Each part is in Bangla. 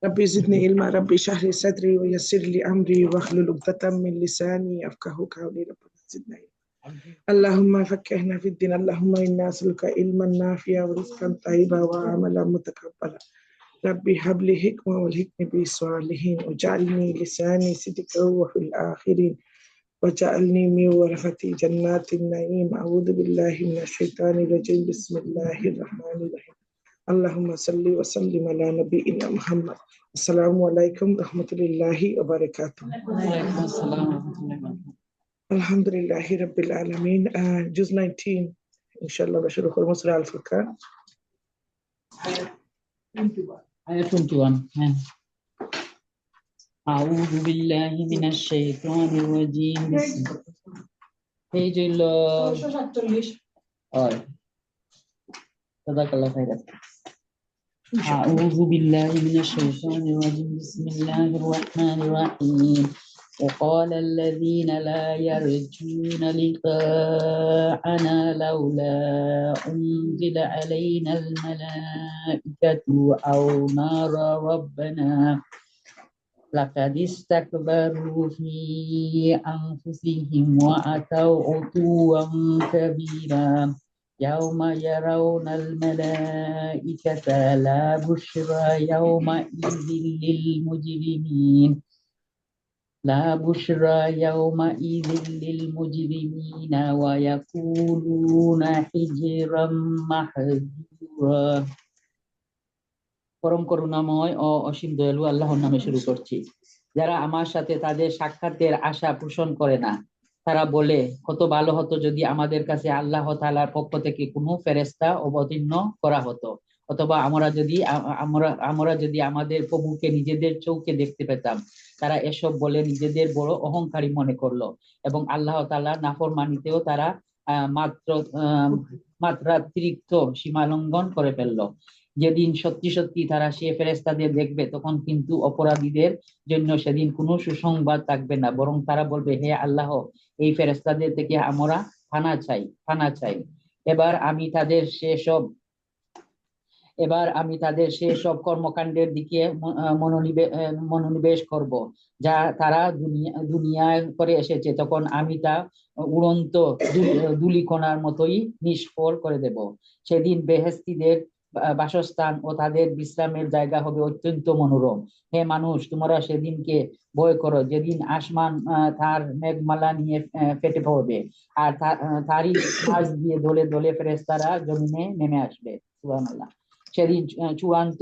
ربي زدني علما، ربي اشرح لي صدري ويسر لي امري واحلل عقدة من لساني يفقهوا قولي. ربنا زدنا علما. اللهم فقهنا في الدين. اللهم انا نسألك علما نافعا ورزقا طيبا وعملا متقبلا. ربي هب لي حكمة والحكمة بالصالحين وجعلني لساني صدق وفي الآخرين وجعلني من ورثة جنات النعيم. أعوذ بالله من الشيطان الرجيم. بسم الله الرحمن الرحيم. اللهم صل وسلم على نبينا محمد. السلام عليكم ورحمة الله وبركاته. وعليكم السلام ورحمة الله وبركاته. الحمد لله رب العالمين. جزء 19 إن شاء الله بشر خرمس على الفرقان. آية 21. أعوذ بالله من الشيطان الرجيم. Page الله. صدق الله خيرا. أعوذ بالله من الشيطان الرجيم. بسم الله الرحمن الرحيم. وقال الذين لا يرجون لقاءنا لولا أنزل علينا الملائكة أو نرى ربنا لقد استكبروا في أنفسهم وأتوا عتوا كبيرا. يوم يرون الملائكة لا بشرى يومئذ للمجرمين ويقولون حجرا محجورا. পরম করুণাময় ও অসীম দয়ালু আল্লাহর নামে শুরু করছি। যারা আমার সাথে তাদের সাক্ষাতের আশা পোষণ করে না, তারা বলে কত ভালো হতো যদি আমাদের কাছে আল্লাহ তাআলার পক্ষ থেকে কোনো ফেরেশতা অবতীর্ণ করা হতো, অথবা আমরা যদি আমাদের প্রভুকে নিজেদের চোখে দেখতে পেতাম। তারা এসব বলে নিজেদের বড় অহংকারী মনে করলো এবং আল্লাহ তাআলার নাফরমানিতেও তারা মাত্রাতিরিক্ত সীমালঙ্ঘন করে ফেললো। যেদিন সত্যি সত্যি তারা সে ফেরেশতাদের দেখবে, তখন কিন্তু অপরাধীদের জন্য সেদিন কোনো সুসংবাদ থাকবে না, বরং তারা বলবে, হে আল্লাহ, এই ফেরেশতাদের থেকে আমরা পানা চাই। এবার আমি তাদের সেসব কর্মকাণ্ডের দিকে মনোনিবেশ করব যা তারা দুনিয়ায় করে এসেছে। তখন আমি তা উড়ন্ত ধূলিকণার মতোই নিষ্ফল করে দেব। সেদিন বেহেশতীদের বাসস্থান ও তাদের বিশ্রামের জায়গা হবে অত্যন্ত মনোরম। হে মানুষ, তোমরা সেদিনকে ভয় করো যেদিন আসমান তার মেঘমালা নিয়ে ফেটে পড়বে আর তারই মাঝ দিয়ে দলে দলে ফেরেশতারা জমিনে নেমে আসবে। সুবহানাল্লাহ। সেদিন চূড়ান্ত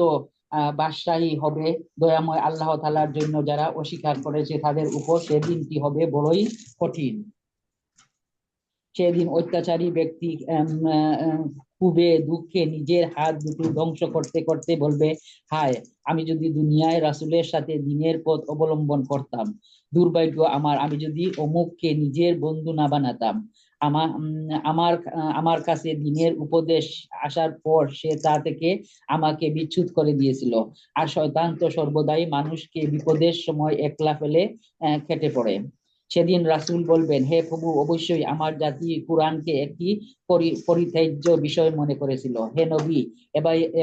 বাদশাহী হবে দয়াময় আল্লাহ তাআলার জন্য। যারা অস্বীকার করেছে তাদের উপর সেদিনটি হবে বড়ই কঠিন। সেদিন অত্যাচারী ব্যক্তি ক্ষোভে দুঃখে নিজের হাত দুটো ধ্বংস করতে করতে বলবে, হায়, আমি যদি দুনিয়ায় রাসূলের সাথে দ্বীনের পথ অবলম্বন করতাম। দুর্ভাগ্য আমার, আমি যদি অমুককে নিজের বন্ধু না বানাতাম। আমার কাছে দ্বীনের উপদেশ আসার পর সে তা থেকে আমাকে বিচ্যুত করে দিয়েছিল। আর শয়তান তো সর্বদাই মানুষকে বিপদের সময় একলা ফেলে কেটে পড়ে। সেদিন রাসূল বলবেন, হে প্রভু, অবশ্যই আমার জাতি কুরআনকে একটি পরিত্যাজ্য বিষয় মনে করেছিল। হে নবী,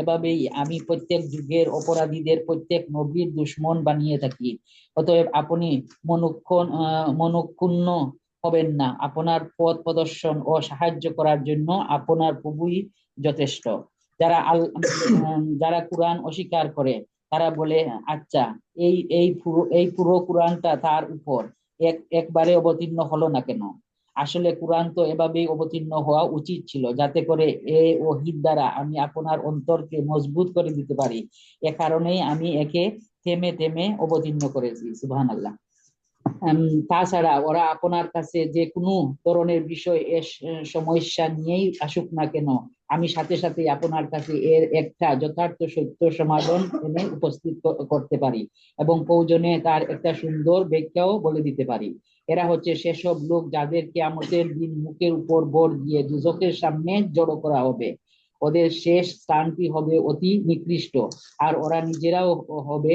এভাবেই আমি প্রত্যেক যুগের অপরাধীদের প্রত্যেক নবীর দুশমন বানিয়ে থাকি। অতএব আপনি মনক্ষুণ্ণ হবেন না। আপনার পথ প্রদর্শন ও সাহায্য করার জন্য আপনার প্রভুই যথেষ্ট। যারা কুরআন অস্বীকার করে তারা বলে, আচ্ছা, এই পুরো কুরআনটা তার উপর একবারে অবতীর্ণ হলো না কেন? আসলে কুরআন তো এভাবেই অবতীর্ণ হওয়া উচিত ছিল, যাতে করে এই ওহীর দ্বারা আমি আপনার অন্তরকে মজবুত করে দিতে পারি। এ কারণেই আমি একে থেমে থেমে অবতীর্ণ করেছি। সুবহানাল্লাহ। তাছাড়া ওরা আপনার কাছে যে কোনো ধরনের বিষয় সমস্যা নিয়েই আসুক না কেন, আমি সাথে সাথে আপনার কাছে এর একটা যথার্থ সত্য সমাধান এনে উপস্থিত করতে পারি এবং প্রয়োজনে তার একটা সুন্দর ব্যাখ্যাও বলে দিতে পারি। এরা হচ্ছে সেসব লোক যাদের কিয়ামতের দিন মুখের উপর ভর দিয়ে দুজকের সামনে জড়ো করা হবে। ওদের শেষ স্থানটি হবে অতি নিকৃষ্ট, আর ওরা নিজেরাও হবে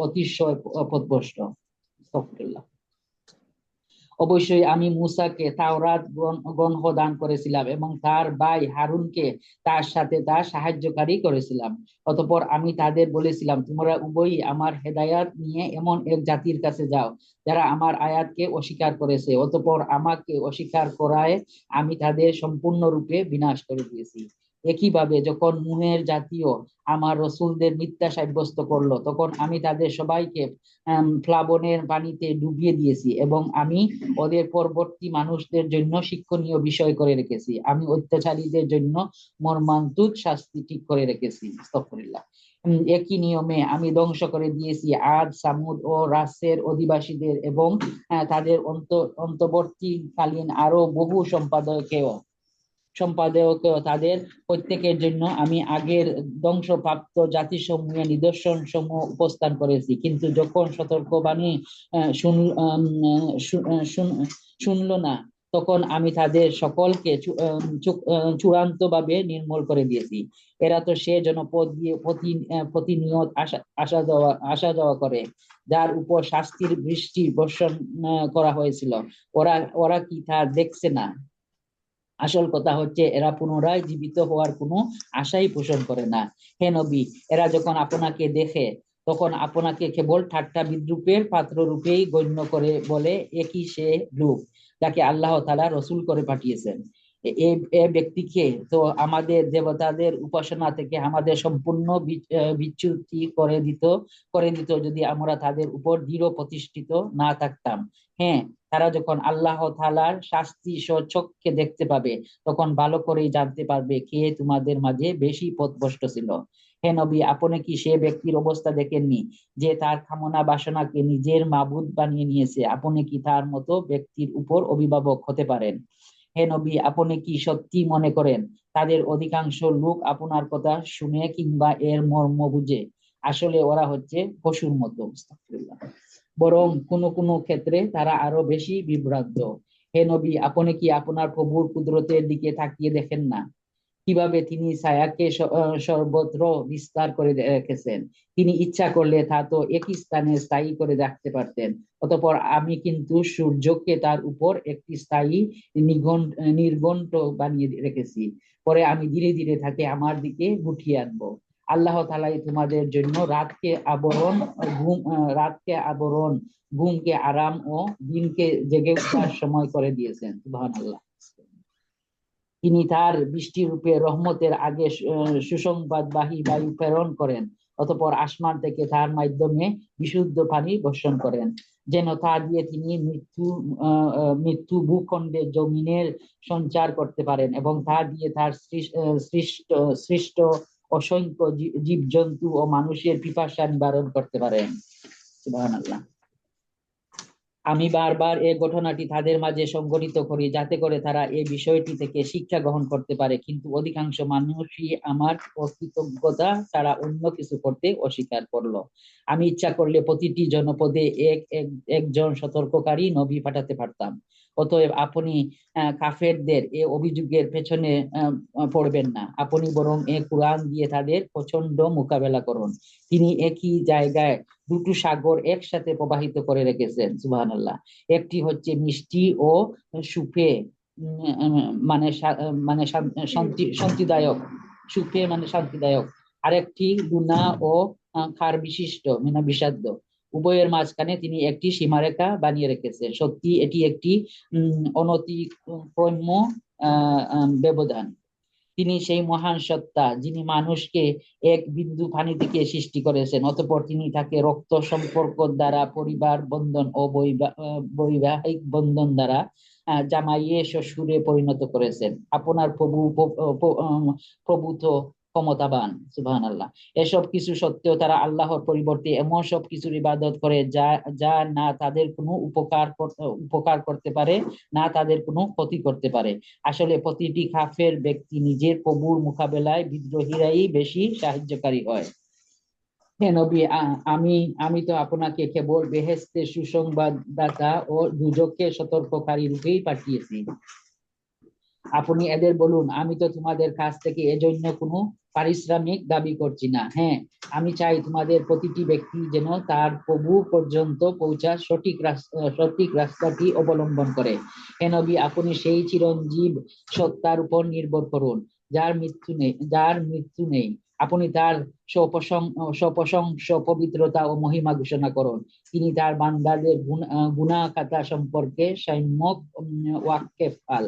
অতিশয় পথভ্রষ্ট। অবশ্যই আমি মূসাকে তাওরাত গ্রন্থ দান করেছিলাম এবং তার ভাই হারুনকে তার সাথে তার সাহায্যকারী করেছিলাম। অতঃপর আমি তাদের বলেছিলাম, তোমরা উভয়ই আমার হেদায়াত নিয়ে এমন এক জাতির কাছে যাও যারা আমার আয়াতকে অস্বীকার করেছে, অতঃপর আমাকে অস্বীকার করায় আমি তাদের সম্পূর্ণরূপে বিনাশ করে দিয়েছি। একইভাবে যখন নুহের জাতীয় আমার রসুলদের মিথ্যা সাব্যস্ত করলো, তখন আমি তাদের সবাইকে প্লাবনের পানিতে ডুবিয়ে দিয়েছি এবং আমি ওদের পরবর্তী মানুষদের জন্য শিক্ষণীয় বিষয় করে রেখেছি। আমি অত্যাচারীদের জন্য মর্মান্তুদ শাস্তি ঠিক করে রেখেছি। আস্তাগফিরুল্লাহ। একই নিয়মে আমি ধ্বংস করে দিয়েছি আদ, সামুদ ও রাসের অধিবাসীদের এবং তাদের অন্তর্বর্তীকালীন আরো বহু সম্পাদকেও। তাদের প্রত্যেকের জন্য আমি আগের ধ্বংসপ্রাপ্ত জাতিসমূহের নিদর্শন সমূহ উপস্থান করেছি, কিন্তু যখন সতর্কবাণী শুনলো না, তখন আমি তাদের সকলকে চূড়ান্ত ভাবে নির্মূল করে দিয়েছি। এরা তো সে জনপদ দিয়ে প্রতিনিয়ত আসা যাওয়া করে, যার উপর শাস্তির বৃষ্টি বর্ষণ করা হয়েছিল। ওরা ওরা কি তা দেখছে না? আসল কথা হচ্ছে এরা পুনরায় জীবিত হওয়ার কোনো আশাই পোষণ করে না। হে নবী, এরা যখন আপনাকে দেখে তখন আপনাকে কেবল ঠাট্টা বিদ্রুপের পাত্র রূপেই গণ্য করে, বলে একই সে লোক যাকে আল্লাহ তাআলা রসুল করে পাঠিয়েছেন। এ ব্যক্তিকে তো আমাদের দেবতাদের উপাসনা থেকে আমাদের সম্পূর্ণ বিচ্যুতি করে দিত যদি আমরা তাদের উপর দৃঢ় প্রতিষ্ঠিত না থাকতাম। হ্যাঁ, তারা যখন আল্লাহ তাআলার শাস্তি স্বচক্ষে দেখতে পাবে, তখন ভালো করেই জানতে পারবে কে তোমাদের মাঝে বেশি পথভ্রষ্ট ছিল। হে নবী, আপনি কি সে ব্যক্তির অবস্থা দেখেননি যে তার কামনা বাসনাকে নিজের মাবুদ বানিয়ে নিয়েছে? আপনি কি তার মতো ব্যক্তির উপর অভিভাবক হতে পারেন? হে নবী, আপনি কি সত্যি মনে করেন তাদের অধিকাংশ লোক আপনার কথা শুনে কিংবা এর মর্ম বুঝে? আসলে ওরা হচ্ছে পশুর মতো। আস্তাগফিরুল্লাহ। বরং কোনো কোনো ক্ষেত্রে তারা আরো বেশি বিভ্রান্ত। হে নবী, আপনি কি আপনার প্রভুর কুদরতের দিকে তাকিয়ে দেখেন না? কিভাবে তিনি ছায়াকে সর্বত্র বিস্তার করে রেখেছেন। তিনি ইচ্ছা করলে তা তো একই স্থানে স্থায়ী করে রাখতে পারতেন। অতঃপর আমি কিন্তু সূর্যকে তার উপর একটি স্থায়ী নির্ঘণ্ট বানিয়ে রেখেছি। পরে আমি ধীরে ধীরে তাকে আমার দিকে গুটিয়ে আনবো। আল্লাহ তাআলাই তোমাদের জন্য রাতকে আবরণ, ঘুমকে আরাম ও দিনকে জেগে ওঠার সময় করে দিয়েছেন। সুবহানাল্লাহ। তিনি তার বৃষ্টিরূপে রহমতের আগে সুসংবাদবাহী বায়ু প্রেরণ করেন, অতঃপর আসমান থেকে তার মাধ্যমে বিশুদ্ধ পানি বর্ষণ করেন, যেন তা দিয়ে তিনি মৃত্যু ভূখণ্ডে জমিনের সঞ্চার করতে পারেন এবং তা দিয়ে তার সৃষ্ট অসংখ্য জীবজন্তু ও মানুষের পিপাসা নিবারণ করতে পারেন। সুবহানাল্লাহ। আমি বারবার এই ঘটনাটি তাদের মাঝে সংঘটিত করি যাতে করে তারা এই বিষয়টি থেকে শিক্ষা গ্রহণ করতে পারে, কিন্তু অধিকাংশ মানুষই আমার অকৃতজ্ঞতা তারা অন্য কিছু করতে অস্বীকার করলো। আমি ইচ্ছা করলে প্রতিটি জনপদে একজন সতর্ককারী নবী পাঠাতে পারতাম। অতএব আপনি কাফেরদের এ অভিযোগের পেছনে পড়বেন না, আপনি বরং এ কুরআন দিয়ে তাদের প্রচন্ড মোকাবেলা করুন। তিনি একই জায়গায় দুটো সাগর একসাথে প্রবাহিত করে রেখেছেন। সুবহানাল্লাহ। একটি হচ্ছে মিষ্টি ও সুপে, মানে মানে শান্তিদায়ক, সুপে মানে শান্তিদায়ক। আরেকটি লুনা ও ক্ষার বিশিষ্ট, মানে বিষাদ্য। উভয়ের মাঝখানে তিনি একটি সীমারেখা বানিয়ে রেখেছেন। সত্যি এটি একটি অনতিক্রম্য ব্যবধান। তিনি সেই মহান সত্তা যিনি মানুষকে এক বিন্দু পানি থেকে সৃষ্টি করেছেন, অতঃপর তিনি তাকে রক্ত সম্পর্ক দ্বারা, পরিবার বন্ধন ও বৈবাহিক বন্ধন দ্বারা জামাইয়ে শ্বশুরে পরিণত করেছেন। আপনার প্রভু তো ক্ষমতাবান। সুবহানাল্লাহ। এসব কিছু সত্ত্বেও তারা আল্লাহর পরিবর্তে এমন সব কিছুর ইবাদত করে যা যা না তাদের কোনো উপকার করতে পারে না তাদের কোনো ক্ষতি করতে পারে। আসলে প্রতিটি কাফের ব্যক্তি নিজের প্রভুর মোকাবেলায় বিদ্রোহীরাই বেশি সাহায্যকারী হয়। হে নবী, আমি তো আপনাকে কেবল বেহেশতের সুসংবাদদাতা ও দুজকের সতর্ককারী রূপেই পাঠিয়েছি। আপনি এদের বলুন, আমি তো তোমাদের কাছ থেকে এজন্য কোনো পারিশ্রমিক দাবি করছি না। হ্যাঁ, আমি চাই তোমাদের প্রতিটি ব্যক্তি যেন তার প্রভু পর্যন্ত পৌঁছার সঠিক রাস্তাটি অবলম্বন করে। হে নবী, আপনি সেই চিরঞ্জীব সত্তার উপর নির্ভর করুন যার মৃত্যু নেই। আপনি তার সপ্রশংস পবিত্রতা ও মহিমা ঘোষণা করুন। তিনি তার বান্দাদের গুনাহ খাতা সম্পর্কে সম্যক ওয়াক্কেফাল,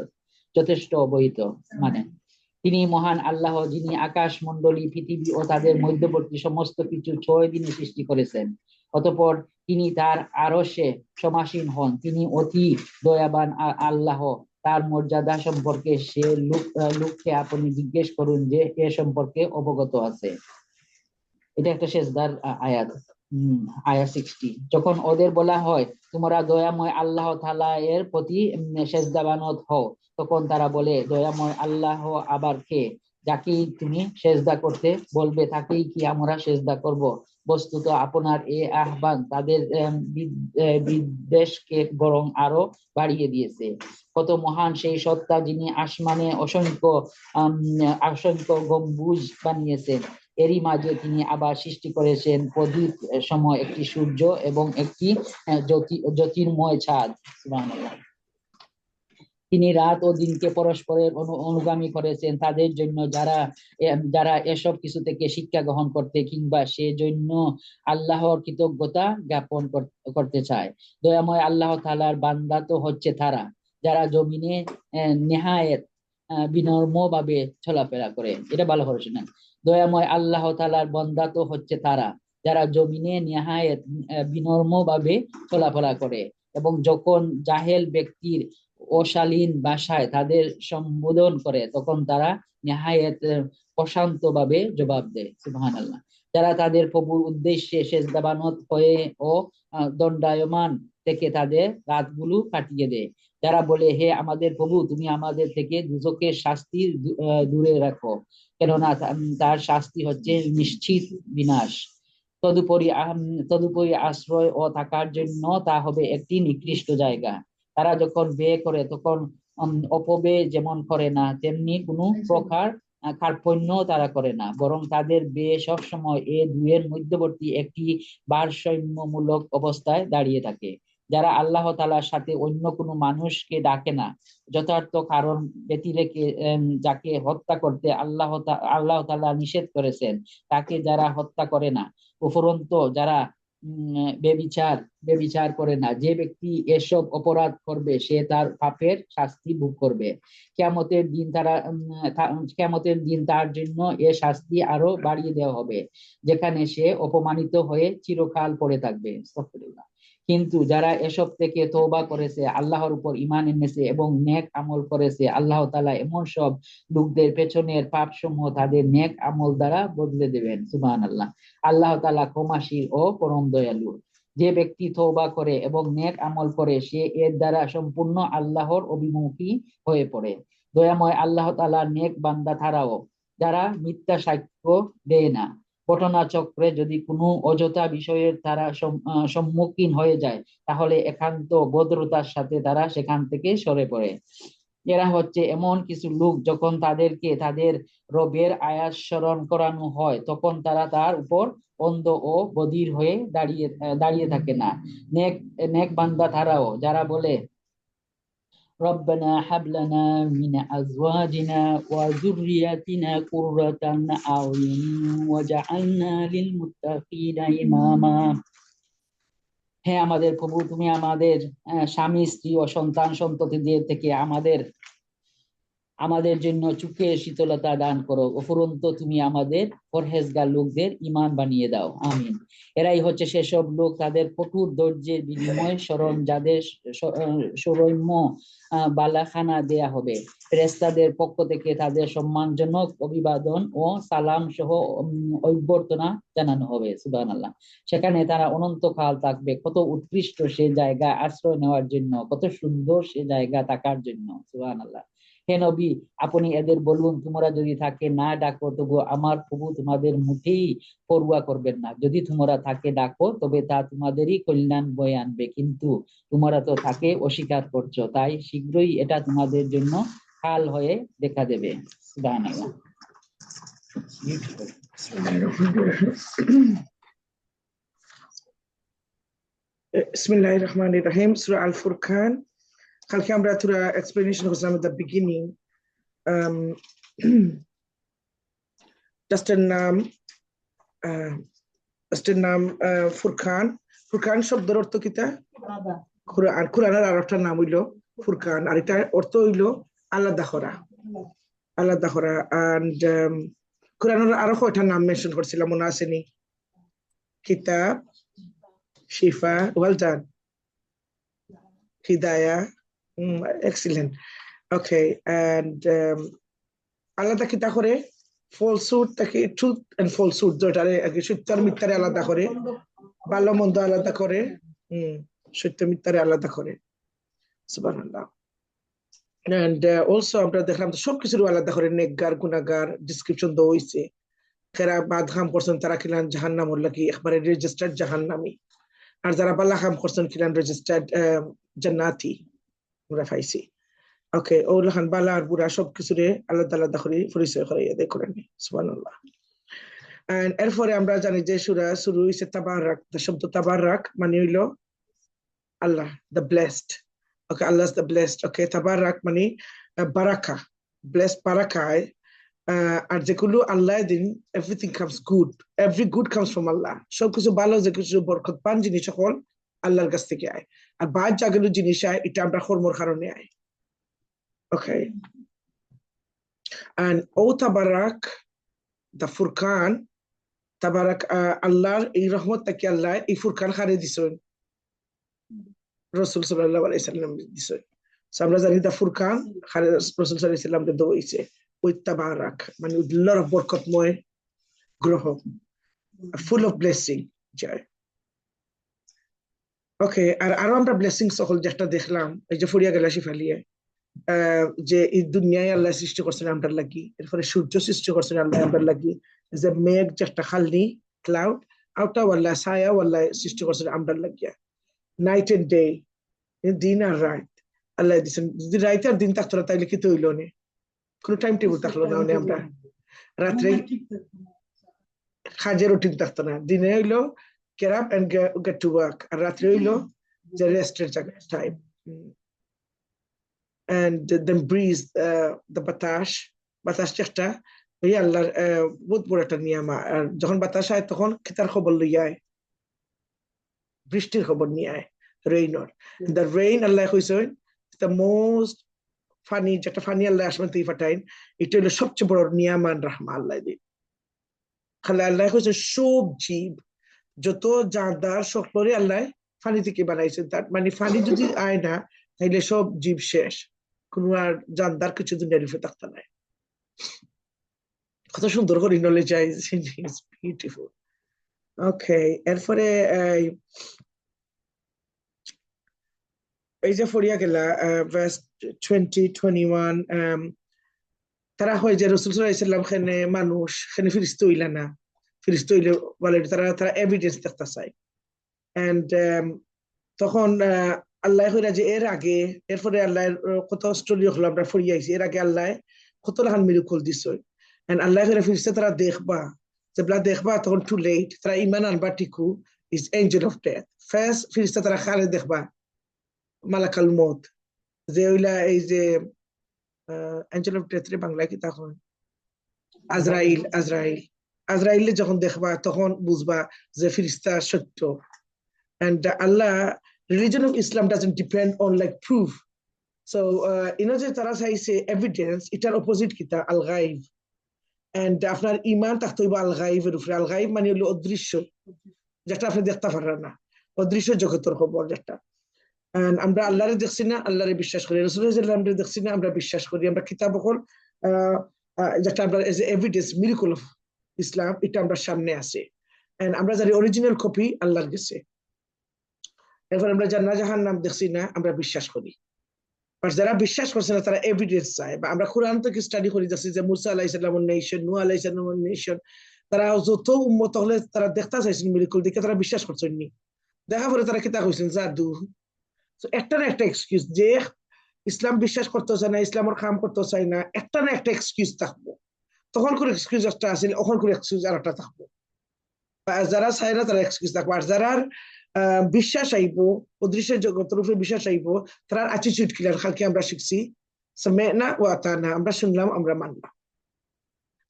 যথেষ্ট অবহিত। মানে তিনি মহান আল্লাহ, যিনি আকাশ মণ্ডলী, পৃথিবী ও তাদের মধ্যবর্তী সমস্ত কিছু 6 দিনে সৃষ্টি করেছেন। অতঃপর তিনি তার আরশে সমাসীন হন। তিনি অতি দয়াবান আল্লাহ। তার মর্যাদা সম্পর্কে সে লোককে আপনি জিজ্ঞেস করুন যে এ সম্পর্কে অবগত আছে। এটা একটা সেজদার আয়াত। আয়াত 60। যখন ওদের বলা হয় তোমরা দয়াময় আল্লাহ তাআলা এর প্রতি সেজদাবানত হও, তখন তারা বলে দয়াময় আল্লাহ আবার কে? যাকে তুমি সেজদা করতে বলবে তাকেই কি আমরা সেজদা করব? বস্তুত আপনার এই আহ্বান তাদের বিদ্বেষকে বরং আরো বাড়িয়ে দিয়েছে। কত মহান সেই সত্তা, যিনি আসমানে অসংখ্য গম্বুজ বানিয়েছেন। এরই মাঝে তিনি আবার সৃষ্টি করেছেন প্রদীপ সময় একটি সূর্য এবং একটি জ্যোতির্ময় চাঁদ। সুবহানাল্লাহ। তিনি রাত ও দিনকে পরস্পরের অনুগামী করেছেন তাদের জন্য যারা এসব কিছু থেকে শিক্ষা গ্রহণ করতে কিংবা সেজন্য আল্লাহর কৃতজ্ঞতা জ্ঞাপন করতে চায়। দয়াময় আল্লাহ তাআলার বান্দা তো হচ্ছে তারা যারা জমিনে নেহায়েত বিনম্র ভাবে চলাফেরা করে। এটা ভালো করে শুনেন। দয়াময় আল্লাহ তাআলার বান্দা তো হচ্ছে তারা যারা জমিনে নেহায়েত বিনম্র ভাবে চলাফেরা করে এবং যখন জাহেল ব্যক্তির অশালীন ভাষায় তাদের সম্বোধন করে তখন তারা নেহায়েত প্রশান্ত ভাবে জবাব দেয়। সুবহানাল্লাহ। যারা তাদের প্রভুর উদ্দেশ্যে সেজদাবানত হয়ে ও দণ্ডায়মান থেকে তাদের রাতগুলো কাটিয়ে দেয়। যারা বলে হে আমাদের প্রভু, তুমি আমাদের থেকে দুজকের শাস্তি দূরে রাখো, কেননা তার শাস্তি হচ্ছে নিশ্চিত বিনাশ। তদুপরি আশ্রয় ও থাকার জন্য তা হবে একটি নিকৃষ্ট জায়গা। তারা যখন ব্যয় করে তখন অপব্যয় যেমন করে না, তেমনি কোনো প্রকার কার্পণ্য তারা করে না, বরং তাদের ব্যয় সবসময় এ দুয়ের মধ্যবর্তী একটি ভারসাম্যমূলক অবস্থায় দাঁড়িয়ে থাকে। যারা আল্লাহ তাআলার সাথে অন্য কোনো মানুষকে ডাকে না, যথার্থ কারণ ব্যতিরেকে যাকে হত্যা করতে আল্লাহ তাআলা নিষেধ করেছেন তাকে যারা হত্যা করে না, উপরন্তু যারা বেবিচার করে না, যে ব্যক্তি এসব অপরাধ করবে সে তার পাপের শাস্তি ভোগ করবে। কিয়ামতের দিন তার জন্য এ শাস্তি আরো বাড়িয়ে দেওয়া হবে, যেখানে সে অপমানিত হয়ে চিরকাল পড়ে থাকবে। আস্তাগফিরুল্লাহ। কিন্তু যারা এসব থেকে তওবা করেছে, আল্লাহর উপর ঈমান এনেছে এবং নেক আমল করেছে, আল্লাহ তাআলা এমন সব লোকদের পেছনের পাপ সমূহ তাদের নেক আমল দ্বারা বদলে দেবেন। সুবহানাল্লাহ। আল্লাহ তাআলা ক্ষমাশীল ও পরম দয়ালু। যে ব্যক্তি তওবা করে এবং নেক আমল করে সে এর দ্বারা সম্পূর্ণ আল্লাহর অভিমুখী হয়ে পড়ে। দয়াময় আল্লাহ তাআলার নেক বান্দা তারাও যারা মিথ্যা সাক্ষ্য দেয় না। ঘটনাচক্রে যদি কোনো অযথা বিষয়ের তারা সম্মুখীন হয়ে যায় তাহলে একান্ত ভদ্রতার সাথে তারা সেখান থেকে সরে পড়ে। এরা হচ্ছে এমন কিছু লোক, যখন তাদেরকে তাদের রবের আয়াত স্মরণ করানো হয় তখন তারা তার উপর অন্ধ ও বধির হয়ে দাঁড়িয়ে থাকে না। নেক বান্দা তারাও যারা বলে রব্বানা হাব লানা মিন আজওয়াজিনা ওয়া যুররিয়াতিনা কুররাতান আ'ইউন ওয়াজআলনা লিল মুত্তাকিনা ইমামা। হে আমাদের প্রভু, তুমি আমাদের স্বামী স্ত্রী ও সন্তান সন্ততিদের থেকে আমাদের জন্য চোখে শীতলতা দান করো, উপরন্তু তুমি আমাদের পরহেজগার লোকদের ঈমান বানিয়ে দাও। আমিন। এরাই হচ্ছে সেসব লোক তাদের কঠোর ধৈর্যের বিনিময়ে স্মরণ যাদের সৌরম্য বালাখানা দেয়া হবে। ফেরেশতাদের পক্ষ থেকে তাদের সম্মানজনক অভিবাদন ও সালাম সহ অভ্যর্থনা জানানো হবে। সুবহানাল্লাহ। সেখানে তারা অনন্তকাল থাকবে। কত উৎকৃষ্ট সে জায়গা আশ্রয় নেওয়ার জন্য, কত সুন্দর সে জায়গা থাকার জন্য। সুবহানাল্লাহ। হে নবী, আপনি এদের বলুন তোমরা যদি তাকে না ডাকো তবু আমার প্রভু তোমাদের মুঠেই পরোয়া করবেন না। যদি তোমরা তাকে ডাকো তবে তা তোমাদেরই কল্যাণ বয়ে আনবে, কিন্তু তোমরা তো তাকে অস্বীকার করছো, তাই শীঘ্রই এটা তোমাদের জন্য কাল হয়ে দেখা দেবে। সুবহানাল্লাহ। Bismillahir Rahmanir Rahim, Surah Al-Furqan. কালকে আমরা থোড়া এক্সপ্লেনেশন করছিলাম at the beginning. জাস্টের নাম ফুরকান। ফুরকান শব্দের অর্থ কিতা? কোরআন। কোরআনের আর একটা নাম হইল ফুরকান, আর এটা অর্থ হইল আলাদা করা, আলাদা করা। and কোরআনের আরো কয়টা নাম মেনশন করছিলাম, মনে আসেনি? কিতাব, শিফা, ওয়েল ডান, হিদায়া, excellent. Okay, and আলাদা কিতা করে? ফলসুড থেকে ট্রুথ এন্ড ফলসুড, যেটারে সত্য আর মিথ্যারে আলাদা করে, ভালো মন্দ আলাদা করে, সত্য মিথ্যারে আলাদা করে। সুবহানাল্লাহ। and also আমরা দেখলাম সবকিছু আলাদা করে, নেককার গুনাহগার ডিসক্রিপশন দেওয়া হয়েছে। যারা বাদ কাম করছেন তারা কিলান জাহান্নামর লাগি একবারে রেজিস্টার্ড জাহান্নামী, আর যারা ভালো কাম করছেন কিলান রেজিস্টার্ড জান্নাতি আমরা পাইছি। ওকে, ওলাখান বালা আর বুড়া সবকিছুরে আলাদা আলাদা করে পরিচয় করাইয়া দেয় কোরআনে। সুবহানাল্লাহ। and এরপরে আমরা জানি যে সূরা শুরু হইছে তাবারাক। শব্দ তাবারাক মানে হইল আল্লাহ, the blessed. Okay, Allah is the blessed. Okay, tabarak মানে বারাকা, blessed বারাকায়। আর যেগুলো আল্লাহ দিন, everything comes good, every good comes from Allah. সবকিছু ভালো, যে কিছু বরকত পান জিনিস সকল আল্লাহর কাছ থেকে আয়। আর বাদ জাগেলো জিনিস আয়, এটা আমরা কর্মর কারণে আয়। Okay, and O tabarak, the Furqan, tabarak, আল্লাহর এই রহমত থেকে আল্লাহ এই ফুরকান খারে দিছেন রাসূল সাল্লাল্লাহু আলাইহি সাল্লাম দিছেন। সো আমরা জানি দা ফুরকান খারে রাসূল সাল্লাল্লাহু আলাইহি সাল্লাম কে দেওয়া হইছে। ওই তাবারাক মানে লট অফ বরকতময় গ্রহ, ফুল অফ ব্লেসিং যায়। ওকে, আর আরো আমরা ব্লেসিং সকল যেটা দেখলাম, এই যে ফরিয়া গেলা শিফালিয়ে, যে এই দুনিয়ায় আল্লাহ সৃষ্টি করছেন আমরা লাগি, এরপরে সূর্য সৃষ্টি করছেন আল্লাহ আমরা লাগি, যে মেঘ যেটা খালনি ক্লাউড আউটা আল্লাহ, ছায়া আল্লাহ সৃষ্টি করছেন আমরা লাগিয়া। নাইট এন্ড ডে, দিন আর রাত আল্লাহ দিচ্ছেন। যদি রাইতে আর দিন থাকতো না তাইলে কি তো হইল না, কোনো টাইম টেবিল থাকলো না, আমরা রাত্রে কাজের রুটিন থাকতো না। দিনে হইলো get up and get to work, আর রাত্রে হইলো যে রেস্টের time. and then breeze, the বাতাস চেষ্টা ওই আল্লাহর বহুত বড় একটা নিয়ামা। আর যখন বাতাস হয় তখন খেতার খবর লইয়া আয়, বৃষ্টির খবর নিয়ে আয়, রেইনর। the rain আল্লাহ কইছেন the most ফানি, যেটা ফানি আল্লাহ আসমান থেকে ফাটাইন, এটা হলো সবচেয়ে বড় নিয়ামান রাহমা আল্লাহ দিন। খালি আল্লাহ কইছে সব জীব যত জানদার সকলরে আল্লাহ ফানি থেকে বানাইছেন। তার মানে ফানি যদি আয় না তাইলে সব জীব শেষ, কোনো আর জানদার কিছু দুনিয়ার উপরে থাকতে নাই। কত সুন্দর করে নলেজ আইছে, বিউটিফুল। ওকে, এরপরে এই যে ফরিয়া গেলা ভার্স 20-21, তারা হয় যে রাসূল সাল্লাল্লাহু আলাইহি সাল্লাম খানে মানুষ খানে ফেরেশতা হইলা না, ফেরেশতা হইলে বলে তারা এভিডেন্স দেখতে চায়। এন্ড তখন আল্লাহ কইরা যে এর আগে, এরপরে আল্লাহ কত স্টোরি হলো আমরা ফরিয়া আইছি, এর আগে আল্লাহ কত লাহান মিরাকল দিছে। এন্ড আল্লাহ কইরা ফেরেশতা তারা দেখবা, যেবলা দেখবা তখন টু লেট, তারা ঈমান আনবা ঠিকু is angel of death. First ফেরেশতা তারা খালে দেখবা মালাকাল মউত, যে হইলা এই যে এঞ্জেল অফ ডেথ রে বাংলায় কি তখন আজরাইল যখন দেখবা তখন বুঝবা যে ফেরেশতা সত্য। and Allah, religion of Islam doesn't depend on like proof. So যে তারা চাইছে evidence, এটার অপোজিট কিতা আল গায়ব। and আপনার ঈমান থাকতে হইব আল গায়বের উপরে। আল গায়ব মানে হলো অদৃশ্য, যেটা আপনি দেখতে পারেন না, অদৃশ্য জগতের খবর যেটা। আমরা আল্লাহরে দেখছি না, আল্লাহরে বিশ্বাস করি, রাসূলুল্লাহ সাল্লাল্লাহু আলাইহি ওয়াসাল্লাম দেখছি না, আমরা বিশ্বাস করি। আমরা কিতাব বকল যেটা আমরা age evidence miracle of Islam, এটা আমরা সামনে আছে। এন্ড আমরা জানি অরিজিনাল কপি আল্লাহর কাছে। এরপর আমরা জান্নাত জাহান্নাম দেখছি না, আমরা বিশ্বাস করি। আর যারা বিশ্বাস করছে না তারা এভিডেন্স চায়। বা আমরা কোরআন থেকে স্টাডি করে যাচ্ছি যে মুসা আলাইহিস সালামের নেশন, নূহ আলাইহিস সালামের নেশন, তারা যত উম্মত হলে তারা দেখতে চাইছেন মিরাকল, দেখে তারা বিশ্বাস করছেন নি। দেখা পরে তারা কিতা কইছেন জাদু। একটা না একটা এক্সকিউজ, যে ইসলাম বিশ্বাস করতে চায় না, ইসলামের কাম করতে চায় না, একটা না একটা এক্সকিউজ থাকবো। তখন করে এক্সকিউজ একটা আছে ওখান করে এক্সকিউজ আর একটা থাকবো যারা চায় না তারা এক্সকিউজ থাকবো আর যারা বিশ্বাস আইব অদৃশ্য জগতের উপরে বিশ্বাস আইব তারা অ্যাটিটিউড ক্লিয়ার কালকে আমরা শিখছি সামি'না ওয়া আতা'না আমরা শুনলাম আমরা মানলাম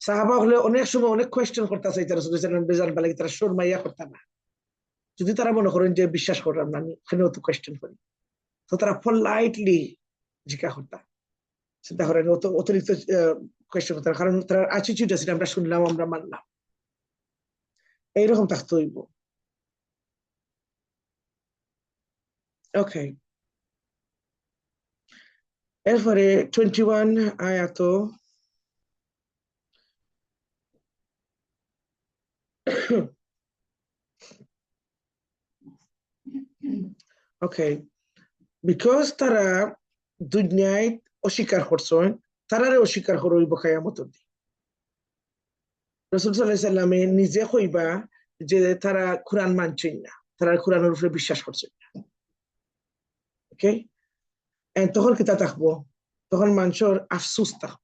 সাহাবা হলে অনেক সময় অনেক কোয়েশ্চেন করতে চাইতে রাসূল সাল্লাল্লাহু আলাইহি ওয়াসাল্লাম বলে তারা শর্মাইয়া করতে না যদি তারা মনে করেন যে বিশ্বাস করলাম না ওখানেও তো কোয়েশ্চেন করি তো তারা পোলাইটলি জিজ্ঞাসা করতা চিন্তা করেন অতিরিক্ত কোয়েশ্চেন করতে কারণ তার অ্যাটিটিউড আছে আমরা শুনলাম আমরা মানলাম এইরকম থাকতে হইব ওকে এরপরে 21 আয়াত ওকে বিকজ তারা দুনিয়ায় অস্বীকার করছেন তারারে অস্বীকার করইব কিয়ামতের দিন রাসূল সাল্লাল্লাহু আলাইহি সাল্লামে নিজে কইবা যে তারা কোরআন মানছেন না তারা কোরআনের উপরে বিশ্বাস করছেন না ওকে তখন কি তা থাকবো তখন মানুষের আফসোস থাকবো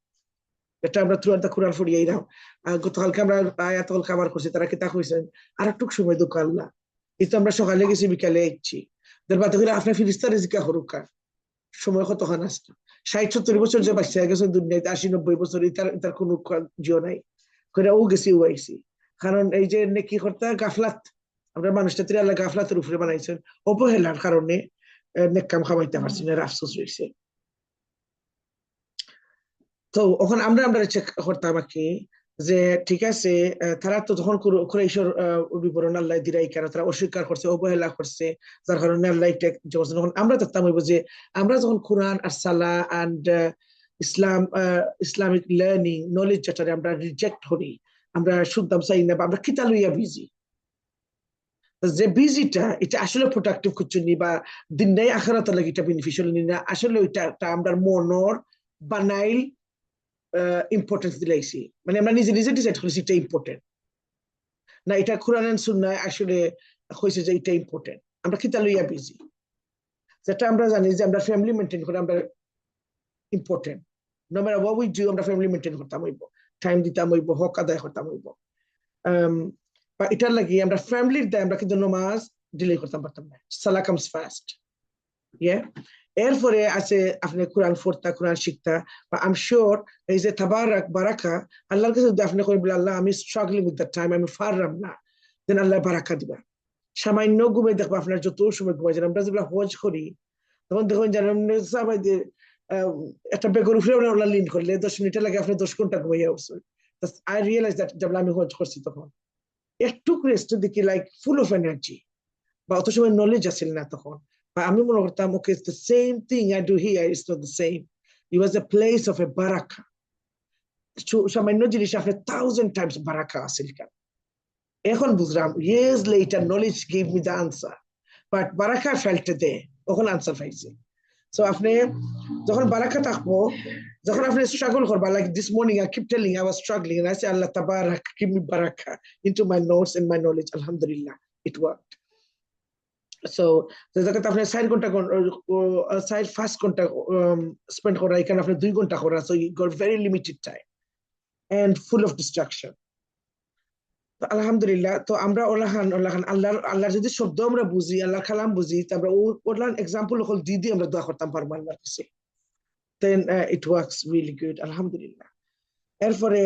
এটা আমরা থ্রু আউট দ্য কোরআন পড়িয়াই দাও গতকালকে আমরা আয়াতুল খাবার করছি তারা কি তা কইছেন আর একটু সময় দুঃখ আল্লাহ এই তো আমরা সকালে গেছি বিকালে আইছি দরবার থেকে আপনার ফিরিস্তা রিজিকা হরুকা সময় কতক্ষণ আসতো 60-70 বছর যে বাচ্চা গেছে দুনিয়াতে 80-90 বছর তার কোনো জিও নাই করে ও গেছি ও আইছি কারণ এই যে নেকি করতে গাফলাত আমরা মানুষটা তীরে আল্লাহ গাফলাতের উপরে বানাইছেন অবহেলার কারণে নেক কাম খাওয়াইতে পারছি না আফসোস রয়েছে তো ওখন আমরা চেক করতাম কি যে ঠিক আছে তারা তো যখন কুরাইশের বিবরণ আল্লাহ দিরাই কেন তারা অস্বীকার করছে অবহেলা করছে যার কারণে আল্লাহ যখন আমরা দেখতাম হইব যে আমরা যখন কোরআন আর সালাহ এন্ড ইসলামিক লার্নিং নলেজ যেটারে আমরা রিজেক্ট করি আমরা শুনতাম চাই না আমরা কিতা লইয়া বিজি যে বিজিটা এটা আসলে প্রোডাক্টিভ করছে নি বা দিন নাই আখিরাতের লাগি এটা বেনিফিশিয়াল নি না আসলে ওইটা আমরা মনর বানাইল ইম্পর্টেন্স দিলাইছি মানে আমরা নিজে নিজে ডিসাইড করেছি এটা ইম্পর্টেন্ট না এটা কোরআন এন্ড সুন্নাহ আসলে কইছে যে এটা ইম্পর্টেন্ট আমরা কিতা লইয়া বিজি যেটা আমরা জানি যে আমরা ফ্যামিলি মেইনটেইন করে আমরা important no matter what we do আমরা ফ্যামিলি মেইনটেইন করতাম হইব টাইম দিতাম হইব হক আদায় করতাম হইব বা এটার লাগি আমরা ফ্যামিলির দায় আমরা কিন্তু নামাজ ডিলে করতাম পারতাম না সালাহ কামস ফার্স্ট ইয়া এরপরে আছে আপনি কোরআন পড়তা কোরআন শিখতা বা আই এম শিওর এই যে তাবারাক বারাকা আল্লাহর কাছে যদি আপনি কইবেন আল্লাহ আমি স্ট্রাগলিং উইথ দ্যাট টাইম আমি পারলাম না দেন আল্লাহ বারাকা দিবা সামান্য ঘুমে দেখবো আপনার যত সময় ঘুমাই যান আমরা যেগুলো হজ করি তখন দেখুন জানেন সাহাবাইদের একটা বেগর উপরে ওরা লিন করলে 10 মিনিটের লাগে আপনি 10 ঘন্টা ঘুমাইয়া উঠছেন আই রিয়েলাইজ দ্যাট যখন আমি হজ করছি তখন একটু রেস্ট দেখি লাইক ফুল অফ এনার্জি বা অত সময় নলেজ আসছিল না তখন বা আমি মনে করতাম okay it's the same thing I do here it's not the same it was a place of a বারাকা সামান্য জিনিস আপনি 1000 টাইমস বারাকা আসিল কেন এখন বুঝলাম years later knowledge gave me the answer but Baraka felt দে তখন আনসার পাইছি সো আপনি যখন বারাকা থাকবো যখন আপনি স্ট্রাগল করবা like this morning I keep telling I was struggling and I say Allah tabarak give me baraka into my notes and my knowledge alhamdulillah it worked so যখন আপনি 4 ঘন্টা ফার্স্ট ঘন্টা স্পেন্ড করা এখানে আপনি 2 ঘন্টা করা so you got very limited time and full of distraction আলহামদুলিল্লাহ তো আমরা আল্লাহর যদি শব্দ আমরা বুঝি আল্লাহর কালাম বুঝি তারপরে ওলান এক্সাম্পল হল দিদি আমরা দোয়া করতাম পারবো আল্লাহর কাছে then it works really good alhamdulillah এরপরে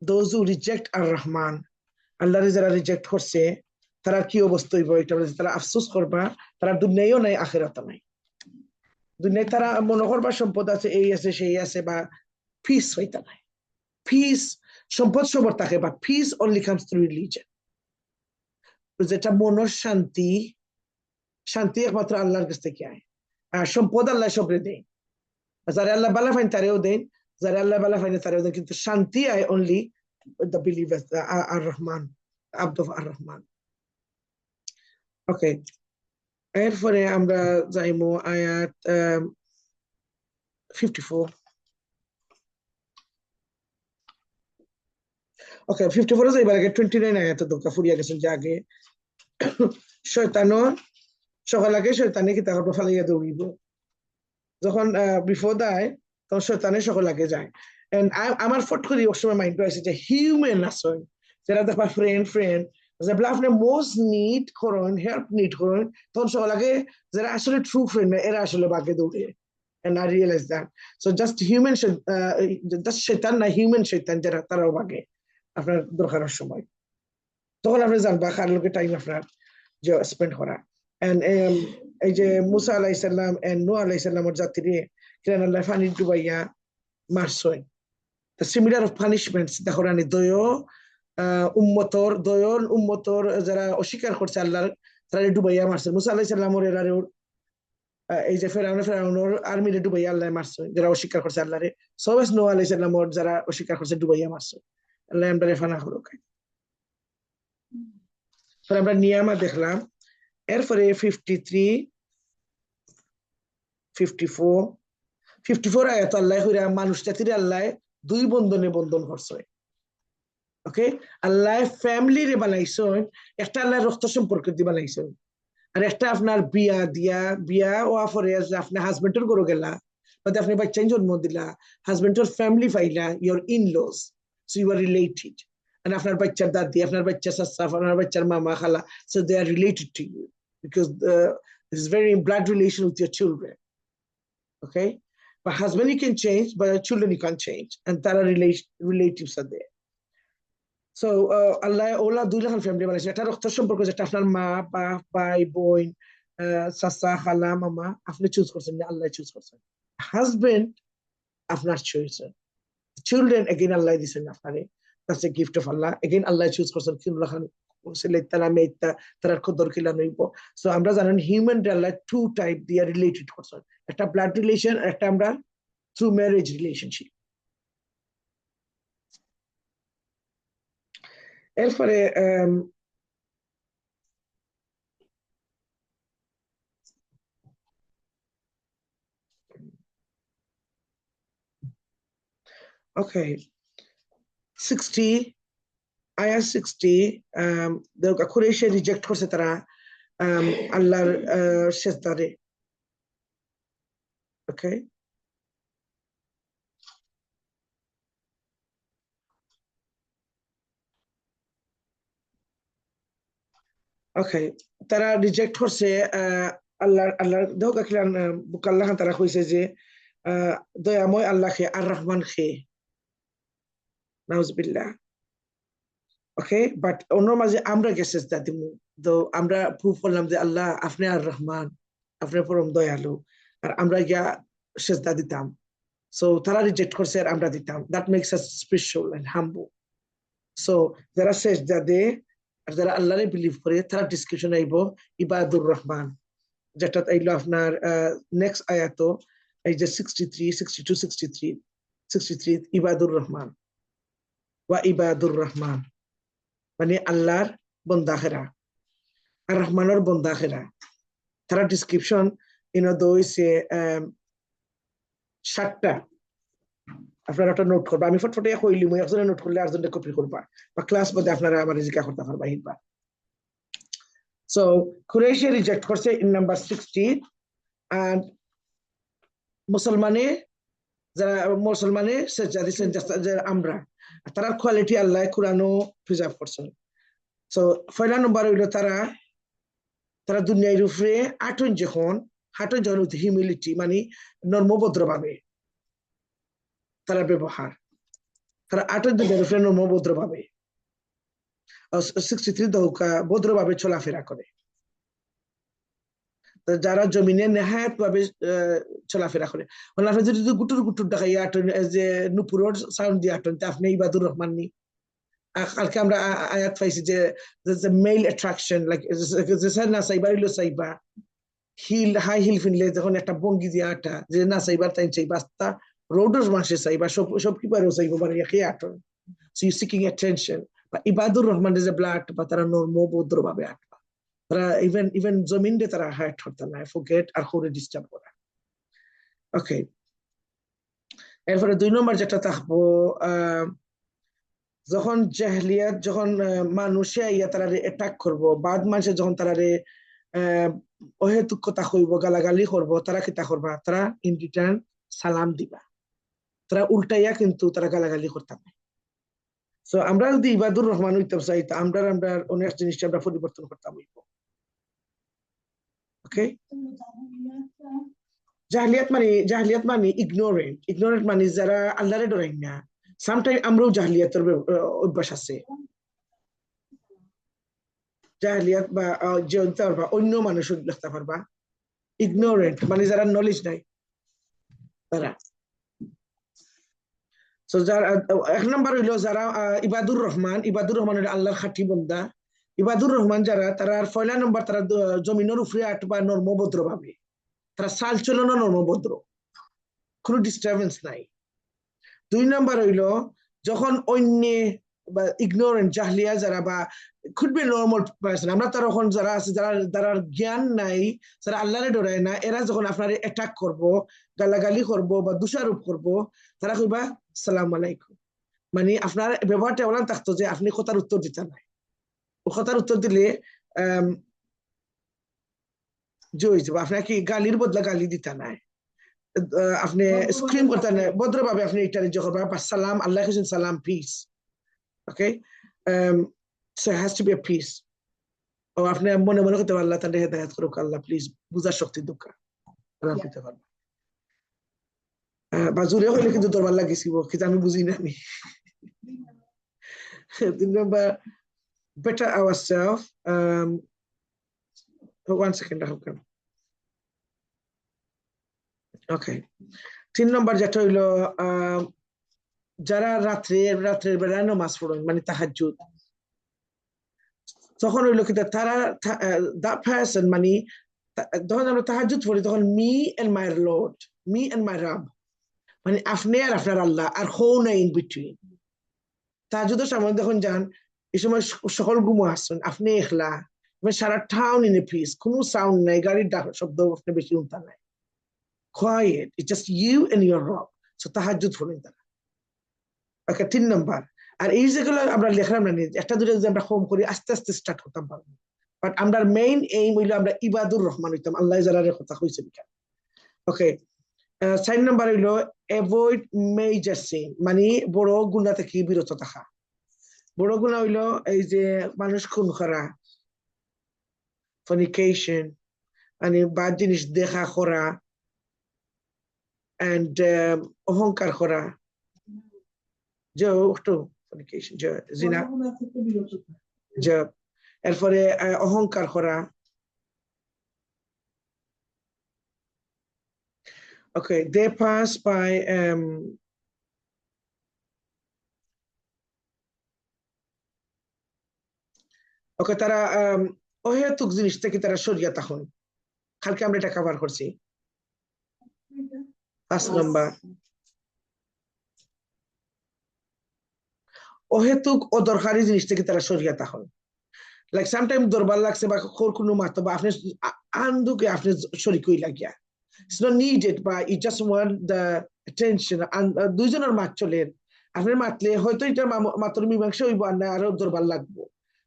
those who reject ar-rahman আল্লাহর যারা রিজেক্ট করছে তারা কি অবস্থা হইব এটা তারা আফসোস করবা তারা দুনিয়ায়ও নাই আখিরাতে নাই দুনিয়ায় তারা মনে করবা সম্পদ আছে এই আছে সেই আছে বা পিস হইতা নাই পিস সম্পদ সবার থাকে বা piece only comes through religion যেটা মনের শান্তি শান্তি একমাত্র আল্লাহর কাছ থেকে আয় আর সম্পদ আল্লাহ সবরে দেয় যারা আল্লাহ বালা ফাইন তারেও দেন যারা আল্লাহ বালা ফাইন তারেও দেন কিন্তু শান্তি আয় অনলি দ্য বিলিভার্স আর রহমান আব্দ আর রহমান ওকে এরপরে আমরা যাইমু আয়াত 54 ওকে 54 যাইবার আগে 29 আয়াত দোকা ফুরিয়া গেছেন যে আগে শয়তানও সকাল আগে শয়তানে কি তারপর ফালাইয়া দৌড়িব যখন বিপদ আয় তখন শয়তানে সকল আগে যায় And আমার ফট করে সবসময় মাইন্ড আছে যে হিউম্যান আসেন যারা দেখবা ফ্রেন্ড যেগুলো আপনি মোস্ট নিড করেন হেল্প নিড করেন তখন সব লাগে যারা আসলে ট্রু ফ্রেন্ড এরা আসলে বাগে দৌড়ে and I realized that so just human just শয়তান না হিউম্যান শয়তান যারা তারাও বাগে আপনার দরকারের সময় তখন আপনি জানবা কার লোকে টাইম আপনার যে স্পেন্ড করা and এই যে মুসা আলাইহিস সালাম and নূহ আলাইহিস সালামের জাতিরে কিরান আল্লাহ পানি ডুবাইয়া মারছয় the similar of punishments দেখো রানি দয়র উম্মতর যারা অস্বীকার করছে আল্লাহর তারা ডুবাইয়া মারছে মুসা আলাইহিস সালামের এরারে এই যে ফেরাউনের আর্মিরে ডুবাইয়া আল্লাহ মারছে যারা অস্বীকার করছে আল্লাহরে সবাই নূহ আলাইহিস সালামের যারা অস্বীকার করছে ডুবাইয়া মারছে আল্লাহ আমরা রেফানা করুক পরে আমরা নিয়ামা দেখলাম এরপরে 54 আয়াত আল্লাহ কইরা মানুষ জাতির আল্লাহ দুই বন্ধনে বন্ধন করছে ওকে আল্লাহ ফ্যামিলি রে বানাইছেন একটা আল্লাহ রক্ত সম্পর্ক দিয়ে বানাইছেন আর একটা আপনার বিয়া ও পরে আপনার হাজবেন্ডের ঘরে গেলা বা আপনি বাচ্চা জন্ম দিলা হাজবেন্ডের ফ্যামিলি পাইলা your in-laws so you are related and আপনার বাচ্চার দাদি আপনার বাচ্চার চাচা আপনার বাচ্চার মামা খালা so they are related to you because this is very blood relation with your children okay but husband you can change but children you can't change and there are relatives are there so Allah OLA দুই রকম ফ্যামিলি বানাইছে একটা রক্ত সম্পর্ক যেটা আপনার মা বাপ ভাই বোন চাচা খালা মামা আপনি চুজ করছেন না আল্লাহ চুজ করছেন হাজবেন্ড আপনার চয়েস children again Allah দিছেন আপনারে that's a gift of Allah again Allah choose করছেন কিনুল্লাহ খান ছেলে তারা মেয়েটা তারা কদর কিলা নইব সো আমরা জানেন হিউম্যান আল্লাহ টু টাইপ দিয়ে রিলেটেড করছেন একটা ব্লাড রিলেশন একটা আমরা থ্রু ম্যারেজ রিলেশনশিপ এরপরে okay 60 আয়াত 60 কুরাইশ রিজেক্ট করছে তারা আল্লাহর সিজদারে ওকে ওকে তারা রিজেক্ট করছে আল্লাহর দেখো কাকিলান বুকাল্লাহ তারা কইছে যে দয়াময় আল্লাহকে আর রহমান খে নাউজুবিল্লাহ ওকে বাট অন্য মাঝে আমরা গেছে দাদিমু তো আমরা প্রুফ করলাম যে আল্লাহ আপনি আর রহমান আপনি পরম দয়ালু আর আমরা গিয়া সেজদা দিতাম সো তারা রিজেক্ট করছে আর আমরা দিতাম that makes us special and humble so যারা সেজদা দেয় আর যারা আল্লাহরে বিলিভ করে তারা ডিসক্রিপশন আইব ইবাদুর রহমান যেটা আইলো আপনার নেক্সট আয়াত এই যে 63 ইবাদুর রহমান ওয়া ইবাদুর রহমান মানে আল্লাহর বন্দাখেরা আর রহমানের বন্দাখেরা তারা ডিসক্রিপশন দইছে 7টা আপনারা একটা নোট করবা আমি ফটফটে কইলি মই একজনে নোট করলে আরেকজনে কপি করবা বা ক্লাস মধ্যে আপনারা আমার জিজ্ঞাসা করতে পারবা হিবা সো কুরাইশ রিজেক্ট করছে ইন নাম্বার 60 and মুসলমানে সেজদা দিছেন আমরা তারা কোয়ালিটি আল্লাহ কুরআনও প্রিজার্ভ করছেন সো পয়লা নম্বর হইল তারা দুনিয়ার উপরে হাঁটন যখন হিউমিলিটি মানে নর্মভদ্র ভাবে তারা ব্যবহার তারা হাঁটন দুনিয়ার উপরে নর্মভদ্র ভাবে 63 দৌকা ভদ্রভাবে চলাফেরা করে যারা জমিনে নেহায়ত ভাবে চলাফেরা করে মানে আপনি যদি গুটুর দেখাই যে নুপুরের সাউন্ড দিয়ে আটন আপনি ইবাদুর রহমান নি কালকে আমরা আয়াত পাইছি যে মেল অ্যাট্রাকশন লাইক না সাইবার ইলো সাইবা হাই হিল ফিনলে যখন একটা বঙ্গি দিয়ে আটা যে না সাইবার তাই চাইবা তা রোডের মাসে চাইবা সব কি পারেও চাইবো মানে একে আটন সো ইউ সিকিং অ্যাটেনশন বা ইবাদুর রহমান যে ব্লাড বা তারা নর্মভদ্র ভাবে আটবা তারা ইভেন জমিন দিয়ে তারা হাইট করতে না ফোকেট আর করে ডিস্টার্ব করা ওকে এরপরে 2 নম্বর যেটা থাকবো যখন জাহলিয়াত যখন মানুষে আইয়া তারা অ্যাটাক করবো বাদ মানুষে যখন তারা অহেতুক কথা কইব গালাগালি করবো তারা কিতা করবা তারা ইন রিটার্ন সালাম দিবা তারা উল্টাইয়া কিন্তু তারা গালাগালি করতাম। তো আমরা যদি ইবাদুর রহমান হইতাম চাই, আমরা অনেক জিনিসটা আমরা পরিবর্তন করতাম হইব। ওকে, জাহলিয়াত মানে ইগনোরেন্ট মানে যারা আল্লাহরে ডরাই না। সামটাইম আমরাও জাহলিয়াতের অভ্যাস আছে। জাহলিয়াত বা জানতে পারবা অন্য মানুষ লিখতে পারবা। ইগনোরেন্ট মানে যারা নলেজ নাই তারা। সো যারা এক নম্বর হইলো যারা ইবাদুর রহমান হইলো আল্লাহর খাঁটি বন্দা। ইবাদুর রহমান যারা, তারা পয়লা নম্বর তারা জমিনের উপরে আটবা নর্মভদ্র ভাবে, তারা চাল চলন নর্মভদ্র, কোনো ডিস্টারবেন্স নাই। 2 নম্বর হইলো যখন অন্য বা ইগনোরেন্ট জাহলিয়া যারা বা খুব নর্মাল পার্সন, আমরা তার এখন যারা আছে যারা জ্ঞান নাই, যারা আল্লাহরে ডরায় না, এরা যখন আপনার অ্যাটাক করব, গালাগালি করব বা দোষারোপ করব, তারা কইবা সালাম আলাইকুম। মানে আপনার ব্যবহারটা এমন থাকতো যে আপনি কথার উত্তর দিতে নাই। ও কথার উত্তর দিলে জয় যাব, আপনার কি গালির বদলা গালি দিতে নাই, আপনি স্ক্রিম করতে নাই, ভদ্রভাবে আপনি এটা করবেন সালাম, আল্লাহ সালাম, piece. Okay, so it has to be a peace. ও আপনি মনে মনে করতে পারলেন তাহলে হেদায়েত করুক আল্লাহ, প্লিজ বুঝার শক্তি দোকা আরাম করতে পারবেন। বা জোরে হইলে কিন্তু তোর ভালো লাগেছি কিন্তু আমি বুঝি না। আমি 3 নম্বর better ourselves. 1 second, ওকে। 3 নম্বর যেটা হইলো যারা রাত্রের বেলা নামাজ পড়েন মানে তাহাজ্জুদ, তখন হইলো কি তারা that person মানে যখন আমরা তাহাজ্জুদ পড়ি তখন me and my lord, me and my রাব, মানে আপনি আর আপনার আল্লাহ, আর হো নাই ইন বিটুইন। তাহাজ্জুদের সময় যখন যান, এই সময় সকল ঘুমো আসছেন, আপনি একলা, মানে সারা টাউন ইন এ পিস, কোনো সাউন্ড নাই, গাড়ির শব্দ আপনি বেশি উঠতা নাই, quiet, it's just you and your Rob. So তাহাজ্জুদ পড়েন তারা। ওকে, 3 নম্বর। আর এই যেগুলো আমরা লেখলাম না, একটা দুটো যদি আমরা হোম করি আস্তে আস্তে স্টার্ট করতাম পারবো, বাট আমরা মেইন এইম হইলো আমরা ইবাদুর রহমান হইতাম, আল্লাহ যারা কথা কইছে বিকাল। ওকে, 4 নম্বর হইলো অ্যাভয়েড মেজর সিন, মানে বড় গুনাহ থেকে বিরত থাকা। বড় গুনাহ হইলো এই যে মানুষ খুন করা, ফর্নিকেশন, মানে বাদ জিনিস দেখা করা, and অহংকার করা, জিনা, এরপরে অহংকার করা। Okay, they pass by ওকে, তারা অহেতুক জিনিস থেকে তারা সরিয়া তখন, কালকে আমরা এটা কভার করছি। 5 নম্বর অহেতুক ও দরকারি জিনিস থেকে তারা সরিয়া তখন, লাইক সামটাইম দরবার লাগছে বা কোনো মাত্র বা আপনি আন্দুকে আপনি শরীক হই লাগিয়া, it's not needed, but you just want the attention, and দুইজনের মাত চলেন, আপনি মাতলে হয়তো এটা মাত্র মীমাংসা হইব, আর না আরো দরবার লাগবো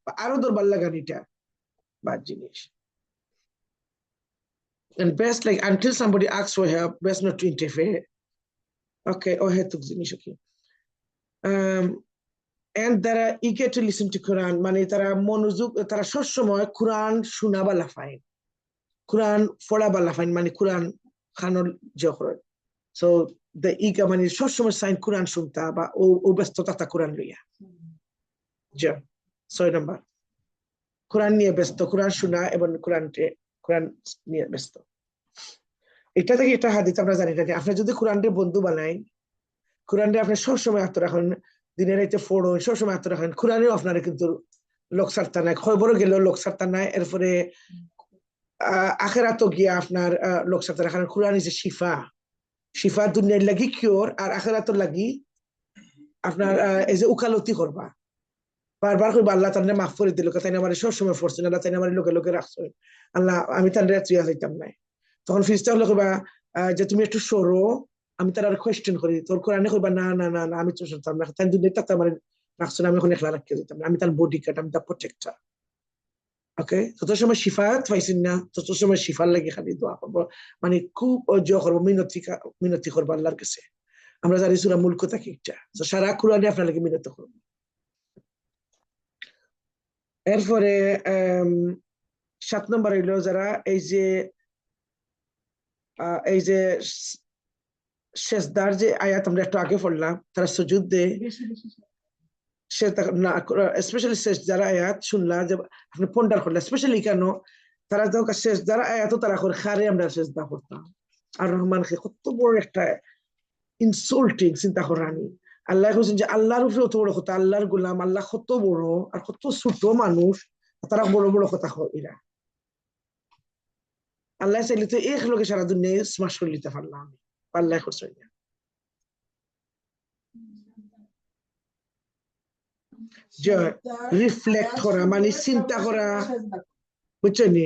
বা আরো দরবার লাগান, এটা বাদ জিনিস। And best, like until somebody asks for help, best not to interfere. Okay, অহেতুক জিনিস। Okay, and তারা eager to listen to Quran, মানে তারা মনোযোগ, তারা সবসময় কোরআন শোনা বা লাফাইন, কোরআন পড়া বা লাফাইন, মানে কোরআন খানোর জহর। So the eager মানে সবসময় সাইন কোরআন শুনতা বা ও ব্যস্ততা তা কোরআন লইয়া। 6 নম্বর কোরআন নিয়ে ব্যস্ত, কোরআন শোনা এবং কোরআন নিয়ে ব্যস্ত। এটা থেকে এটা হাদিস আমরা জানি না, আপনি যদি কোরআনকে বন্ধু বানাই, কোরআনকে আপনি সবসময় আত্ম রাখেন, দিনের রাইতে ফোড়ন সবসময় আত্ম রাখেন, কোরআনেও আপনারা কিন্তু লোক সারতা নাই, খবরও গেলেও লোক সারতা নাই, এরপরে আখেরাতও গিয়া আপনার লোক সারতা রাখেন। কোরআন ইজ এ শিফা দুনিয়ার লাগি কিওর, আর আখেরাতর লাগি আপনার এই যে উকালতি করবা, বারবার করবা আল্লাহ তার মাফ করে দিল, তাই আমার সবসময় ফোরছেন আল্লাহ, তাই আমার লোকে লোকে রাখছো আল্লাহ, আমি তার চুয়া যাইতাম নাই। তখন ফিরিস্তা হলো কইবা যে তুমি একটু সরো, আমি তার আর কোয়েশ্চেন করি, তোর কোরআনে কইবা না না না না আমি তো শুনতাম না, তাই দুনিয়া তার আমার রাখছো না, আমি এখন একলা রাখিয়ে দিতাম না, আমি তার বডি গার্ড, আমি তার প্রোটেক্টর। ওকে, তত সময় শিফাত পাইছেন না, তত সময় শিফার লাগে খালি দোয়া করবো, মানে খুব অর্জ করবো, মিনতি করবো আল্লাহর কাছে। আমরা জানি সূরা মুলক থেকে একটা, তো সারা কোরআনে আপনাদেরকে মিলত করব। এরপরে 7 নম্বর হইলো যারা এই যে সেজদার যে আয়াত আমরা একটু আগে পড়লাম, তারা সুজুদ দেয়, স্পেশালি সেজদার আয়াত শুনলা যে আপনি পন্ডার করলেন, স্পেশালি কেন তারা যখন সেজদার আয়াতও তারা করে খারে আমরা সেজদা করতাম। আর রহমানকে কত বড় একটা ইনসাল্টিং চিন্তা করানি। আল্লাহ বলছেন যে আল্লাহর উপরে অত বড় কথা, আল্লাহর গোলাম, আল্লাহ কত বড় আর কত ছোট মানুষ, তারা বড় বড় কথা এরা। আল্লাহ চাইলে তো এক লোকে সারা দুনিয়ায় স্মাশ করে নিতে পারলাম, আল্লাহ করছে না। যে রিফ্লেক্ট করা মানে চিন্তা করা, বুঝছেন,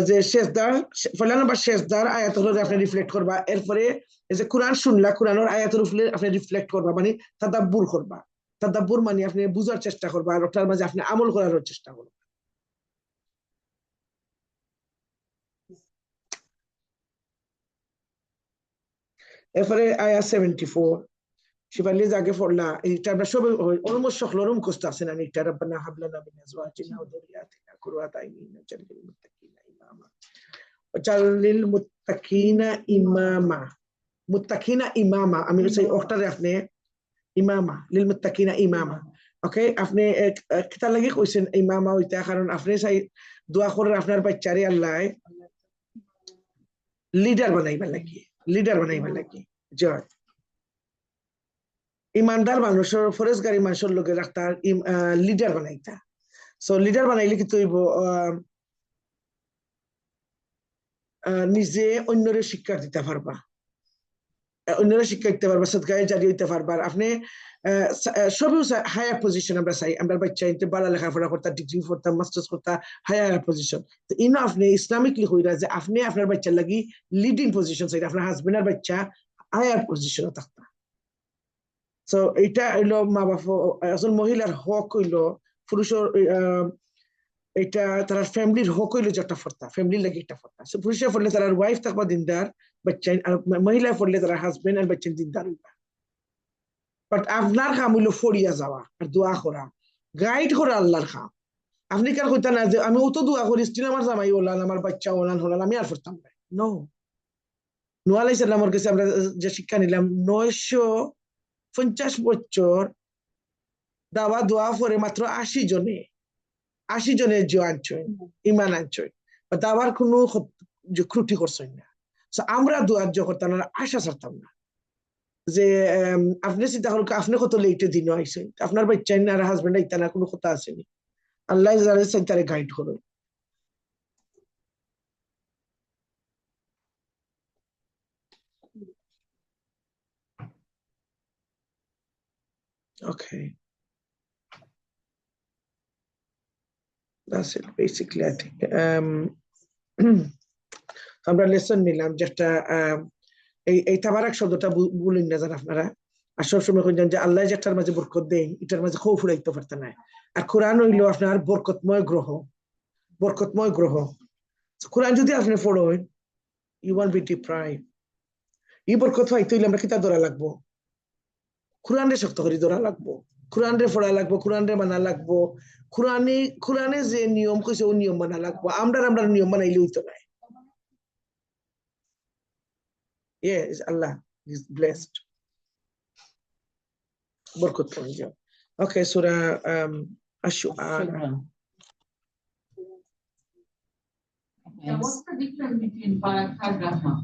যে শেষদার পয়লা নাম্বার শেষদার আয়াতের উপরে আপনি রিফ্লেক্ট করবা। এরপরে এই যে কোরআন শুনলা, কোরআনের আয়াতের উপরে আপনি রিফ্লেক্ট করবা, মানে তাদাব্বুর করবা। তাদাব্বুর মানে আপনি বুঝার চেষ্টা করবা আর ওটার মাঝে আপনি আমল করার চেষ্টা করবা। এরপরে আয়াত 74 শিবালি আগে পড়লা, এইটা আমরা সব অলমোস্ট সকলের মুখস্থ আছে না, এটা রব্বানা হাব লানা মিন আজওয়াজিনা ওয়া যুররিয়াতিনা কুররাতা আইয়ুন ওয়াজআলনা লিল মুত্তাকিনা ইমামা ওয়াজআলনিল মুত্তাকিনা ইমামা। মুত্তাকিনা ইমামা, আমি সেই অক্টারে আপনি ইমামা লিল মুত্তাকিনা ইমামা। ওকে, আপনি কিতা লাগি কইছেন ইমামা হইতা, কারণ আপনি চাই দোয়া করেন আপনার বাচ্চারে আল্লাহ লিডার বানাইবার লাগি, লিডার বানাইবার লাগি। জয় ইমানদার মানুষের ফরেজগারি মানুষের লোকের একটা লিডার বানাইতা। সো লিডার বানাইলে কি তৈব নিজে অন্যরে শিক্ষা দিতে পারবা, অন্যরা শিক্ষা দিতে পারবা, সদকায়ে জারি হইতে পারবা। আপনি সবই হায়ার পজিশন আমরা চাই, আমরা বাচ্চা ভালো লেখাপড়া করতা, ডিগ্রি করতাম, মাস্টার্স করতা, হায়ার পজিশন। তো ইনো আপনি ইসলামিকলি হইরা যে আপনি আপনার বাচ্চার লাগি লিডিং পজিশন চাই, আপনার হাজবেন্ডের বাচ্চা হায়ার পজিশনে থাকতা। সো এটা হইলো মা বাপ, একজন মহিলার হক হইলো, পুরুষের এটা তার ফ্যামিলির হক হইলো যে একটা ফর্তা, ফ্যামিলির লাগে একটা ফর্তা। সো পুরুষে পড়লে তার ওয়াইফ থাকবা দিনদার, বাচ্চা, আর মহিলা পড়লে তার হাজবেন্ড আর বাচ্চা দিনদার হইবা। বাট আপনার কাম হইলো ফড়িয়া যাওয়া আর দোয়া করা, গাইড করা আল্লাহর কাম। আপনি কার কইতা না যে আমি অত দোয়া করি, স্টিল আমার জামাই ওলান, আমার বাচ্চা ওলান হলান, আমি আর পড়তাম না। নো, নূহ আলাইহিস সালামের কাছে আমরা যে শিক্ষা নিলাম, 950 বছর দাওয়া দোয়া করে মাত্র 80 জনের যে আনছেন ইমান আনছেন, দাওয়ার কোনো ত্রুটি করছেন না। আমরা দোয়ার যে করতাম না, আশা ছাড়তাম না যে আপনি চিন্তা করুন আপনি কত লেটে দিন আইসেন, আপনার বাচ্চা আর হাজবেন্ড আইতা না, কোনো কথা আসেনি। আল্লাহ তারে গাইড করুন। Okay, that's it basically, I think. আমরা লেসন নিলাম যেটা এই তাবারাক শব্দটা বলেন না জান আপনারা, আর সবসময় কইলেন যে আল্লাহ যেটার মাঝে বরকত দেন এটার মাঝে খৌফ রাখতে পারতেন না। আর কোরআন হইলো আপনার বরকতময় গ্রহ, বরকতময় গ্রহ। কোরআন যদি আপনি পড়েন, ইউ ওয়ান্ট বি ডিপ্রাইভ। এই বরকত পাইতে হইলে আমরা কিতা ধরা লাগবো? কোরআনে শক্ত করে ধরা লাগবো, কোরআনে পড়া লাগবো, কোরআনে মানা লাগবো, কোরআনে যে নিয়ম কইছে ও নিয়ম মানা লাগবো। আমরা নিয়ম মানাইলে হইতো না। Yes, Allah is blessed. Barkat Punja. Okay, Surah Ash-Shu'ara. What's the difference between Barakah and Rahmah?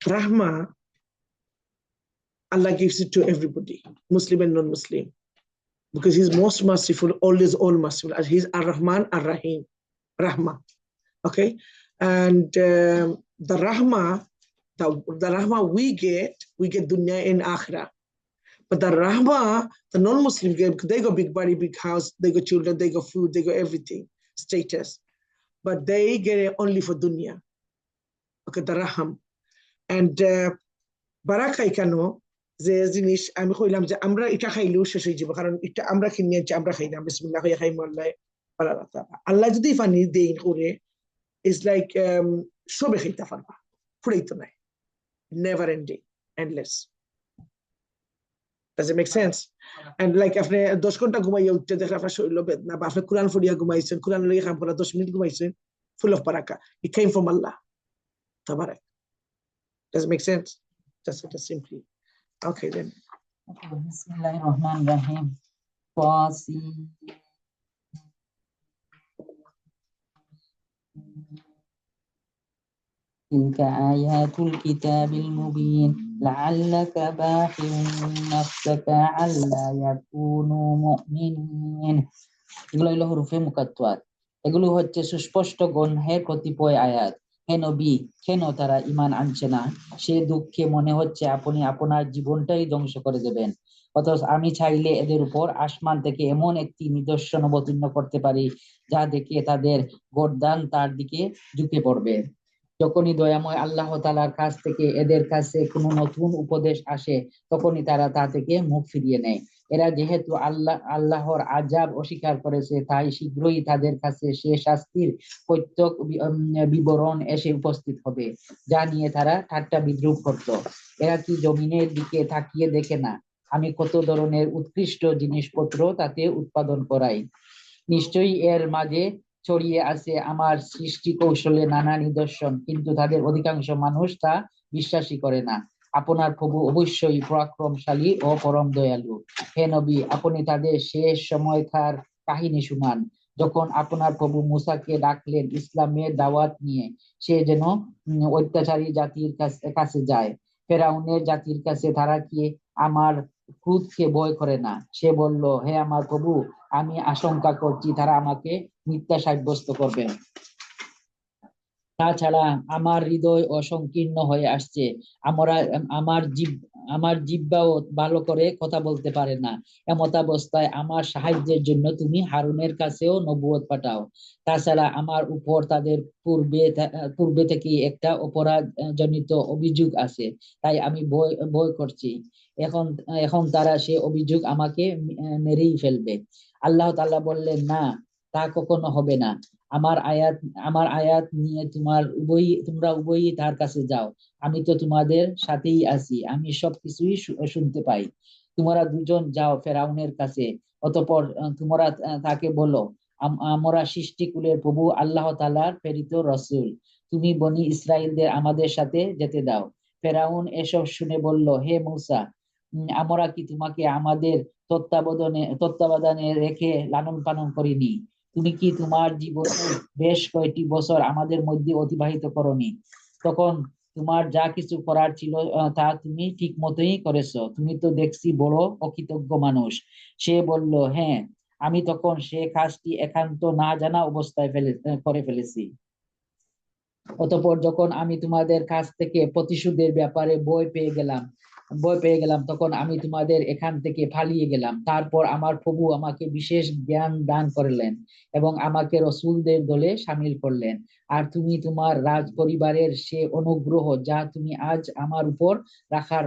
Rahmah, Allah gives it to everybody, Muslim and non-Muslim, because He's most merciful, always all merciful. He's Ar-Rahman, Ar-Rahim, Rahmah. Okay, and the Rahmah we get dunya and akhirah. But the Rahmah, the non-Muslim get, they got big body, big house, they got children, they got food, they got everything, status. But they get it only for dunya. Okay, the Raham. And Barakah ikano, যে জিনিস আমি কইলাম যে আমরা এটা খাইলেও শেষ হয়ে যাবো, কারণ এটা আমরা কিনে আনছি, আমরা খাই না, বিসমিল্লাহ হইয়া খাই মাল্লাহ আল্লাহ যদি পানি দেন করে, ইটস লাইক সবে খাইতে পারবা, ফুরাইতো নাই। never ending, endless. Does it make sense? And like আপনি 10 ঘন্টা ঘুমাইয়া উঠতে দেখলে আপনার শরীর বেদনা, বা আপনি কোরআন পড়িয়া ঘুমাইছেন, কোরআন লইয়া কাম করা 10 minute ঘুমাইছেন, full of baraka. It came from Allah. Tabarak. Does it make sense? Just simply. Okay then. Bismillahirrahmanirrahim. Tasin. تلك آيات الكتاب المبين لعلك باخع نفسك ألا يكونوا مؤمنين. এগুলো হলো হুরুফে মুকাত্তাত। এগুলো হচ্ছে সুস্পষ্ট গ্রন্থের কতিপয় আয়াত। হে নবী, কেন তারা ঈমান আনছে না? সে দুঃখে মনে হচ্ছে আপনি আপনার জীবনটাই ধ্বংস করে দেবেন। অথচ আমি চাইলে এদের উপর আসমান থেকে এমন একটি নিদর্শন অবতীর্ণ করতে পারি যা দেখে তাদের গর্দান তার দিকে ঝুঁকে পড়বে। যখনই দয়াময় আল্লাহ তাআলার কাছ থেকে এদের কাছে কোনো নতুন উপদেশ আসে, তখনই তারা তা থেকে মুখ ফিরিয়ে নেয়। এরা যেহেতু আল্লাহর আযাব অস্বীকার করেছে, তাই শীঘ্রই তাদের কাছে সে শাস্তির প্রত্যক্ষ বিবরণ এসে উপস্থিত হবে, যা নিয়ে তারা ঠাট্টা বিদ্রূপ করত। এরা কি জমিনের দিকে তাকিয়ে দেখে না আমি কত ধরনের উৎকৃষ্ট জিনিসপত্র তাতে উৎপাদন করাই? নিশ্চয়ই এর মাঝে ছড়িয়ে আছে আমার সৃষ্টি কৌশলে নানা নিদর্শন, কিন্তু তাদের অধিকাংশ মানুষ তা বিশ্বাসই করে না। আপনার প্রভু অবশ্যই পরাক্রমশালী ও পরম দয়ালু। হে নবী, আপনি তাদের শেষ সময়কার কাহিনী শুনান, যখন আপনার প্রভু মূসাকে ডাকলেন ইসলামের দাওয়াত নিয়ে সে যেন অত্যাচারী জাতির কাছে যায়। ফেরাউনের জাতির কাছে তারা কি আমার ক্রোধকে ভয় করে না? সে বলল, হে আমার প্রভু, আমি আশঙ্কা করছি তারা আমাকে মিথ্যা সাব্যস্ত করবেন। তাছাড়া আমার হৃদয় অসংকীর্ণ হয়ে আসছে, আমার জিহ্বাও ভালো করে কথা বলতে পারে না। এমতাবস্থায় আমার সাহায্যের জন্য তুমি হারুনের কাছেও নবুয়ত পাঠাও। তাছাড়া আমার উপর তাদের পূর্বে থেকে একটা অপরাধ জনিত অভিযোগ আছে, তাই আমি ভয় করছি। এখন তারা সে অভিযোগ আমাকে মেরেই ফেলবে। আল্লাহ তাআলা বললেন, না, তা কখনো হবে না। আমার আয়াত নিয়ে তোমরা উভয়ই তার কাছে যাও। আমি তো তোমাদের সাথেই আছি, আমি সবকিছুই শুনতে পাই। তোমরা দুজন যাও ফেরাউনের কাছে, অতঃপর তোমরা তাকে বলো, আমরা সৃষ্টিকুলের প্রভু আল্লাহ তাআলার প্রেরিত রাসূল, তুমি বনি ইসরাইলদের আমাদের সাথে যেতে দাও। ফেরাউন এসব শুনে বলল, হে মূসা, আমরা কি তোমাকে আমাদের তত্ত্বাবধানে রেখে লালন পালন করিনি? তুমি কি তোমার জীবনে বেশ কয়েকটি বছর আমাদের মধ্যে অতিবাহিত করনি? তখন তোমার যা কিছু করার ছিল তা তুমি ঠিক মতোই করেছো। তুমি তো দেখছি বড় অকৃতজ্ঞ মানুষ। সে বলল, হ্যাঁ, আমি তখন সে কাজটি একান্ত না জানা অবস্থায় করে ফেলেছি। অতঃপর যখন আমি তোমাদের কাছ থেকে প্রতিশোধের ব্যাপারে ভয় পেয়ে গেলাম, তখন আমি তোমাদের এখান থেকে পালিয়ে গেলাম। তারপর আমার প্রভু আমাকে বিশেষ জ্ঞান দান করলেন এবং আমাকে রাসূলদের দলে শামিল করলেন। আর তুমি তোমার রাজ পরিবারের সে অনুগ্রহ যা তুমি আজ আমার উপর রাখার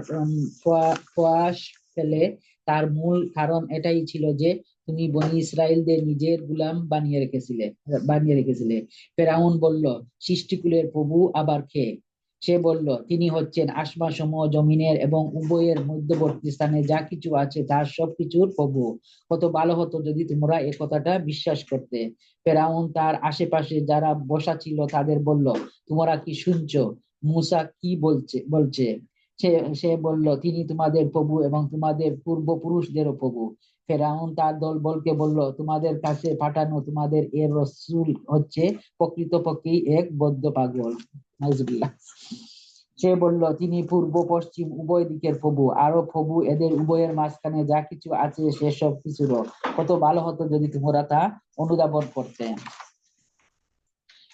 প্রয়াস পেলে, তার মূল কারণ এটাই ছিল যে তুমি বনি ইসরাইলদের নিজের গোলাম বানিয়ে রেখেছিলে। ফেরাউন বলল, সৃষ্টিকুলের প্রভু আবার কে? সে বলল, তিনি হচ্ছেন আসমানসমূহ জমিনের এবং উভয়ের মধ্যবর্তী স্থানে যা কিছু আছে তার সবকিছুর প্রভু। কত ভালো হতো যদি তোমরা এ কথাটা বিশ্বাস করতে। ফেরাউন তার আশেপাশে যারা বসা ছিল তাদের বলল, তোমরা কি শুনছো? মূসা কি বলছে? সে বলল, তিনি তোমাদের প্রভু এবং তোমাদের পূর্বপুরুষদেরও প্রভু। ফেরাউন তার দলবলকে বলল, তোমাদের কাছে পাঠানো তোমাদের এর রাসূল হচ্ছে প্রকৃতপক্ষেই এক বদ্ধ পাগল। নাউজুবিল্লাহ। সে বলল, তিনি পূর্ব পশ্চিম উভয় দিকের প্রভু, আরো প্রভু এদের উভয়ের মাঝখানে যা কিছু আছে সেসব কিছুরও। কত ভালো হতো যদি তোমরা তা অনুধাবন করতে।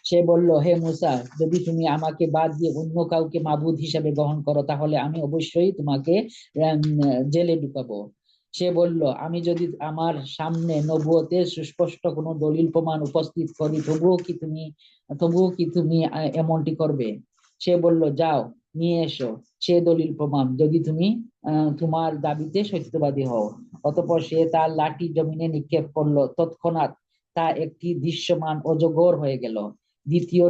সে বলল, হে মূসা, যদি তুমি আমাকে বাদ দিয়ে অন্য কাউকে মাবুদ হিসেবে গ্রহণ করো, তাহলে আমি অবশ্যই তোমাকে জেলে ঢুকাবো। সে বলল, আমি যদি আমার সামনে নবুয়তের সুস্পষ্ট কোনো দলিল প্রমাণ উপস্থিত করি, তবুও কি তুমি এমনটি করবে? সে বলল, যাও, নিয়ে এসো সে দলিল প্রমাণ, যদি তুমি তোমার দাবিতে সত্যবাদী হও। অতঃপর সে তার লাঠি জমিনে নিক্ষেপ করলো, তৎক্ষণাৎ তা একটি দৃশ্যমান অজগর হয়ে গেল। দ্বিতীয়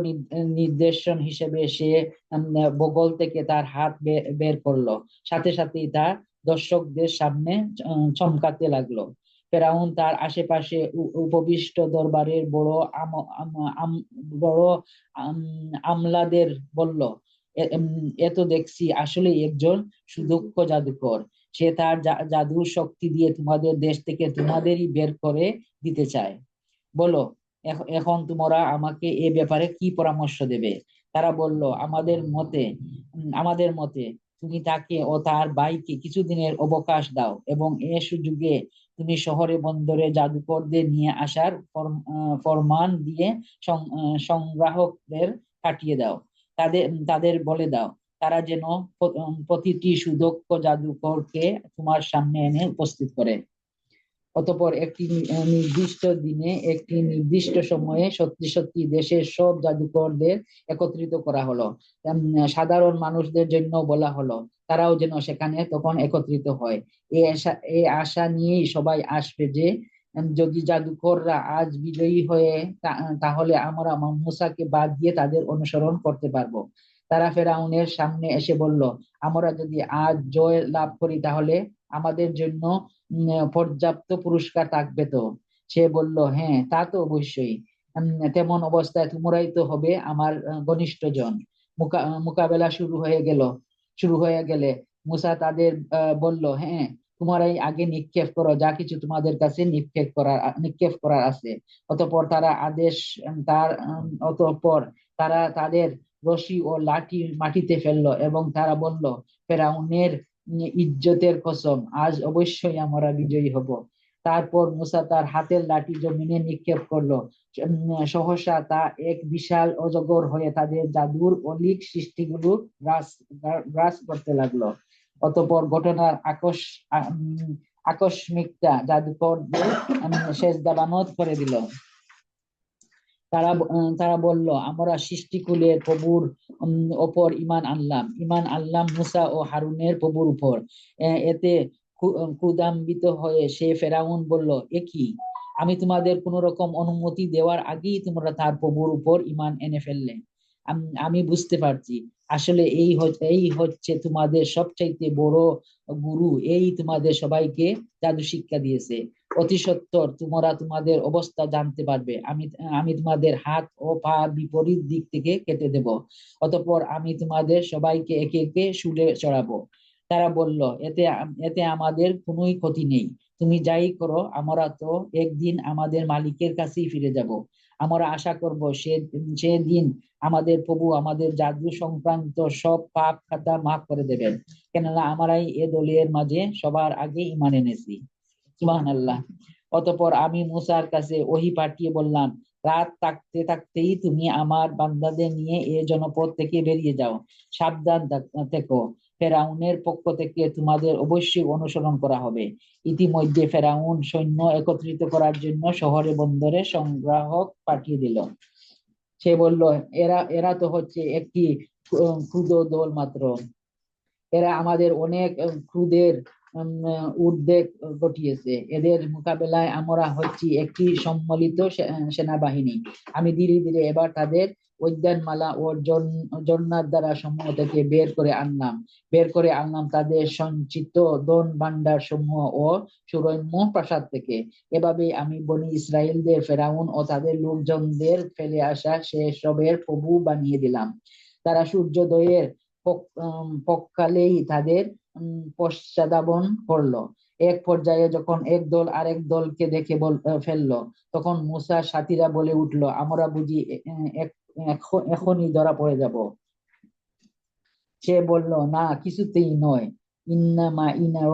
নির্দেশন হিসেবে সে বগল থেকে তার হাত বের করলো, সাথে সাথেই তার দর্শকদের সামনে চমকাতে লাগলো। ফেরাউন তার আশেপাশে উপবিষ্ট দরবারের বড় আমলাদের বলল, এ তো দেখছি আসলে একজন সুদক্ষ জাদুকর। সে তার জাদুর শক্তি দিয়ে তোমাদের দেশ থেকে তোমাদেরই বের করে দিতে চায়। বলো, এখন তোমরা আমাকে এ ব্যাপারে কি পরামর্শ দেবে? তারা বলল, আমাদের মতে তুমি তাকে ও তার ভাইকে কিছুদিনের অবকাশ দাও এবং এ সুযোগে তুমি শহরে বন্দরে জাদুকরদের নিয়ে আসার ফরমান দিয়ে সংগ্রাহকদের পাঠিয়ে দাও। তাদের বলে দাও তারা যেন প্রতিটি সুদক্ষ জাদুকরকে তোমার সামনে এনে উপস্থিত করে। অতঃপর একটি নির্দিষ্ট দিনে একটি নির্দিষ্ট সময়ে সত্যি সত্যি দেশের সব জাদুকরদের একত্রিত করা হলো। সাধারণ মানুষদের জন্য বলা হলো তারাও যেন সেখানে তখন একত্রিত হয়। এই আশা নিয়েই সবাই আসবে যে যদি জাদুকররা আজ বিজয়ী হয়ে তাহলে আমরা মূসাকে বাদ দিয়ে তাদের অনুসরণ করতে পারবো। তারা ফেরাউনের সামনে এসে বলল, আমরা যদি আজ জয় লাভ করি তাহলে আমাদের জন্য পর্যাপ্ত পুরস্কার থাকবে তো? সে বলল, হ্যাঁ, তা তো অবশ্যই। তেমন অবস্থায় তোমরাই তো হবে আমার ঘনিষ্ঠ জন। মোকাবেলা শুরু হয়ে গেলে মুসা তাদের বলল, হ্যাঁ, তোমরাই আগে নিক্ষেপ করো যা কিছু তোমাদের কাছে নিক্ষেপ করার আছে। অতঃপর তারা তাদের রশি ও লাঠি মাটিতে ফেললো এবং তারা বলল, ফেরাউনের ইজ্জতের কসম, আজ অবশ্যই আমরা বিজয়ী হব। তারপর মুসা তার হাতের লাঠি জমিনে নিক্ষেপ করলো। সহসা তা এক বিশাল অজগর হয়ে তাদের জাদুর অলীক সৃষ্টিগুলো গ্রাস করতে লাগলো। অতঃপর ঘটনার আকস্মিকতা জাদুকরদের সেজদাবানত করে দিল। তারা বলল, আমরা সৃষ্টিকুলের প্রভুর ওপর ঈমান আনলাম মুসা ও হারুনের প্রভুর উপর। এতে ক্রোধান্বিত হয়ে সে ফেরাউন বলল, এ কি, আমি তোমাদের কোন রকম অনুমতি দেওয়ার আগেই তোমরা তার প্রভুর উপর ঈমান এনে ফেললে। আমি বুঝতে পারছি আসলে এই হচ্ছে তোমাদের সবচাইতে বড় গুরু, এই তোমাদের সবাইকে জাদু শিক্ষা দিয়েছে। অতি সত্বর তোমরা তোমাদের অবস্থা জানতে পারবে। আমি তোমাদের হাত ও পা বিপরীত দিক থেকে কেটে দেব। অতঃপর আমি তোমাদের সবাইকে একে একে শুলে চড়াবো। তারা বলল, এতে আমাদের কোনো ক্ষতি নেই। তুমি যাই করো, আমরা তো একদিন আমাদের মালিকের কাছেই ফিরে যাব। আমরা আশা করব সেদিন আমাদের প্রভু আমাদের জাদু সংক্রান্ত সব পাপ খাতা মাফ করে দেবেন, কেননা আমরাই এ দলের মাঝে সবার আগে ঈমান এনেছি। সুবহানাল্লাহ। অতঃপর আমি মুসার কাছে ওহী পাঠিয়ে বললাম, রাত থাকতে থাকতেই তুমি আমার বান্দাদের নিয়ে এ জনপদ থেকে বেরিয়ে যাও। সাবধান থেকো, ফেরাউনের পক্ষ থেকে তোমাদের অবশ্যই অনুসরণ করা হবে। ইতিমধ্যে ফেরাউন সৈন্য একত্রিত করার জন্য শহরে বন্দরে সংগ্রাহক পাঠিয়ে দিল। সে বলল, এরা তো হচ্ছে একটি ক্ষুদ্র দল মাত্র। এরা আমাদের অনেক ক্রুদের উদ্বেগ ঘটিয়েছে। এদের মোকাবেলায় আমরা হচ্ছি একটি সম্মিলিত সেনাবাহিনী। আমি ধীরে ধীরে এবার তাদের উদ্যানমালা ও জন্নার সমূহ থেকে বের করে আনলাম তাদের সঞ্চিত ধন ভাণ্ডার সমূহ ও সুরম্য প্রাসাদ থেকে। এভাবে আমি বনি ইসরায়েলদের ফেরাউন ও তাদের লোকজনদের ফেলে আসা সেসবের প্রভু বানিয়ে দিলাম। তারা সূর্যোদয়ের পক্ষকালেই তাদের পশ্চাদাবন করলো। এক পর্যায়ে যখন এক দল আরেক দলকে দেখে ফেললো, তখন মুসার সাথীরা বলে উঠলো, আমরা বুঝি এখনই ধরা পড়ে যাব। সে বলল, না, কিছুতেই নয়। ইন্না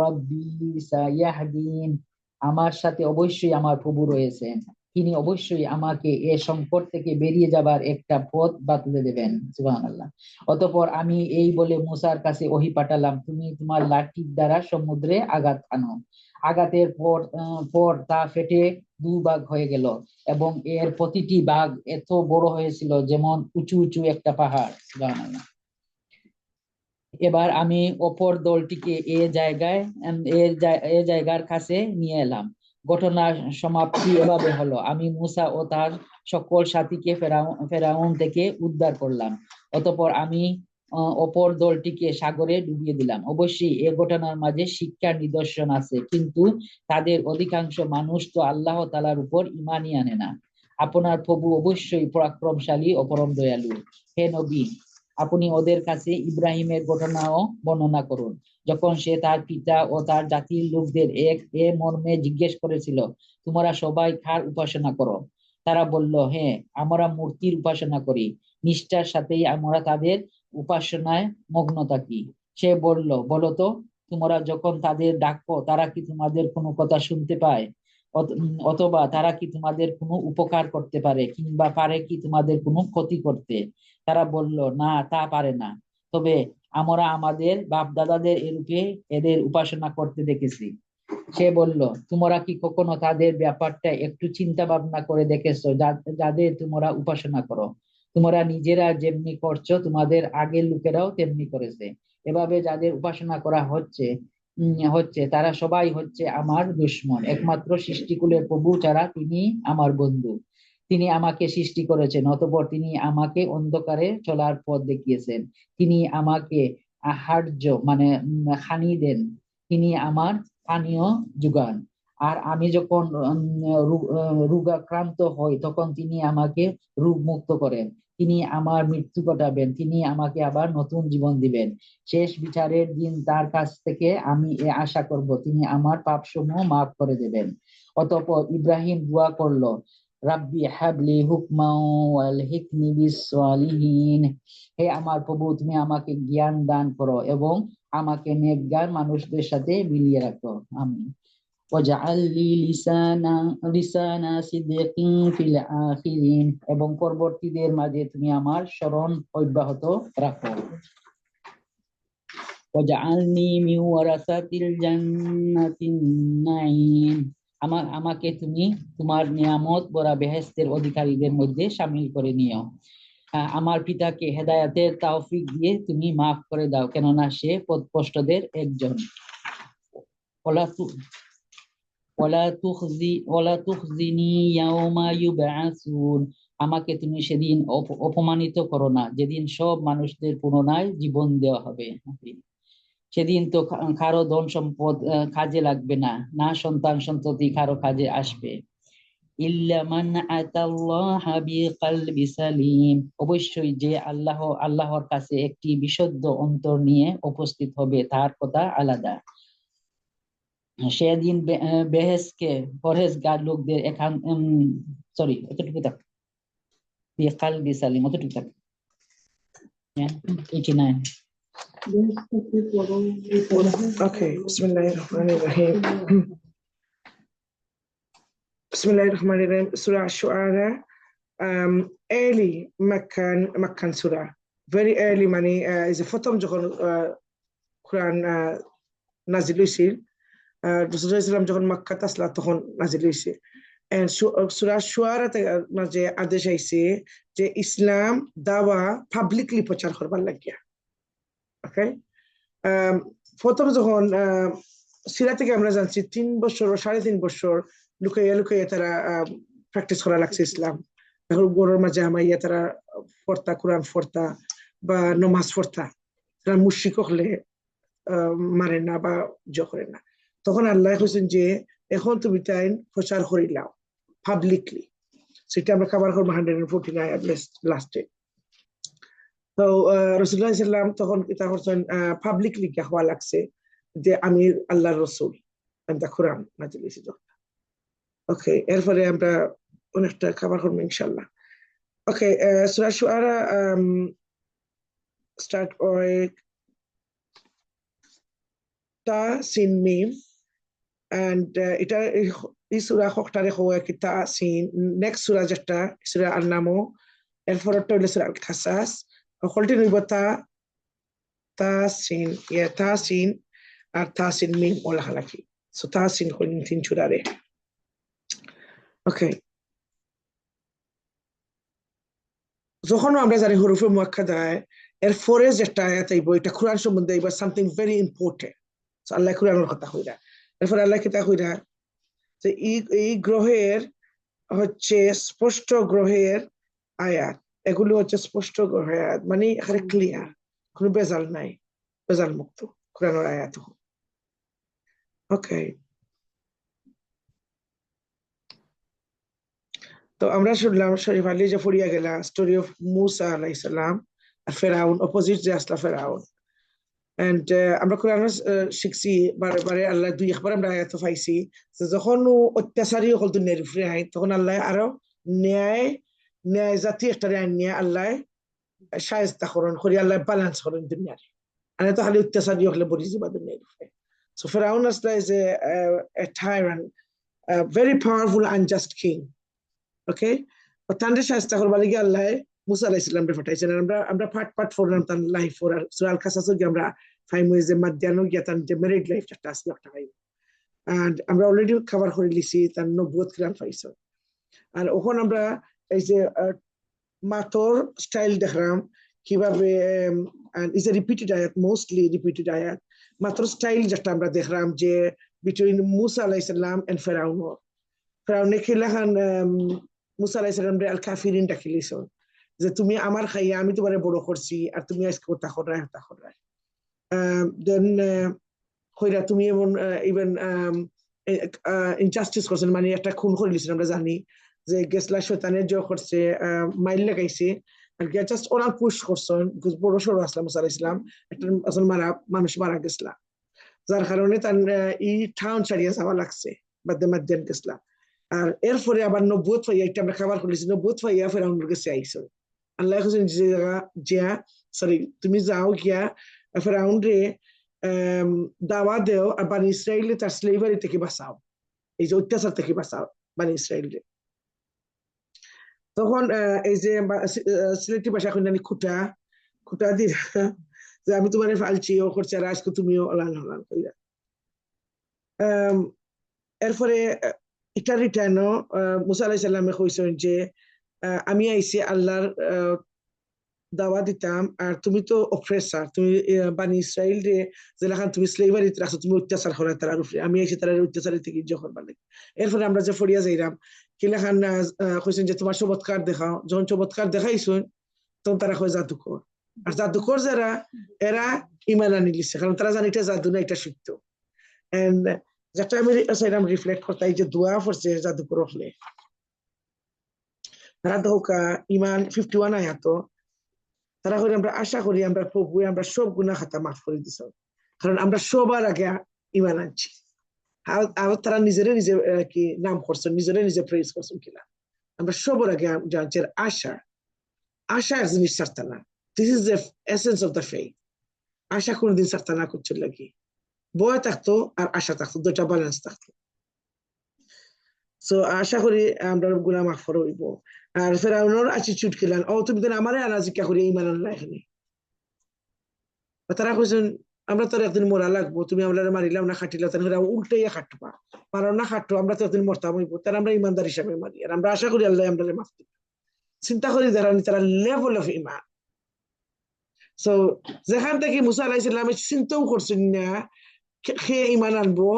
রাব্বি সায়াহদিন, আমার সাথে অবশ্যই আমার প্রভু রয়েছেন, তিনি অবশ্যই আমাকে এ সংকট থেকে বেরিয়ে যাবার একটা পথ বাতলে দেবেন। সুবহানাল্লাহ। অতঃপর আমি এই বলে মুসার কাছে ওহী পাঠালাম, তুমি তোমার লাঠির দ্বারা সমুদ্রে আঘাত আনো। আঘাতের পর তা ফেটে দুভাগ হয়ে গেল এবং এর প্রতিটি ভাগ এত বড় হয়েছিল যেমন উঁচু উঁচু একটা পাহাড়। সুবহানাল্লাহ। এবার আমি অপর দলটিকে এ জায়গার কাছে নিয়ে এলাম। ঘটনার সমাপ্তি এভাবে হলো, আমি মুসা ও তার সকল সাথীকে ফেরাউন থেকে উদ্ধার করলাম, অতঃপর আমি অপর দলটিকে সাগরে ডুবিয়ে দিলাম। অবশ্যই এ ঘটনার মাঝে শিক্ষার নিদর্শন আছে, কিন্তু তাদের অধিকাংশ মানুষ তো আল্লাহ তাআলার উপর ঈমানই আনে না। আপনার প্রভু অবশ্যই পরাক্রমশালী ও পরম দয়ালু। হে নবী, আপনি ওদের কাছে ইব্রাহিমের ঘটনাও বর্ণনা করুন, যখন সে তার পিতা ও তার জাতির লোকদের এ মর্মে জিজ্ঞেস করেছিল, তোমরা সবাই কার উপাসনা করো? তারা বলল, হ্যাঁ, আমরা মূর্তির উপাসনা করি। নিষ্ঠার সাথেই আমরা তাদের উপাসনায় মগ্ন থাকি। সে বলল, বলো তো, তোমরা যখন তাদের ডাকো তারা কি তোমাদের কোনো কথা শুনতে পায়? অথবা তারা কি তোমাদের কোনো উপকার করতে পারে, কিংবা পারে কি তোমাদের কোনো ক্ষতি করতে? তারা বলল, না, তা পারে না, তবে আমরা আমাদের বাপ দাদাদের এরূপে এদের উপাসনা করতে দেখেছি। সে বলল, তোমরা কি কখনো তাদের ব্যাপারটা একটু চিন্তা ভাবনা করে দেখেছো যাদের তোমরা উপাসনা করো? তোমরা নিজেরা যেমনি করছো তোমাদের আগের লোকেরাও তেমনি করেছে। এভাবে যাদের উপাসনা করা হচ্ছে তারা সবাই হচ্ছে আমার দুশমন। একমাত্র সৃষ্টিকুলের প্রভু ছাড়া তিনি আমার বন্ধু। তিনি আমাকে সৃষ্টি করেছেন, অতঃপর তিনি আমাকে অন্ধকারে চলার পথ দেখিয়েছেন। তিনি আমাকে আহার্য মানে খানি দেন, তিনি আমার পানীয় যোগান। আর আমি যখন রোগাক্রান্ত হই তখন তিনি আমাকে রোগ মুক্ত করেন। তিনি আমার মৃত্যু ঘটাবেন, তিনি আমাকে আবার নতুন জীবন দিবেন। শেষ বিচারের দিন তার কাছ থেকে আমি এ আশা করব তিনি আমার পাপসমূহ মাফ করে দেবেন। অতঃপর ইব্রাহিম দোয়া করলো, রাব্বি হাবলি হুকমান ওয়ালহিকনি বিস-সালিহিন। হে আমার প্রভু, তুমি আমাকে জ্ঞান দান করো এবং আমাকে নেককার মানুষদের সাথে মিলিয়ে রাখো। আমিন। ওয়াজআল লি লিসানা সিদকিন ফিল আখিরিন। এবং পরবর্তীদের মাঝে তুমি আমার স্মরণ অব্যাহত রাখো। ওয়াজআলনি মিন ওয়ারাসাতিল জান্নাতিন নাঈম। আমাকে তুমি তোমার নিয়ামত ভরা বেহেশতের অধিকারীদের মধ্যে শামিল করে নিও। আমার পিতাকে হেদায়েতের তৌফিক দিয়ে তুমি মাফ করে দাও, কেননা সে পথভ্রষ্টদের একজন। ওয়ালা তুখজিনি ইয়াওমা ইউবআসুন। আমাকে তুমি সেদিন অপমানিত করো না, যেদিন সব মানুষদের পুনরায় জীবন দেওয়া হবে। সেদিন তো কারো ধন সম্পদ কাজে লাগবে না, না সন্তান সন্ততি কারো কাজে আসবে। ইল্লা মান আতাল্লাহা বিকলবি সালিম। অবশ্যই যে আল্লাহর কাছে একটি বিশুদ্ধ অন্তর নিয়ে উপস্থিত হবে, তার কথা আলাদা। সেদিন বেহেশকে পরহেজগার লোকদের এতটুকু থাক, বিকলবি সালিম অতটুকু থাক। 89। Okay, Bismillahirrahmanirrahim. Bismillahirrahmanirrahim. Surah Ash-Shu'ara, early Meccan surah. Very early is a প্রথম যখন কোরআন নাজিল হইছিল, রাসূলুল্লাহ সাল্লাল্লাহু আলাইহি ওয়াসাল্লাম যখন মক্কাতে আসলা তখন নাজিল হইছে। And surah Ash-Shu'ara মাঝে আদেশ আইছে যে ইসলাম দাওয়া পাবলিকলি প্রচার করবার লাগিয়া। Okay? প্রথম যখন সিরা থেকে আমরা জানছি 3 বছর ও 3.5 বছর লুকাইয়া তারা প্র্যাকটিস করা লাগছে ইসলাম। এখন গরুর মাঝে আমাইয়া তারা পড়তা, কোরআন পড়তা বা নমাজ পড়তা, তারা মুশরিক হলে মারে না বা করে না। তখন আল্লাহ কইছেন যে এখন তুমি তাই প্রচার করিলাও পাবলিকলি। সেটা আমরা কভার করব 149 লাস্টে। তো রাসূলুল্লাহ সাল্লাল্লাহু আলাইহি ওয়াসাল্লাম তখন এটা করছেন পাবলিকলি হওয়া লাগছে যে আমি আল্লাহর রাসূল, এটা কোরআন নাজিল হইছে। ওকে, এরপরে আমরা অনেকটা কভার করব ইনশাআল্লাহ। ওকে, সূরা শুআরা স্টার্ট উইথ তা সিন মিম, এন্ড এটা এই সূরা হকটারে হয় কি তা সিন। নেক্সট সূরা যেটা সূরা আন-নাম, এরপরটা হলো সূরা আল-কাসাস। সকলটি নিব তা সিন আর তা সিন মিম ওলা হালাকি। সো তা সিন হল 3 সূরারে। ওকে, যখন আমরা জানি হরফে মুআক্কাদায় এর পরে যেটা আয়াত আইব এটা কোরআন সম্বন্ধে আইব, সামথিং ভেরি ইম্পর্টেন্ট। সো আল্লাহ কোরআনের কথা কইরা, এরপর আল্লাহ কিতা কইরা যে এই গ্রহের হচ্ছে স্পষ্ট গ্রহের আয়াত, এগুলো হচ্ছে স্পষ্ট গ্রহের আয়াত, মানে এখানে ক্লিয়ার, কোনো বেজাল নাই, বেজাল মুক্ত কোরআনের আয়াত। ওকে, তো আমরা শুনলাম শরীফ আলী যে ফুরিয়া গেলা স্টোরি অফ মুসা আলাইহিস সালাম আর ফেরাউন, অপোজিট যে আসলা ফেরাউন। এন্ড আমরা কোরআন শিখছি বারে বারে, আল্লাহ দুই একবার আমরা আয়াত পাইছি যে যখন অত্যাচারী হল দুনিয়ার উপরে আই, তখন আল্লাহ আরো ন্যায় জাতি একটা আইন নিয়ে আল্লাহ শায়েস্তা করেন, করি আল্লাহ ব্যালেন্স করেন দুনিয়ার, আর তো খালি অত্যাচারী হলে বলি যাবা দুনিয়ার উপরে। সো ফেরাউন আসলা is a tyrant, a very powerful unjust king. ওকে, তান্ডে শায়েস্তা করবার লাগি আল্লাহ মুসা আলাইহিস সালাম রে পাঠাইছেন। আমরা পার্ট ফরলাম তার লাইফ ফর আর সূরা কাসাসে গিয়ে আমরা ফাইমু যে মাদ্যানো গিয়া তার যে মেরিড লাইফ একটা আসলে একটা পাইব, এন্ড আমরা অলরেডি কভার করে লিছি তার নবুয়ত কিরাম পাইছো। আর ওখানে আমরা এই যে মাতর স্টাইল দেখলাম কিভাবে, ইজ এ রিপিটেড আয়াত, মোস্টলি রিপিটেড আয়াত। মাতর স্টাইল যেটা আমরা দেখলাম যে বিটুইন মুসা আলাইহিস সালাম এন্ড ফেরাউন, ফেরাউনে খিলাখান মুসা আলাইহিস সালাম রে আল কাফিরিন ডাকিলিছ, যে তুমি আমার খাইয়া আমি তোমারে বড় করছি আর তুমি আজকে কথা করায় হতা করায়, দেন কইরা তুমি এমন ইভেন ইনজাস্টিস করছেন, মানে একটা খুন করে দিয়েছেন। আমরা জানি যে গেসলা শয়তানের জয় করছে, মাইল লাগাইছে আর গিয়া জাস্ট ওরা পুশ করছেন, বড় সড়ো আসলাম মুসা আলাইহিস সালাম একটা আসল মানুষ মারা গেছলা, যার কারণে তার এই টাউন ছাড়িয়ে যাওয়া লাগছে বাদে মাদ্যান গেছলা। আর এরপরে আবার নবুয়ত পাইয়া, একটা আমরা খাবার করেছি, নবুয়ত পাইয়া ফেরাউনের কাছে আইসো। আল্লাহ হোসেন জিয়া সরি তুমি যাও গিয়া ফেরাউন রে দাওয়া দেও আর বানি ইসরায়েল তার স্লেভারি থেকে বাঁচাও, এই যে অত্যাচার থেকে বাঁচাও বানি ইসরায়েল রে। তখন এই যে সিলেটি ভাষা এখন জানি খুঁটা দি যে আমি তোমার ফালছি ও করছি আর আজকে তুমিও অলান হলান কইরা। এরপরে এটা রিটার্নও মুসা আলাইহিস সালামে কইছেন যে আমি আইছি আল্লাহর দাওয়া দিতাম আর তুমি তো অপ্রেসার, তুমি বানি ইসরায়েল রে যেখান তুমি স্লেভারিতে রাখছো, তুমি অত্যাচার করা তার উপরে, আমি আইছি তার অত্যাচারের থেকে ইজ্জত করবার লাগে। এরপরে আমরা যে ফরিয়া যাইলাম কিলাখান কইছেন যে তোমার চমৎকার দেখাও, যখন চমৎকার দেখাইছেন তখন তারা কয় জাদুকর, আর জাদুকর যারা এরা ইমান আনি লিছে, কারণ তারা জানি এটা জাদু না, এটা সত্য। এন্ড যেটা আমি চাইলাম রিফ্লেক্ট করতে, এই যে দোয়া করছে জাদুকর হলে তারা ধোকা ইমান 51 আয়াত, তারা করে আমরা আশা করি আমরা প্রভু আমরা সব গুনাহ খাতা মাফ করে দিছ, কারণ আমরা সবার আগে ইমান আনছি। আর তারা নিজেরে নিজে কি নাম করছেন, নিজেরে নিজে প্রেজ করছেন কিনা, আমরা সবার আগে জানছি আশা এক জিনিস ছাড়তা না। This is the essence of the faith. আশা কোনোদিন ছাড়তা না করছে লাগি, ভয় থাকতো আর আশা থাকতো, দুইটা ব্যালেন্স থাকতো। সো আশা করি আমরা গুনাহ মাফ করে হইব। আর ফেরাউনের অ্যাটিটিউড কিলান, ও তুমি তো আমারে আনাজিকা করি ইমান আনলা এখানে, তারা কইছেন আমরা তোর একদিন মরা লাগবো, তুমি আমরা মারিলাম না খাটিলাম, তাহলে উল্টাইয়া খাটবা, মারো না খাটো আমরা তো একদিন মরতাম হইব, তারা আমরা ইমানদার হিসাবে মারি। আর আমরা আশা করি আল্লাহ আমরা মাফ দিবে। চিন্তা করি যারা তারা লেভেল অফ ইমান। সো যেখান থেকে মুসা আলাইহিস সালাম চিন্তাও করছেন না সে ইমান আনবো,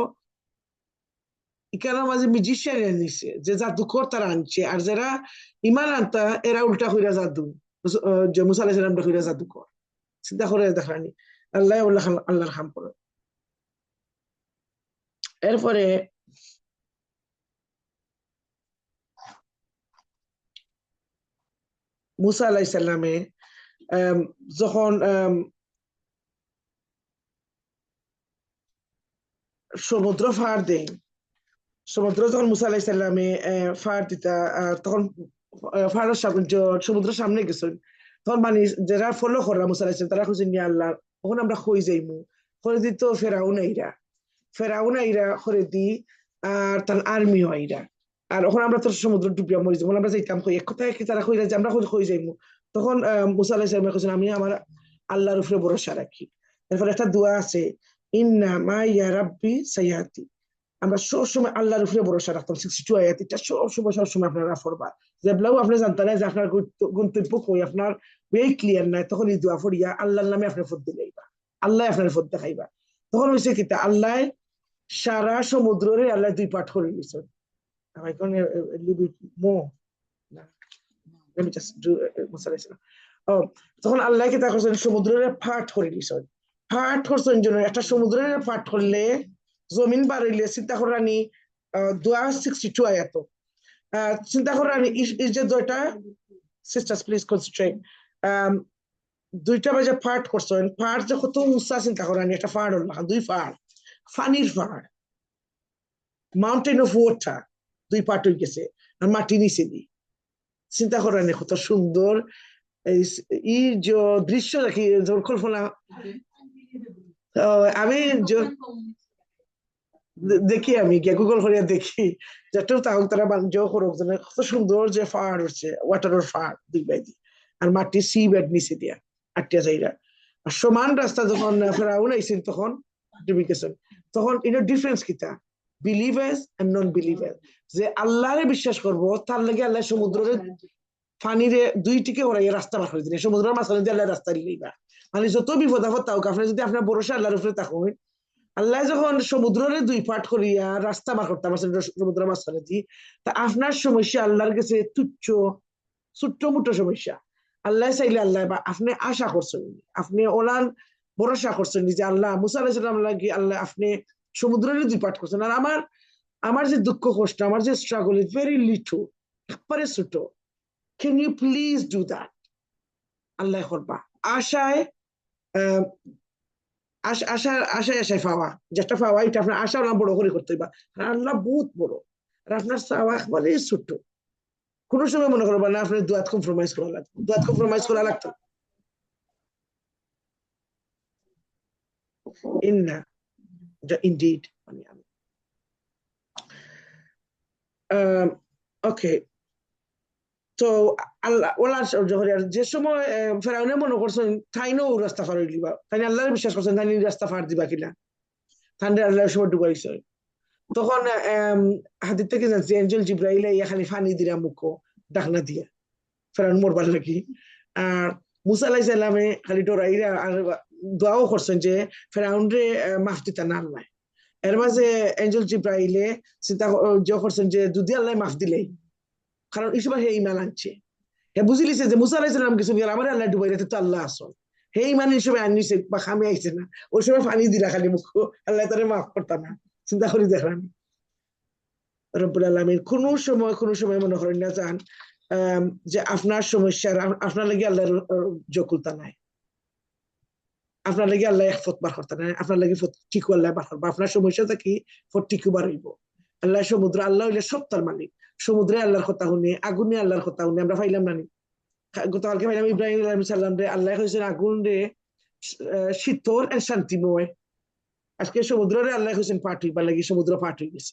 এখানের মাঝে মিউজিশিয়ান নিছে যে জাদুকর তারা আনছে, আর যারা ইমান আনতা এরা উল্টা হইরা জাদু, যে মুসা আলাইহিস সালাম হইরা জাদুকর। চিন্তা করে দেখানি আল্লাহ আল্লাহর খাম করে। এরপরে মুসা আলাইহিস সালামে যখন সমুদ্র ফার দেয়, সমুদ্র যখন মুসা আলাইহিস সালামে ফার দিতা, তখন ফারের সামনে সমুদ্রের সামনে গেছেন, তখন মানে যারা ফলো করা মুসা আলাইহিস সালাম তারা খুঁজেন নিয়ে আল্লাহ, তখন আমরা কই যাইমু, করে দিত ফেরাউন আইরা করে দি আর তার আর্মিও আইরা, আর ওখানে আমরা তো সমুদ্র ডুবিয়া মরি যাবো, আমরা যাইতাম কই এক কথায় কি তারা কইরা যে আমরা কই যাইমু। তখন মুসা আলাইহিস সালাম কইছেন আমি আমার আল্লাহর উপরে ভরসা রাখি। এরপর একটা দোয়া আছে, ইন্না মাইয়া রাব্বি সাইয়াতি, আমরা সবসময় আল্লাহর উপরে ভরসা রাখতাম। 62 আয়াত, এটা সবসময় আপনারা পড়বা, যেগুলো আপনি জানতেন না যে আপনার গন্তব্য কই, আপনার ওয়ে ক্লিয়ার নাই, তখন এই দোয়া পড়িয়া আল্লাহর নামে আপনার ফদ দিলাইবা, আল্লাহ আপনার ফদ দেখাইবা। তখন হয়েছে কি আল্লাহ সারা সমুদ্রে আল্লাহ দুই পাঠ করে দিয়েছেন। আমি এখন লিভ ইট মোর না, let me just do মুসা আলাইহিস সালাম। তখন আল্লাহ কি তা করছেন, সমুদ্রের পাঠ করে দিয়েছেন। পাঠ করছেন জন্য একটা সমুদ্রের পাঠ করলে জমিন বাড়িলে চিন্তা করানি 62 আয়াত। চিন্তা করানি ইস যে দুইটা সিস্টার্স প্লিজ কনসেন্ট্রেট। দুইটা বাজে পাঠ করছেন, পাঠ যে কত উঁচা চিন্তা করানি, একটা পাহাড় হল দুই পাহাড়, ফানির পাহাড়, মাউন্টেন অফ ওয়াটার, দুই পাঠ হয়ে গেছে আর মাটি নিচে দি। চিন্তা করানি কত সুন্দর এই যে দৃশ্য দেখি, কল্পনা আমি দেখি, আমি গুগল করিয়া দেখি যেটা তারা বাণিজ্য করুক, কত সুন্দর যে পাহাড় হচ্ছে, ওয়াটারের পাহাড় দুই বাইদি আর মাটি সি বেড নিচে দিয়া আটটিয়া জায়গা। আর সমান রাস্তা যখন ফেরাউন আইছেন তখন ডুবে গেছেন। তখন এটা ডিফারেন্স কিতা, বিলিভার্স এন্ড নন বিলিভার্স। যে আল্লাহরে বিশ্বাস করবো তার লাগে আল্লাহ সমুদ্রের পানিরে দুইটিকে ওরা রাস্তা বার করে দিলেন, সমুদ্রের মাঝখানে দিয়ে আল্লাহ রাস্তা দিলেইবা। মানে যত বিপদ আপদ তাও আপনি যদি আপনার ভরসা আল্লাহর উপরে থাকুন, আল্লাহ যখন সমুদ্রের দুই পাঠ করিয়া রাস্তা বার করতে পারছেন সমুদ্রের মাঝখানে দিয়ে, তা আপনার সমস্যা আল্লাহর কাছে তুচ্ছ, ছোট্ট মোটো সমস্যা। আল্লাহ চাইলে আল্লাহ বা আপনি আশা করছেন, আপনি ওলান ভরসা করছেন যে আল্লাহ মুসা আলাইহিস সালাম লাগি আল্লাহ আপনি সমুদ্রের দুই পাঠ করছেন। আর আমার যে দুঃখ কষ্ট, আমার যে স্ট্রাগল ইজ ভেরি লিটল, একবারে ছোট, can you please do that? আল্লাহ করবা আশায়, আশায় পাওয়া, যেটা পাওয়া এটা আপনার আশা না বড় করে করতে হইবা। আল্লাহ বহুত বড় আর আপনার চাওয়া একবারে ছোট্ট। কোন সময় মনে করবা না আপনার দুয়াত কম্প্রোমাইজ করা লাগতো, দুয়াত কম্প্রোমাইজ করা লাগতো। ইন্না ইনডিড মানে আমি ওকে। তো আল্লাহ ওলা যে সময় ফেরাউনে মনে করছেন তাইনও রাস্তা পার হইলি বা তাই আল্লাহর বিশ্বাস করছেন তাই রাস্তা পার দিবা কিনা, ঠান্ডা আল্লাহর সময় ডুবাইছে। তখন হাদিস থেকে জানছি এঞ্জেল জিব্রাইল ইয়া খালি ফানি দিরা মুখ ডাকনা দিয়া ফেরাউন মরবার লাগি। আর মুসা আলাইহিস সালামে খালি ডরাইরা আর দোয়াও করছেন যে ফেরাউন রে মাফ দিতা না আল্লাহ। এর মাঝে এঞ্জেল জিব্রাইলে চিন্তা করছেন যে যদি আল্লাহ মাফ দিলেই, কারণ এই সময় হে ইমান আনছে, হে বুঝি লিছে যে মুসা আলাইহিস সালাম কিছু আমার আল্লাহ ডুবাই রেতে তো আল্লাহ আসল, হে ইমান এই সময় আনিছে বা খামে আইছে না, ওই সময় পানি দিলা খালি মুখ, আল্লাহ তারে মাফ করতা না। চিন্তা করি দেখলাম রব্বুল আলামিন কোন সময় মনে করেন না যান যে আপনার সমস্যার আপনার লাগে আল্লাহর জকুলতা নাই, আপনার লাগে আল্লাহ এক ফত বার করতে নাই, আপনার লাগে টিকু আল্লাহ বার করবো। আপনার সমস্যাটা কি ফট টিকু বার হইব। আল্লাহ সমুদ্র, আল্লাহ হইলে সত্তার মালিক, সমুদ্রে আল্লাহর কথা শুনে, আগুনে আল্লাহর কথা শুনে। আমরা পাইলাম না গতকালকে পাইলাম ইব্রাহিম আলাইহিস সালাম রে আল্লাহ কইছেন আগুন রে শীতল আর শান্তিময়। আজকে সমুদ্রে আল্লাহ কইছেন পাঠ হইবার লাগি, সমুদ্র পাঠ হয়ে গেছে।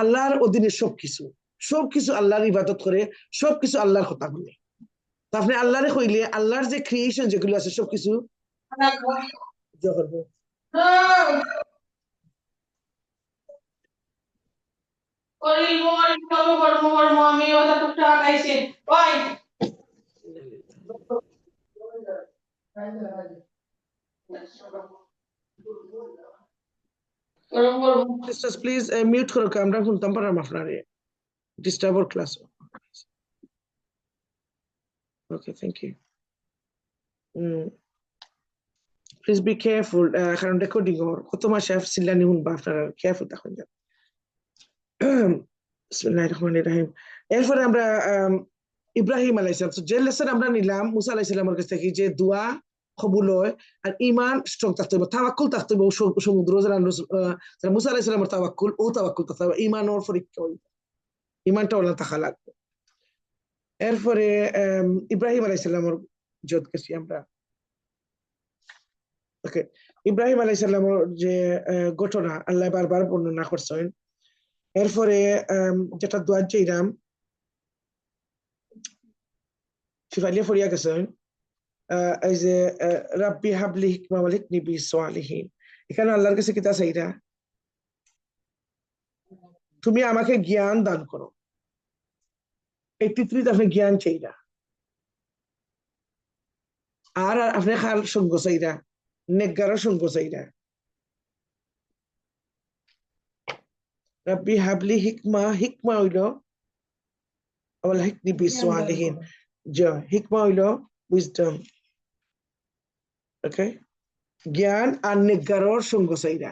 আল্লাহর অধীনে সবকিছু আল্লাহর ইবাদত করে, সবকিছু আল্লাহর কথা বলে। তা আপনি আল্লাহরে কইলে আল্লাহর যে ক্রিয়েশন যেগুলো আছে সবকিছু করবো। Sisters, please mute করো, আমরা শুনতাম পারলাম আপনারে, disturb or class. Okay, thank you. Please be careful, কারণ রেকর্ডিং ওর কত মাসে সিল্লানি শুনবা, আপনারা কেয়ারফুল থাকুন। বিসমিল্লাহির রহমানির রহিম। এরপরে আমরা ইব্রাহিম আলাইহিস সালাম, যে লেসন আমরা নিলাম মুসা আলাইহিস সালামের কাছ থেকে, যে দোয়া কবুল হয় আর ঈমান স্ট্রং থাকতে হবে, তাওয়াক্কুল থাকতে হবে। সমুদ্র যারা মুসা আলাইহিস সালামের তাওয়াক্কুল, ও তাওয়াক্কুল থাকতে হবে, ঈমান ওর পরীক্ষা হইবে, ঈমানটা ওলা থাকা লাগবে। এরপরে ইব্রাহিম আলাইহিস সালামের যত গেছি আমরা, ওকে। ইব্রাহিম আলাইহিস সালামের যে ঘটনা আল্লাহ বারবার বর্ণনা করছেন। এরপরে যেটা দোয়া চাইলাম শিফালিয়া ফরিয়া গেছেন, এই যে রাব্বি হাবলি হিকমা ওয়া আলহিকনি বিস-সালিহিন। এখানে আল্লাহর কাছে কিতা চাইরা, তুমি আমাকে জ্ঞান দান করো। এই পৃথিবীতে আপনি জ্ঞান চাইরা, আর আপনি খাল সঙ্গ চাইরা, নেকগারও সঙ্গ চাইরা। রাব্বি হাবলি হিকমা, হিকমা হইল আওয়াল হিকনি বিসওয়ালিহিন, যে হিকমা হইল উইজডম। ওকে, জ্ঞান আর নেককারর সঙ্গ চাইরা।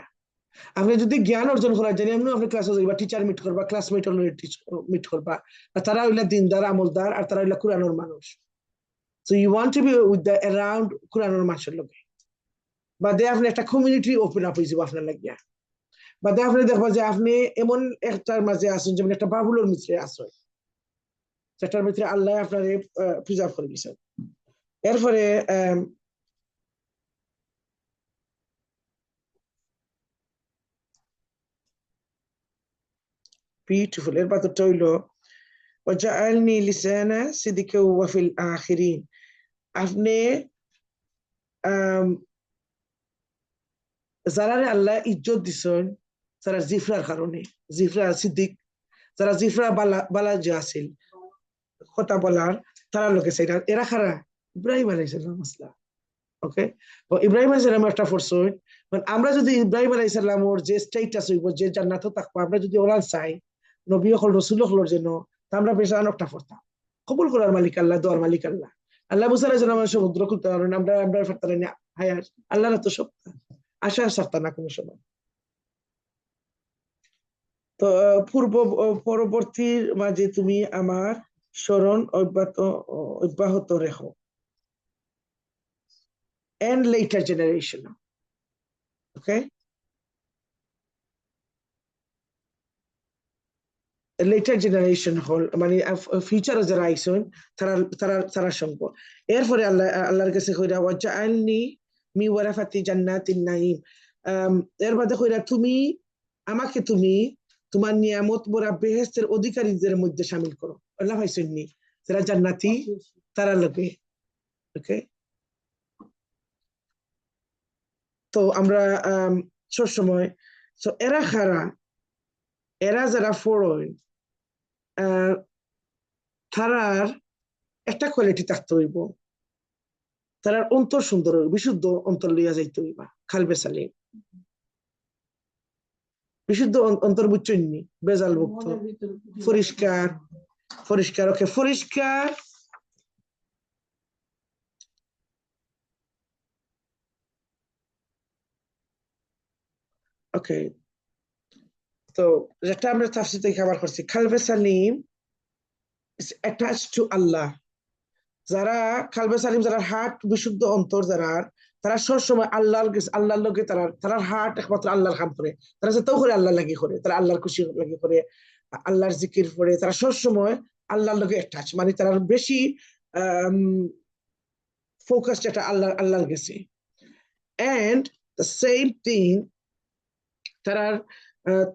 আপনি যদি জ্ঞান অর্জন করার জন্য এমনি আপনি ক্লাসে যাইবা, টিচার মিট করবা, ক্লাসমেট মিট করবা, আর তারা হইলা দিনদার আমলদার, আর তারা হইলা কুরআনের মানুষ। So you want to be with the around কুরআনের মানুষের লগে, বাদে আপনি একটা কমিউনিটি ওপেন আপ হয়ে যাবো আপনার লাগিয়া। বাদে আপনি দেখবা যে আপনি এমন একটার মাঝে আসেন, যেমন একটা বাবুলের মিত্রে আসেন, সেটার ভিতরে আল্লাহ আপনার প্রিজার্ভ করে দিয়েছেন। এরপরে বিউটিফুল, এর বাদরটা হইলো ওয়াজআলনি লিসানা সিদকা ওয়া ফিল আখিরিন। আপনি যারা আল্লাহ ইজ্জত দিছেন, যারা জিফরার কারণে, জিফরা সিদ্দিক, যারা জিফরা বালা যে আছিল কথা বলার, তারা লোকে সেটা এরা খারা ইব্রাহিম আলাইহিস সালাম আসলা। ওকে, ইব্রাহিম আলাইহিস সালাম একটা ফরসই, আমরা যদি ইব্রাহিম আলাইহিস সালামর যে স্টেটাস হইব, যে জান্নাতও থাকবো, আমরা যদি ওরা চাই নবী হল রাসূল হলর জন্য, আমরা বেশান একটা ফরতাম। কবুল করার মালিক আল্লাহ, দোয়ার মালিক আল্লাহ। আল্লাহ মুসা আলাইহিস সালাম সমুদ্র খুলতে পারেন, আমরা ফারতাম না, হায়ার আল্লাহর তো সব আশা সারতা না কোনো সময়। তো পরবর্তীর মাঝে তুমি আমার স্মরণ অব্যাহত রেখো, and later generation. Okay, later generation হল মানে ফিউচারে যারা আইসন, তারা সঙ্গ। এরপরে আল্লাহর কাছে কইরা ওয়াজআলনি মি ওয়ারাফাতি জান্নাতিন নাঈম, এর বাদে কইরা আমাকে তুমি তোমার নিয়ামত ভরা বেহেশতের অধিকারীদের মধ্যে শামিল করো। আল্লাহ ভাইসুন্নি যারা জান্নাতি, তারা লোকে। ওকে, তো আমরা সবসময় এরা খারা, এরা যারা ফরন, তারার একটা কোয়ালিটি থাকতে হইব, তারার অন্তর সুন্দর হইব, বিশুদ্ধ অন্তর লইয়া যাইতে হইবা। খালবে সালিম, বিশুদ্ধ অন্তর বুঝছেননি, বেজাল মুক্ত, পরিষ্কার পরিষ্কার। ওকে, পরিষ্কার। ওকে, তো যেটা আমরা তাফসীর থেকে খাবার করছি, খালবে Salim is attached to Allah. যারা কালবে সালিম, যারা হার্ট বিশুদ্ধ অন্তর, তারা সবসময় আল্লাহর লোকে, তারা হার্ট একমাত্র আল্লাহর কাম করে, তারা যেটাও করে আল্লাহ লাগি করে, তারা আল্লাহর খুশি লাগি করে, আল্লাহর জিকির করে, তারা সবসময় আল্লাহর লোকে অ্যাটাচ, মানে তারা বেশি ফোকাস যেটা আল্লাহর গেছে। এন্ড দ্য সেম থিং,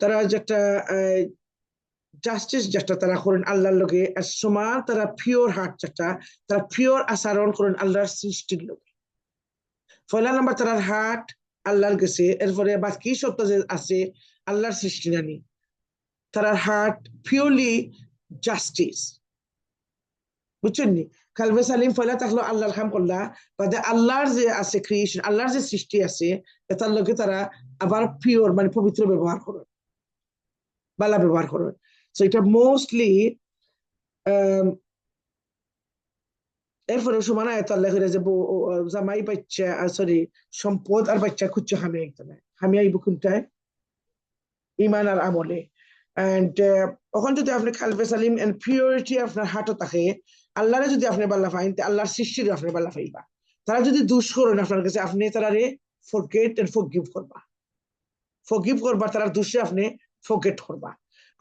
তারা যেটা জাস্টিস যেটা তারা করেন আল্লাহর লগে, সমান তারা পিওর হার্ট যেটা, তারা পিওর আচরণ করেন আল্লাহর সৃষ্টির লগে। পয়লা নাম্বার তারার হার্ট আল্লাহর গেছে, এরপরে বাকি সবটা যে আছে আল্লাহর সৃষ্টি নানি, তারার হার্ট পিওরলি জাস্টিস, বুঝছেন নি? কালবে সালিম পয়লা থাকলো আল্লাহর কাম করলা, বাদে আল্লাহর যে আছে ক্রিয়েশন, আল্লাহর যে সৃষ্টি আছে, এটার লগে তারা আবার পিওর মানে পবিত্র ব্যবহার করেন, বালা ব্যবহার করেন। সো এটা মোস্টলি এরপরে সমান আয়াত আল্লাহ কইরা যে জামাই বাচ্চা, সরি সম্পদ আর বাচ্চা খুঁজছে হামিয়া একদমে, হামিয়া এই বুকুনটায় ইমান আর আমলে। এন্ড ওখান যদি আপনি খালবে সালিম এন্ড পিওরিটি আপনার হার্টও থাকে, আল্লাহরে যদি আপনি বাল্লা পাইন, আল্লাহর সৃষ্টির আপনি বাল্লা পাইবা। তারা যদি দুষ করেন আপনার কাছে, আপনি তারারে ফরগেট এন্ড ফরগিভ করবা, তারা দুষে আপনি ফরগেট করবা।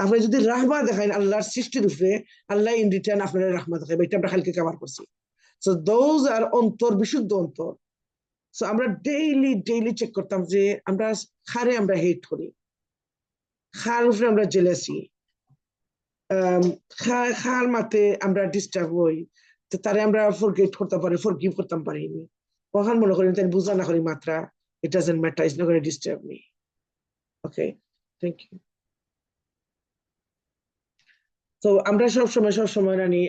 আপনি যদি রাহমা দেখাইন আল্লাহর সৃষ্টির উপরে, আল্লাহ ইন রিটার্ন আপনার রাহমা দেখাইবে। এটা আমরা কালকে কভার করছি। সো দোজ আর অন্তর, বিশুদ্ধ অন্তর। সো আমরা ডেইলি চেক করতাম যে আমরা হেট করি, খার উপরে আমরা জেলেসি, খার মাতে আমরা ডিস্টার্ব হই, তো তারে আমরা ফরগেট করতে পারি, ফরগিভ করতাম পারিনি। কখন মনে করি তাই বুঝা না করি মাত্রা, it doesn't matter, it's not gonna disturb me. Okay, thank you. তো আমরা সবসময় রানি,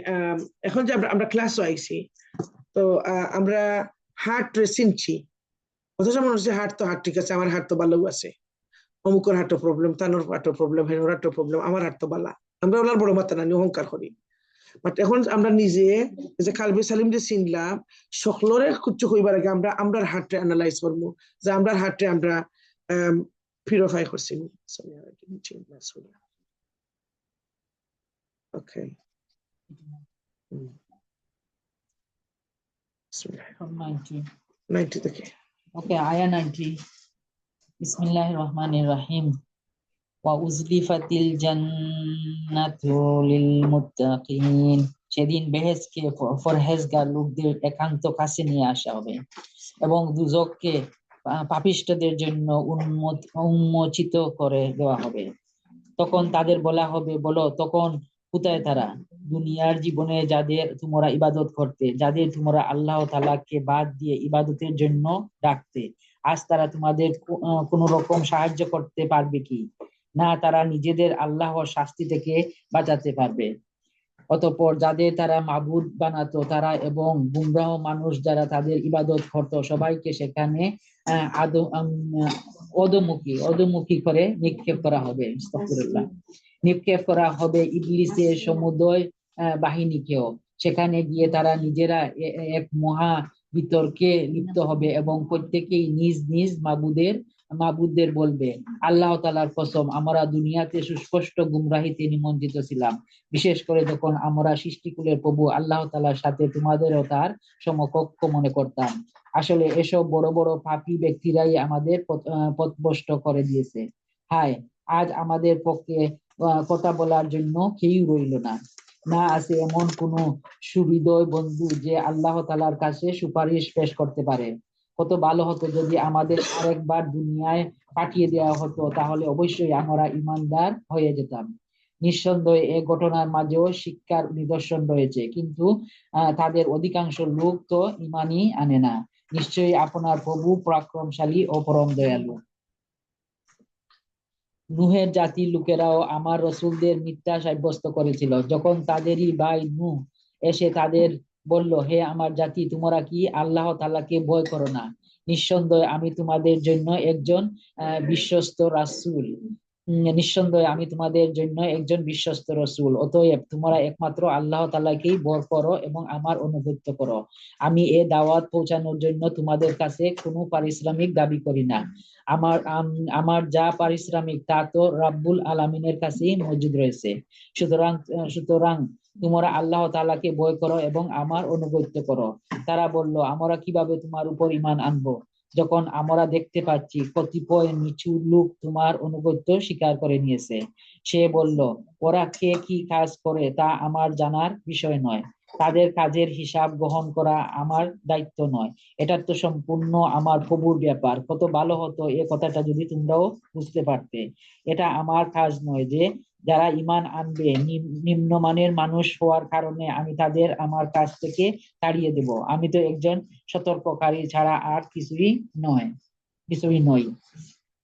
এখন যে আমরা ক্লাসও আইছি, তো আমরা হার্ট চিনছি, অথচ মনে হচ্ছে হার্ট ঠিক আছে, আমার হার্ট তো ভালো আছে। অমুকের হার্ট প্রবলেম, তানোর হার্ট প্রবলেম, হেনোর হার্ট প্রবলেম, আমার হার্ট বালা, আমরা ওনার বড় মাথা নানি অহংকার করি। বাট এখন আমরা নিজে যে কালবি সালিম যে চিনলাম, সকলরে কুচ্ছ কইবার আগে আমরা আমরার হার্টে অ্যানালাইজ করবো, যে আমরার হার্টে আমরা পিউরিফাই করছি। ওকে, From 90. 90 থেকে। Okay, ayah 90. Bismillahirrahmanirrahim. Wa uzlifatil jannatu lil muttaqin. সেদিন বেহেশতকে পরহেজগার লোকদের একান্ত কাছে নিয়ে আসা হবে এবং দুজককে পাপিষ্ঠদের জন্য উন্মোচিত করে দেওয়া হবে। তখন তাদের বলা হবে, বলো তখন কোথায় তারা? দুনিয়ার জীবনে যাদের তোমরা ইবাদত করতে, যাদের তোমরা আল্লাহ তাআলাকে বাদ দিয়ে ইবাদতের জন্য ডাকতে, আজ তারা তোমাদের কোন রকম সাহায্য করতে পারবে কি? না তারা নিজেদের আল্লাহর শাস্তি থেকে বাঁচাতে পারবে। অতঃপর যাদের তারা মাবুদ বানাতো তারা এবং গুমরাহ মানুষ যারা তাদের ইবাদত করত, সবাইকে সেখানে অধোমুখী করে নিক্ষেপ করা হবে। আস্তাগফিরুল্লাহ। নিক্ষেপ করা হবে ইবলিসের সমুদয় বাহিনীকেও। সেখানে গিয়ে তারা নিজেরা এক মহা বিতর্কে লিপ্ত হবে এবং প্রত্যেকেই নিজ নিজ মাবুদদের বলবে, আল্লাহ তাআলার কসম, আমরা দুনিয়াতে সুস্পষ্ট গুমরাহিতে নিমজ্জিত ছিলাম, বিশেষ করে যখন আমরা সৃষ্টিকুলের প্রভু আল্লাহ তাআলার সাথে তোমাদেরও তার সমকক্ষ মনে করতাম। আসলে এসব বড় বড় পাপী ব্যক্তিরাই আমাদের পথভ্রষ্ট করে দিয়েছে। হায়, আজ আমাদের পক্ষে কথা বলার জন্য কেউ রইল না, না আছে এমন কোন সুহৃদয় বন্ধু যে আল্লাহ তাআলার কাছে সুপারিশ পেশ করতে পারে। কত ভালো হতো যদি আমাদের আরেকবার দুনিয়ায় পাঠিয়ে দেওয়া হতো, তাহলে অবশ্যই আমরা ঈমানদার হয়ে যেতাম। নিঃসন্দেহে এই ঘটনার মাঝেও শিক্ষার নিদর্শন রয়েছে, কিন্তু তাদের অধিকাংশ লোক তো ঈমানই আনে না। নিশ্চয়ই আপনার প্রভু পরাক্রমশালী ও পরম দয়ালু। নূহের জাতির লোকেরাও আমার রাসূলদের মিথ্যা সাব্যস্ত করেছিল। যখন তাদেরই ভাই নূহ এসে তাদের বলল, হে আমার জাতি, তোমরা কি আল্লাহ তাআলাকে ভয় করো না? নিঃসন্দেহে আমি তোমাদের জন্য একজন বিশ্বস্ত রাসূল। অতএব তোমরা একমাত্র আল্লাহ তাআলাকেই ভয় করো এবং আমার অনুগত্য করো। আমি এ দাওয়াত পৌঁছানোর জন্য তোমাদের কাছে কোনো পারিশ্রমিক দাবি করি না। আমার যা পারিশ্রমিক তা তো রাব্বুল আলামিনের কাছেই মজুদ রয়েছে। সুতরাং তোমরা আল্লাহ তাআলাকে ভয় করো এবং আমার অনুগত্য করো। তারা বলল, আমরা কিভাবে তোমার উপর ঈমান আনবো যখন আমরা দেখতে পাচ্ছি কতিপয় নিচু লোক তোমার অনুগত্য স্বীকার করে নিয়েছে? সে বলল, ওরা কে কি কাজ করে তা আমার জানার বিষয় নয়, তাদের কাজের হিসাব গ্রহণ করা আমার দায়িত্ব নয়, এটা তো সম্পূর্ণ আমার প্রভুর ব্যাপার। কত ভালো হতো এ কথাটা যদি তোমরাও বুঝতে পারতে। এটা আমার কাজ নয় যে যারা ঈমান আনবে নিম্নমানের মানুষ হওয়ার কারণে আমি তাদের আমার কাছ থেকে তাড়িয়ে দেব। আমি তো একজন সতর্ককারী ছাড়া আর কিছুই নই।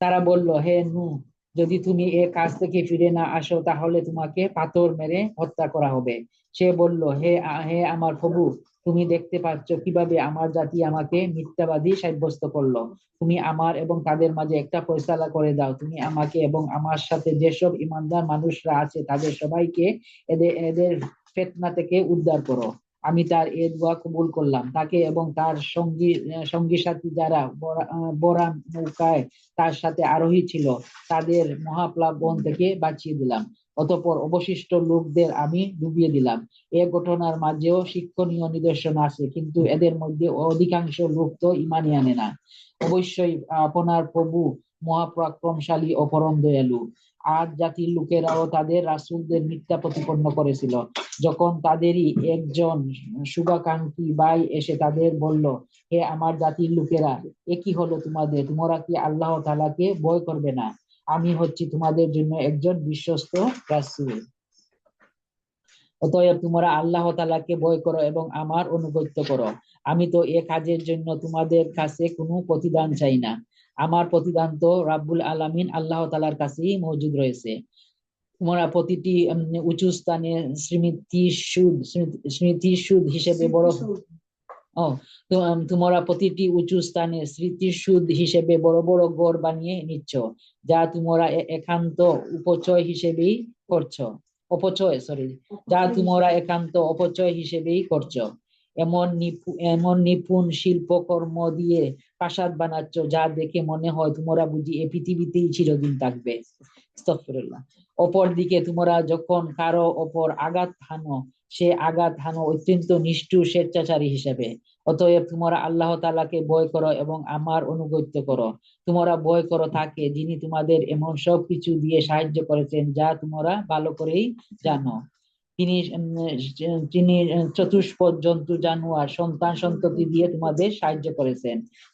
তারা বলল, হে নূহ, যদি তুমি এ কাজ থেকে ফিরে না আসো তাহলে তোমাকে পাথর মেরে হত্যা করা হবে। সে বলল, হে আমার প্রভু, তুমি দেখতে পাচ্ছ কিভাবে আমার জাতি আমাকে মিথ্যাবাদী সাব্যস্ত করলো। তুমি আমার এবং তাদের মাঝে একটা ফয়সালা করে দাও। তুমি আমাকে এবং আমার সাথে যেসব ঈমানদার মানুষরা আছে তাদের সবাইকে এদের ফিতনা থেকে উদ্ধার করো। আমি তার এ দোয়া কবুল করলাম। তাকে এবং তার সঙ্গী সাথী যারা বড়া নৌকায় তার সাথে আরোহী ছিল তাদের মহাপ্লাবন থেকে বাঁচিয়ে দিলাম। অতঃপর অবশিষ্ট লোকদের আমি ডুবিয়ে দিলাম। এ ঘটনার মাঝেও শিক্ষণীয় নিদর্শন আছে, কিন্তু এদের মধ্যে অধিকাংশ লোক তো ঈমানই আনে না। অবশ্যই আপনার প্রভু মহাপরাক্রমশালী ও পরম দয়ালু। আদ জাতির লোকেরাও তাদের রাসূলদের মিথ্যা প্রতিপন্ন করেছিল। যখন তাদেরই একজন শুভাকাঙ্ক্ষী ভাই এসে তাদের বলল, হে আমার জাতির লোকেরা, এ কি হলো তোমাদের? তোমরা কি আল্লাহ তাআলাকে ভয় করবে না? আমি হচ্ছি তোমাদের জন্য একজন বিশ্বস্ত রাসূল। অতএব তোমরা আল্লাহ তাআলাকে ভয় করো এবং আমার অনুগত্য করো। আমি তো এ কাজের জন্য তোমাদের কাছে কোনো প্রতিদান চাই না। আমার প্রতিদান তো রাব্বুল আলামিন আল্লাহ তাআলার কাছেই মজুদ রয়েছে। তোমরা প্রতিটি উঁচু স্থানে স্মৃতিসুদ হিসেবে ও তোমরা প্রতিটি উঁচু স্থানে স্মৃতিসুদ হিসেবে বড় বড় গড় বানিয়ে নিচ্ছ, যা তোমরা একান্ত উপচয় হিসেবেই করছো। একান্ত অপচয় হিসেবেই করছো। এমন নিপুণ শিল্পকর্ম দিয়ে প্রাসাদ বানাচ্ছ, যা দেখে মনে হয় তোমরা বুঝি এই পৃথিবীতেই চিরদিন থাকবে। আস্তাগফিরুল্লাহ। অপরদিকে তোমরা যখন কারো ওপর আঘাত হানো, সে আঘাত হানো অত্যন্ত নিষ্ঠুর স্বেচ্ছাচারী হিসেবে। অতএব তোমরা আল্লাহ তাআলাকে ভয় করো এবং আমার আনুগত্য করো। তোমরা ভয় করো তাকে, যিনি তোমাদের এমন সব কিছু দিয়ে সাহায্য করেছেন যা তোমরা ভালো করেই জানো। তিনি তিনি চতুষ্পদ জন্তু, জানোয়ার, সন্তান সন্ততি দিয়ে তোমাদের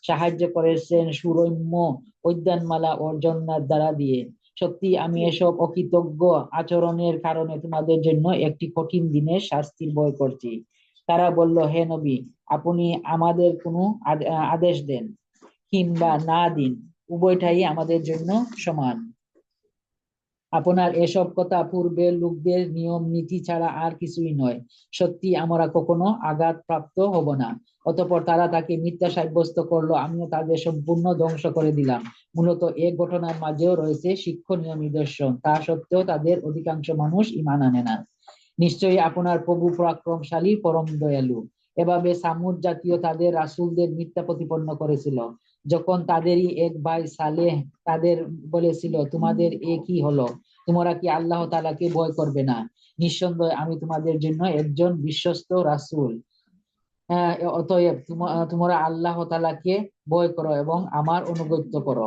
সাহায্য করেছেন সুরম্য উদ্যানমালা ও জান্নাত দ্বারা দিয়ে। সত্যি আমি এসব অকৃতজ্ঞ আচরণের কারণে তোমাদের জন্য একটি কঠিন দিনের শাস্তির ভয় করছি। তারা বলল, হে নবী, আপনি আমাদের কোনো আদেশ দেন কিংবা না দিন, উভয়টাই আমাদের জন্য সমান। আপনার এসব কথা পূর্বের লোকদের নিয়ম নীতি ছাড়া আর কিছুই নয়। সত্যি আমরা কখনো আঘাত প্রাপ্ত হব না। অতঃপর তারা তাকে মিথ্যা সাব্যস্ত করলো, আমিও তাদের সম্পূর্ণ ধ্বংস করে দিলাম। মূলত এই ঘটনার মাঝেও রয়েছে শিক্ষণীয় নিদর্শন। তা সত্ত্বেও তাদের অধিকাংশ মানুষ ঈমান আনে না। নিশ্চয়ই আপনার প্রভু পরাক্রমশালী, পরম দয়ালু। এভাবে সামুদ জাতীয় তাদের রাসূলদের মিথ্যা প্রতিপন্ন করেছিল। যখন তাদেরই এক ভাই সালেহ তাদের বলেছিল, তোমাদের এ কি হলো? তোমরা কি আল্লাহ তাআলাকে ভয় করবে না? নিঃসন্দেহে আমি তোমাদের জন্য একজন বিশ্বস্ত রাসূল। অতএব তোমরা আল্লাহ তাআলাকে ভয় করো এবং আমার আনুগত্য করো।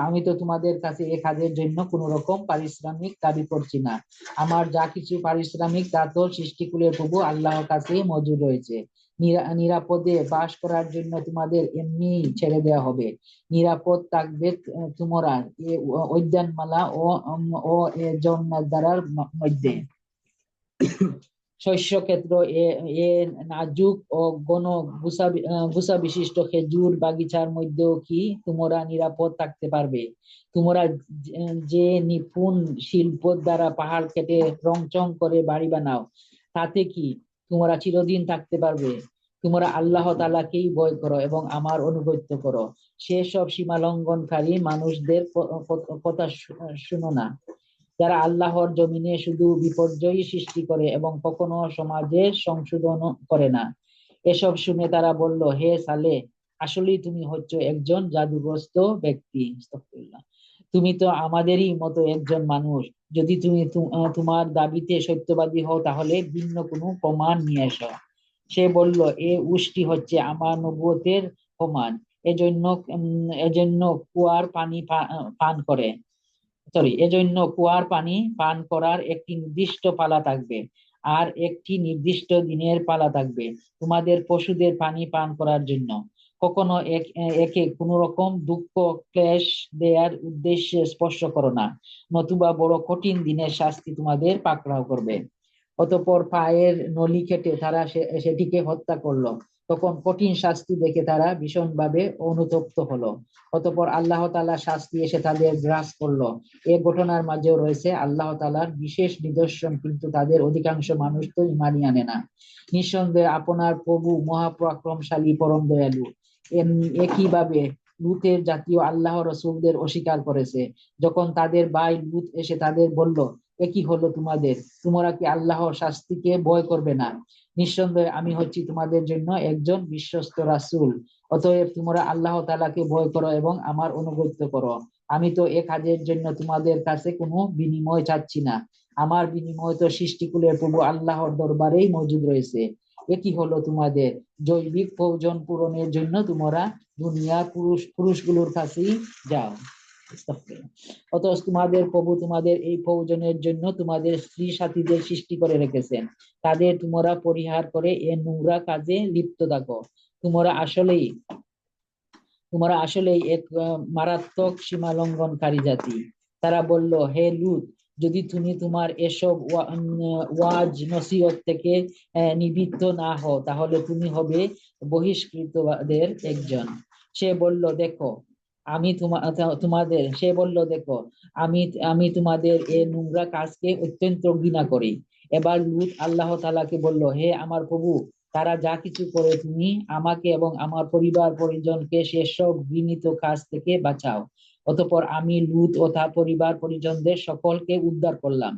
আমি তো তোমাদের কাছে এ কাজের জন্য কোনো রকম পারিশ্রমিক দাবি করছি না। আমার যা কিছু পারিশ্রমিক তা তো সৃষ্টিকুলের প্রভু আল্লাহর কাছেই মজুদ রয়েছে। নিরাপদে বাস করার জন্য তোমাদের এমনি ছেড়ে দেওয়া হবে। নিরাপদ থাকবে তোমরা এ উদ্যানমালা ও এ জান্নাত দ্বারার মধ্যে। শস্য ক্ষেত্র এ নাজুক ও ঘন ভুসা বিশিষ্ট খেজুর বাগিচার মধ্যেও কি তোমরা নিরাপদ থাকতে পারবে? তোমরা যে নিপুণ শিল্প দ্বারা পাহাড় কেটে রংচং করে বাড়ি বানাও, তাতে কি তোমরা চিরদিন থাকতে পারবে? তোমরা আল্লাহ তাআলাকেই ভয় করো এবং আমার আনুগত্য করো। সেসব সীমালঙ্ঘনকারী মানুষদের কথা শুনো না, যারা আল্লাহর জমিনে শুধু বিপর্যয় সৃষ্টি করে এবং কখনো সমাজের সংশোধন করে না। এসব শুনে তারা বলল, হে সালেহ, আসলেই তুমি হচ্ছ একজন জাদুগ্রস্ত ব্যক্তি। আস্তাগফিরুল্লাহ। তুমি তো আমাদেরই মতো একজন মানুষ। যদি তুমি তোমার দাবিতে সত্যবাদী হও, তাহলে ভিন্ন কোনো প্রমাণ নিয়ে এসো। সে বলল, এ উষ্টটি হচ্ছে আমার নবুয়তের প্রমাণ। এজন্য কুয়ার পানি পান করে। এজন্য কুয়ার পানি পান করার একটি নির্দিষ্ট পালা থাকবে, আর একটি নির্দিষ্ট দিনের পালা থাকবে তোমাদের পশুদের পানি পান করার জন্য। কখনো একে কোনো রকম দুঃখ ক্লেশ দেওয়ার উদ্দেশ্যে স্পর্শ করো না, নতুবা বড় কঠিন দিনের শাস্তি তোমাদের পাকড়াও করবে। অতঃপর পায়ের নলি কেটে তারা সেটিকে হত্যা করলো। তখন কঠিন শাস্তি দেখে তারা ভীষণভাবে অনুতপ্ত হলো। অতঃপর আল্লাহ তাআলার শাস্তি এসে তাদের গ্রাস করলো। এই ঘটনার মাঝেও রয়েছে আল্লাহ তাআলার বিশেষ নিদর্শন, কিন্তু তাদের অধিকাংশ মানুষ তো ঈমানই আনে না। নিঃসন্দেহে আপনার প্রভু মহাপরাক্রমশালী, পরম দয়ালু। একইভাবে লূতের জাতীয় আল্লাহ রাসূলদের অস্বীকার করেছে। যখন তাদের ভাই লূত এসে তাদের বলল, এ কি হলো তোমাদের? তোমরা কি আল্লাহর শাস্তিকে ভয় করবে না? নিঃসন্দেহে আমি হচ্ছি তোমাদের জন্য একজন বিশ্বস্ত রাসূল। অতএব তোমরা আল্লাহ তাআলাকে ভয় করো এবং আমার আনুগত্য করো। আমি তো এ কাজের জন্য তোমাদের কাছে কোনো বিনিময় চাচ্ছি না। আমার বিনিময় তো সৃষ্টিকুলের প্রভু আল্লাহর দরবারেই মজুদ রয়েছে। এ কি হলো তোমাদের? জৈবিক প্রয়োজন পূরণের জন্য তোমরা দুনিয়ার পুরুষগুলোর কাছেই যাও। অথচ তোমাদের প্রভু তোমাদের এই প্রয়োজনের জন্য তোমাদের স্ত্রী সাথীদের সৃষ্টি করে রেখেছেন। তাদের তোমরা পরিহার করে এ নোংরা কাজে লিপ্ত থাকো। তোমরা আসলেই এক মারাত্মক সীমালঙ্ঘনকারী জাতি। তারা বলল, হে লূত, যদি তুমি তোমার এসব ওয়াজ নসিহত থেকে নিবৃত্ত না হও, তাহলে তুমি হবে বহিষ্কৃতদের একজন। সে বলল, দেখো আমি তোমাদের এই নোংরা কাজকে অত্যন্ত ঘৃণা করি। এবার লূত আল্লাহ তাআলাকে বলল, হে আমার প্রভু, তারা যা কিছু করে তুমি আমাকে এবং আমার পরিবার পরিজনকে সেসব ঘৃণিত কাজ থেকে বাঁচাও। অতঃপর আমি লূত ও তার পরিবার পরিজনদের সকলকে উদ্ধার করলাম,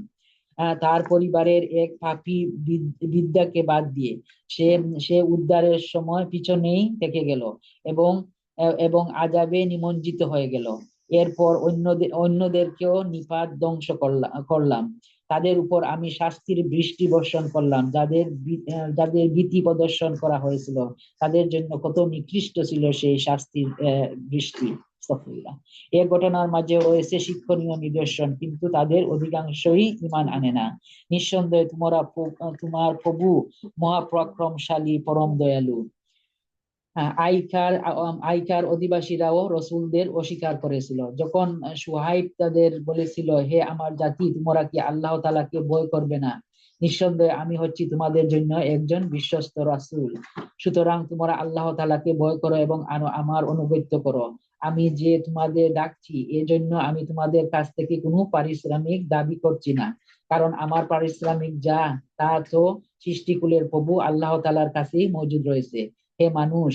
তার পরিবারের এক পাপী বিদ্যাকে বাদ দিয়ে। সে সে উদ্ধারের সময় পিছনেই থেকে গেল এবং এবং আযাবে নিমজ্জিত হয়ে গেল। এরপর অন্যদেরকেও নিপাত ধ্বংস করলাম। তাদের উপর আমি শাস্তির বৃষ্টি বর্ষণ করলাম। যাদের ভীতি প্রদর্শন করা হয়েছিল তাদের জন্য কত নিকৃষ্ট ছিল সেই শাস্তির বৃষ্টি। আস্তাগফিরুল্লাহ। এই ঘটনার মাঝে রয়েছে শিক্ষণীয় নিদর্শন, কিন্তু তাদের অধিকাংশই ঈমান আনে না। নিঃসন্দেহে তোমার প্রভু মহাপরাক্রমশালী, পরম দয়ালু। আইকার অধিবাসীরাও রসুলদের অস্বীকার করেছিল। যখন সুহাইব তাদের বলেছিল, হে আমার জাতি, তোমরা কি আল্লাহ তাআলাকে ভয় করবে না? নিঃসন্দেহে আমি হচ্ছি তোমাদের জন্য একজন বিশ্বস্ত রাসূল। সুতরাং তোমরা আল্লাহ তাআলাকে ভয় করো এবং আমার আনুগত্য করো। আমি যে তোমাদের ডাকছি এজন্য আমি তোমাদের কাছ থেকে কোনো পারিশ্রমিক দাবি করছি না, কারণ আমার পারিশ্রমিক যা তা তো সৃষ্টিকুলের প্রভু আল্লাহ তাআলার কাছেই মজুদ রয়েছে। হে মানুষ,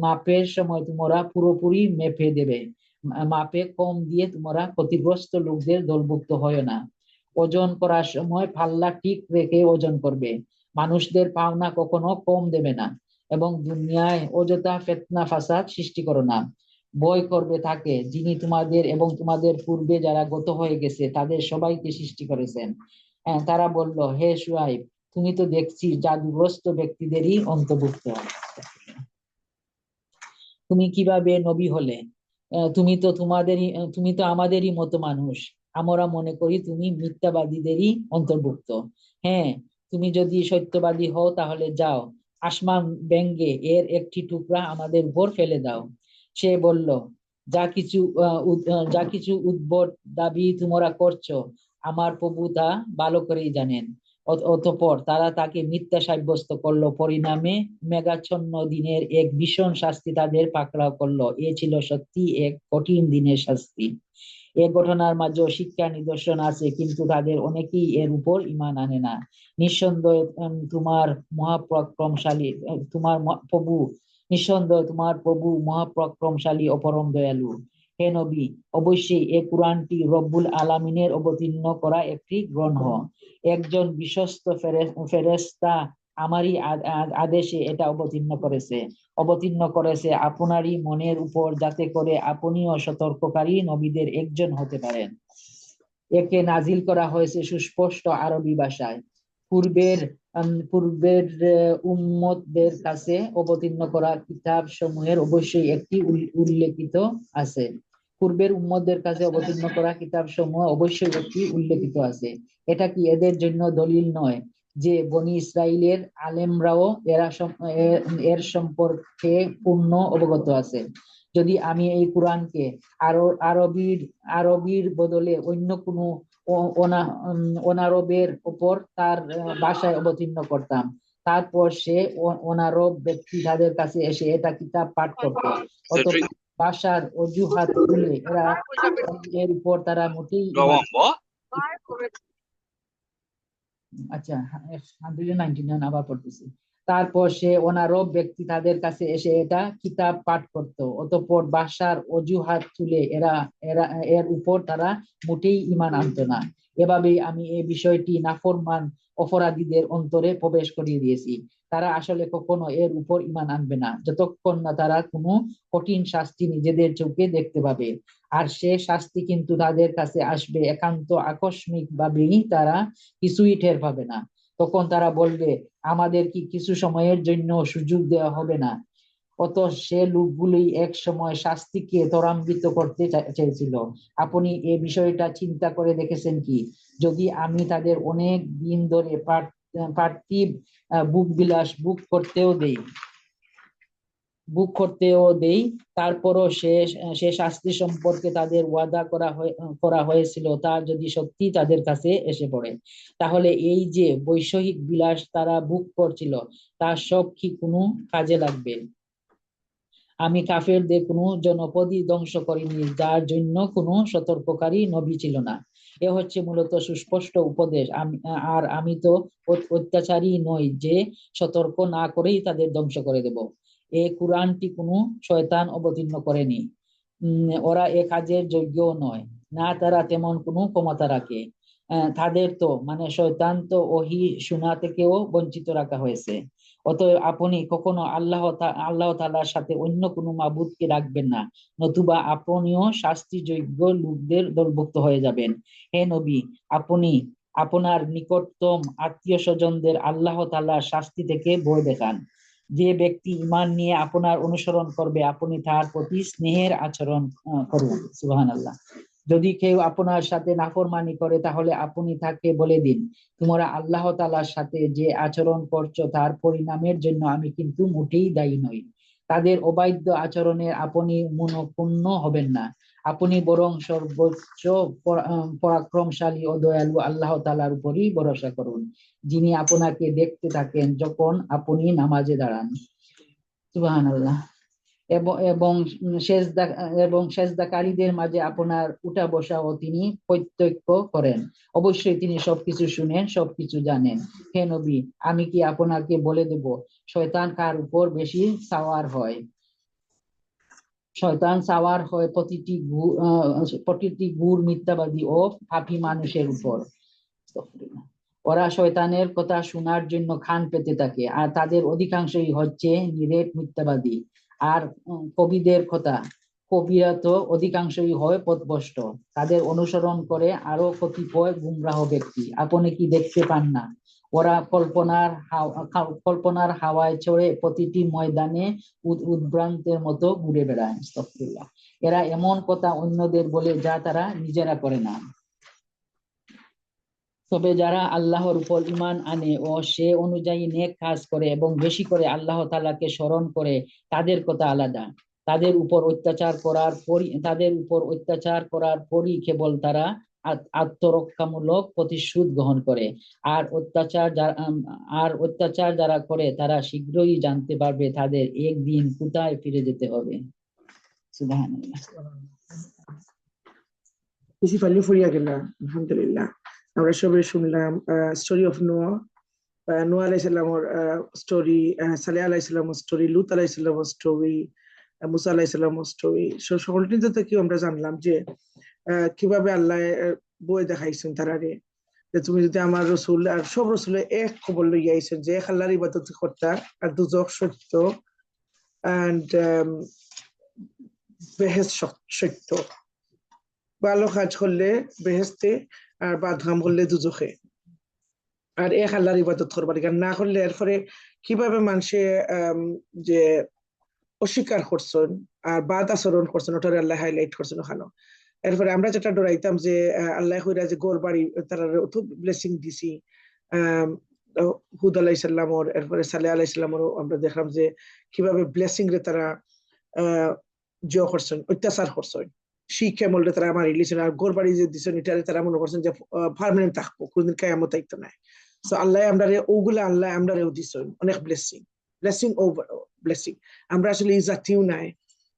মাপের সময় তোমরা পুরোপুরি মেপে দেবে। মাপে কম দিয়ে তোমরা ক্ষতিগ্রস্ত লোকদের দলভুক্ত হয় না। ওজন করার সময় পাল্লা ঠিক রেখে ওজন করবে। মানুষদের পাওনা কখনো কম দেবে না এবং দুনিয়ায় অযথা ফিতনা ফাসাদ সৃষ্টি করো না। ভয় করবে তাকে যিনি তোমাদের এবং তোমাদের পূর্বে যারা গত হয়ে গেছে তাদের সবাইকে সৃষ্টি করেছেন। তারা বলল, হে শুআইব, তুমি তো দেখছি জাদুগ্রস্ত ব্যক্তিদেরই অন্তর্ভুক্ত। তুমি কিভাবে নবী হলে? তুমি তো আমাদেরই মতো মানুষ। আমরা মনে করি তুমি মিথ্যাবাদীদেরই অন্তর্ভুক্ত। হ্যাঁ, তুমি যদি সত্যবাদী হও তাহলে যাও, আসমান ব্যঙ্গে এর একটি টুকরা আমাদের উপর ফেলে দাও। সে বলল, যা কিছু উদ্ভট দাবি তোমরা করছো আমার প্রভু তা ভালো করেই জানেন। অতঃপর তারা তাকে মিথ্যা সাব্যস্ত করলো। পরিণামে মেঘাচ্ছন্ন দিনের এক ভীষণ শাস্তি তাদের পাকড়াও করলো। এ ছিল সত্যি এক কঠিন দিনের শাস্তি। এ ঘটনার মাঝে শিক্ষা নিদর্শন আছে, কিন্তু তাদের অনেকেই এর উপর ঈমান আনে না। নিঃসন্দেহে তোমার মহাপরাক্রমশালী প্রভু নিঃসন্দেহে তোমার প্রভু মহাপরাক্রমশালী ও পরম দয়ালু। হে নবী, অবশ্যই এই কুরআনটি রব্বুল আলামিনের অবতীর্ণ করা একটি গ্রন্থ। একজন বিশ্বস্ত ফেরেশতা আমারই আদেশে এটা অবতীর্ণ করেছে আপনারই মনের উপর, যাতে করে আপনিও সতর্ককারী নবীদের একজন হতে পারেন। একে নাজিল করা হয়েছে সুস্পষ্ট আরবি ভাষায়। পূর্বের উম্মতদের কাছে অবতীর্ণ করা কিতাব সমূহের অবশ্যই একটি উল্লেখিত আছে। পূর্বের উম্মতদের কাছে অবতীর্ণ করা কিতাব সমূহ অবশ্যই একটি উল্লেখিত আছে। এটা কি এদের জন্য দলিল নয় যে বনি ইসরাইলের আলেমরাও এর সম্পর্কে পূর্ণ অবগত আছে? যদি আমি এই কুরআনকে আরবির বদলে অন্য কোনো অনারবের উপর তার ভাষায় অবতীর্ণ করতাম, তারপর সে অনারব ব্যক্তি তাদের কাছে এসে এটা কিতাব পাঠ করত, ভাষার অজুহাত তুলে এর উপর তারা মোটেই আচ্ছা 199 আবার পড়তেছি। তারপর সে অনারব ব্যক্তি তাদের কাছে এসে এটা কিতাব পাঠ করত, অতঃপর ভাষার অজুহাত তুলে এর উপর তারা মোটেই ঈমান আনতো না। এভাবেই আমি এই বিষয়টি নাফরমান অপরাধীদের অন্তরে প্রবেশ করিয়ে দিয়েছি। তারা আসলে কখনো এর উপর ঈমান আনবে না যতক্ষণ না তারা কোনো কঠিন শাস্তি নিজেদের চোখে দেখতে পাবে। আর সে শাস্তি কিন্তু তাদের কাছে আসবে একান্ত আকস্মিক ভাবেই, তারা কিছুই টের পাবে না। তখন তারা বলবে, আমাদের কি কিছু সময়ের জন্য সুযোগ দেওয়া হবে না? অত সে লোকগুলি এক সময় শাস্তিকে ত্বরান্বিত করতে চেয়েছিল। আপনি এই বিষয়টা চিন্তা করে দেখেছেন কি? যদি আমি তাদের অনেক দিন ধরে পার্থিব বুক বিলাস বুক করতেও দেই, তারপরও সে শাস্তি সম্পর্কে তাদের ওয়াদা করা হয়েছিল তা যদি সত্যি তাদের কাছে এসে পড়ে, তাহলে এই যে বৈষয়িক বিলাস তারা বুক করছিল তার সব কি কোনো কাজে লাগবে? আমি কাফেরদের কোনো জনপদই ধ্বংস করিনি যার জন্য কোনো সতর্ককারী নবী ছিল না। এ হচ্ছে মূলত সুস্পষ্ট উপদেশ। আর আমি তো অত্যাচারী নই যে সতর্ক না করেই তাদের ধ্বংস করে দেব। এই কুরআনটি কোনো শয়তান অবতীর্ণ করেনি। ওরা এ কাজের যোগ্য নয়, না তারা তেমন কোনো ক্ষমতা রাখে। তাদের তো মানে শয়তান তো ওহী শোনা থেকেও বঞ্চিত রাখা হয়েছে। অতএব আপনি কখনো আল্লাহ তাআলার সাথে অন্য কোনো মাবুদকে রাখবেন না, নতুবা আপনিও শাস্তিযোগ্য লোকদের দলভুক্ত হয়ে যাবেন। হে নবী, আপনি আপনার নিকটতম আত্মীয় স্বজনদের আল্লাহ তাআলার শাস্তি থেকে ভয় দেখান। যে ব্যক্তি ঈমান নিয়ে আপনার অনুসরণ করবে, আপনি তার প্রতি স্নেহের আচরণ করুন। সুবহানাল্লাহ। যদি কেউ আপনার সাথে নাফরমানি করে, তাহলে আপনি তাকে বলে দিন, তোমরা আল্লাহ তাআলার সাথে যে আচরণ করছো তার পরিণামের জন্য আমি কিন্তু মোটেই দায়ী নই। তাদের অবাধ্য আচরণের আপনি মনোক্ষুণ্ণ হবেন না, আপনি বরং সর্বোচ্চ পরাক্রমশালী ও দয়ালু আল্লাহ তাআলার উপরই ভরসা করুন, যিনি আপনাকে দেখতে থাকেন যখন আপনি নামাজে দাঁড়ান। সুবহানাল্লাহ। এবং সেজদাকারীদের মাঝে আপনার উঠা বসাও তিনি প্রত্যক্ষ করেন। অবশ্যই তিনি সবকিছু শুনেন, সবকিছু জানেন। হে নবী, আমি কি আপনাকে বলে দেব শয়তান কার উপর বেশি সাওয়ার হয়? শয়তান সাওয়ার হয় প্রতিটি গুড় মিথ্যাবাদী ও পাপী মানুষের উপর। ওরা শয়তানের কথা শোনার জন্য কান পেতে থাকে, আর তাদের অধিকাংশই হচ্ছে নিরেট মিথ্যাবাদী। আর কবিরা তো অধিকাংশই হয় পথভ্রষ্ট। তাদের অনুসরণ করে আরো কতিপয় গুমরাহ ব্যক্তি। আপনি কি দেখতে পান না ওরা কল্পনার হাওয়ায় চড়ে প্রতিটি ময়দানে উদ্ভ্রান্তের মতো ঘুরে বেড়ায়? আস্তাগফিরুল্লাহ। এরা এমন কথা অন্যদের বলে যা তারা নিজেরা করে না। তবে যারা আল্লাহর উপর ঈমান আনে ও সে অনুযায়ী নেক কাজ করে এবং বেশি করে আল্লাহ তাআলাকে স্মরণ করে, তাদের কথা আলাদা। তাদের উপর অত্যাচার করার পরই কেবল তারা আত্মরক্ষামূলক প্রতিশোধ গ্রহণ করে। আর অত্যাচার যারা করে তারা শীঘ্রই জানতে পারবে তাদের একদিন কোথায় ফিরে যেতে হবে। সুবহানাল্লাহ। বেশি ফালি ফুরিয়া গেল। আলহামদুলিল্লাহ, আমরা সবাই শুনলাম স্টোরি অফ নোয়া, নোয়া আলাইহিস সালামের স্টোরি, সালেহ আলাইহিস সালামের স্টোরি, লুত আলাইহিস সালামের স্টোরি, মুসা আলাইহিস সালামের স্টোরি। সকলটি থেকে আমরা জানলাম যে কিভাবে আল্লাহ বই দেখাইছেন তারারে, যে তুমি যদি আমার রসুল আর সব রসুলে এক খবর লইয়া আইছেন যে এক আল্লাহর ইবাদত করতা আর দুজক সত্য এন্ড বেহেশত সত্য। ভালো কাজ করলে বেহেশতে আর বাদহাম করলে দুজখে। আর এক আল্লাহর ইবাদত করবার না করলে এরপরে কিভাবে মানুষে যে অস্বীকার করছেন আর বাদ আচরণ করছেন, ওটারে আল্লাহ হাইলাইট করছেন ওখানে। এরপরে আমরা যেটা ডরাইতাম যে আল্লাহ কইরা যে গোর বাড়ি তারা ব্লেসিং দিছি হুদ আলাইহিস সালামর, এরপরে সালেহ আলাইহিস সালামর, আমরা দেখলাম যে কিভাবে ব্লেসিং রে তারা জয় করছেন, অত্যাচার করছেন, শিখে মূল্যে তারা আমার রিলেশন আর গোর বাড়ি যে দিচ্ছেন এটারে তারা মনে করছেন যে পার্মানেন্ট থাকবো, কোনদিন কায়ামত আইতো না। সো আল্লাহ আমরা ওগুলা আল্লাহ আমরা দিচ্ছেন অনেক ব্লেসিং ওভার ব্লেসিং। আমরা আসলে এই জাতিও নাই,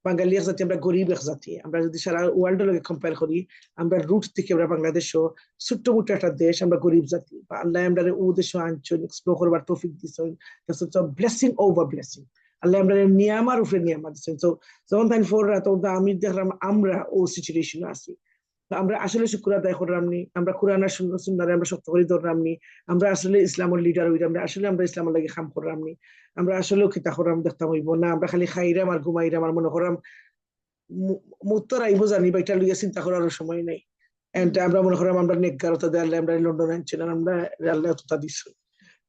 বাঙালি এক জাতি, আমরা গরিব এক জাতি। আমরা যদি সারা ওয়ার্ল্ডের লগে কম্পেয়ার করি, আমরা রুট থেকে আমরা বাংলাদেশও ছোট্ট মোটো একটা দেশ, আমরা গরিব জাতি। আল্লাহ আমরা ও দেশও আনছেন, এক্সপ্লোর করবার তৌফিক দিচ্ছেন। Blessing over blessing. আল্লাহ আমরা নিয়ামার উপরে নিয়ামা দিচ্ছেন। তো যখন তাই আমি দেখলাম আমরা ও সিচুয়েশনে আছি, আমরা আসলে শুকর আদায় করলামনি, আমরা কোরআন আর সুন্নাহরে আমরা শক্ত করে ধরলামনি, আমরা আসলে ইসলামের লিডার হইলাম না, আসলে আমরা ইসলামের লাগে কাম করলামনি, আমরা আসলেও কিতা করলাম দেখতাম হইব না, আমরা খালি খাইরাম আর ঘুমাইরাম আর মনে করলাম মুত্তর আইব জানি বা এটা লইয়া চিন্তা করার সময় নাই। আমরা মনে করলাম আমরা নেকগারতা দিয়ে আল্লাহ আমরা লন্ডন আনছিলাম, আমরা আল্লাহ তথা দিচ্ছি।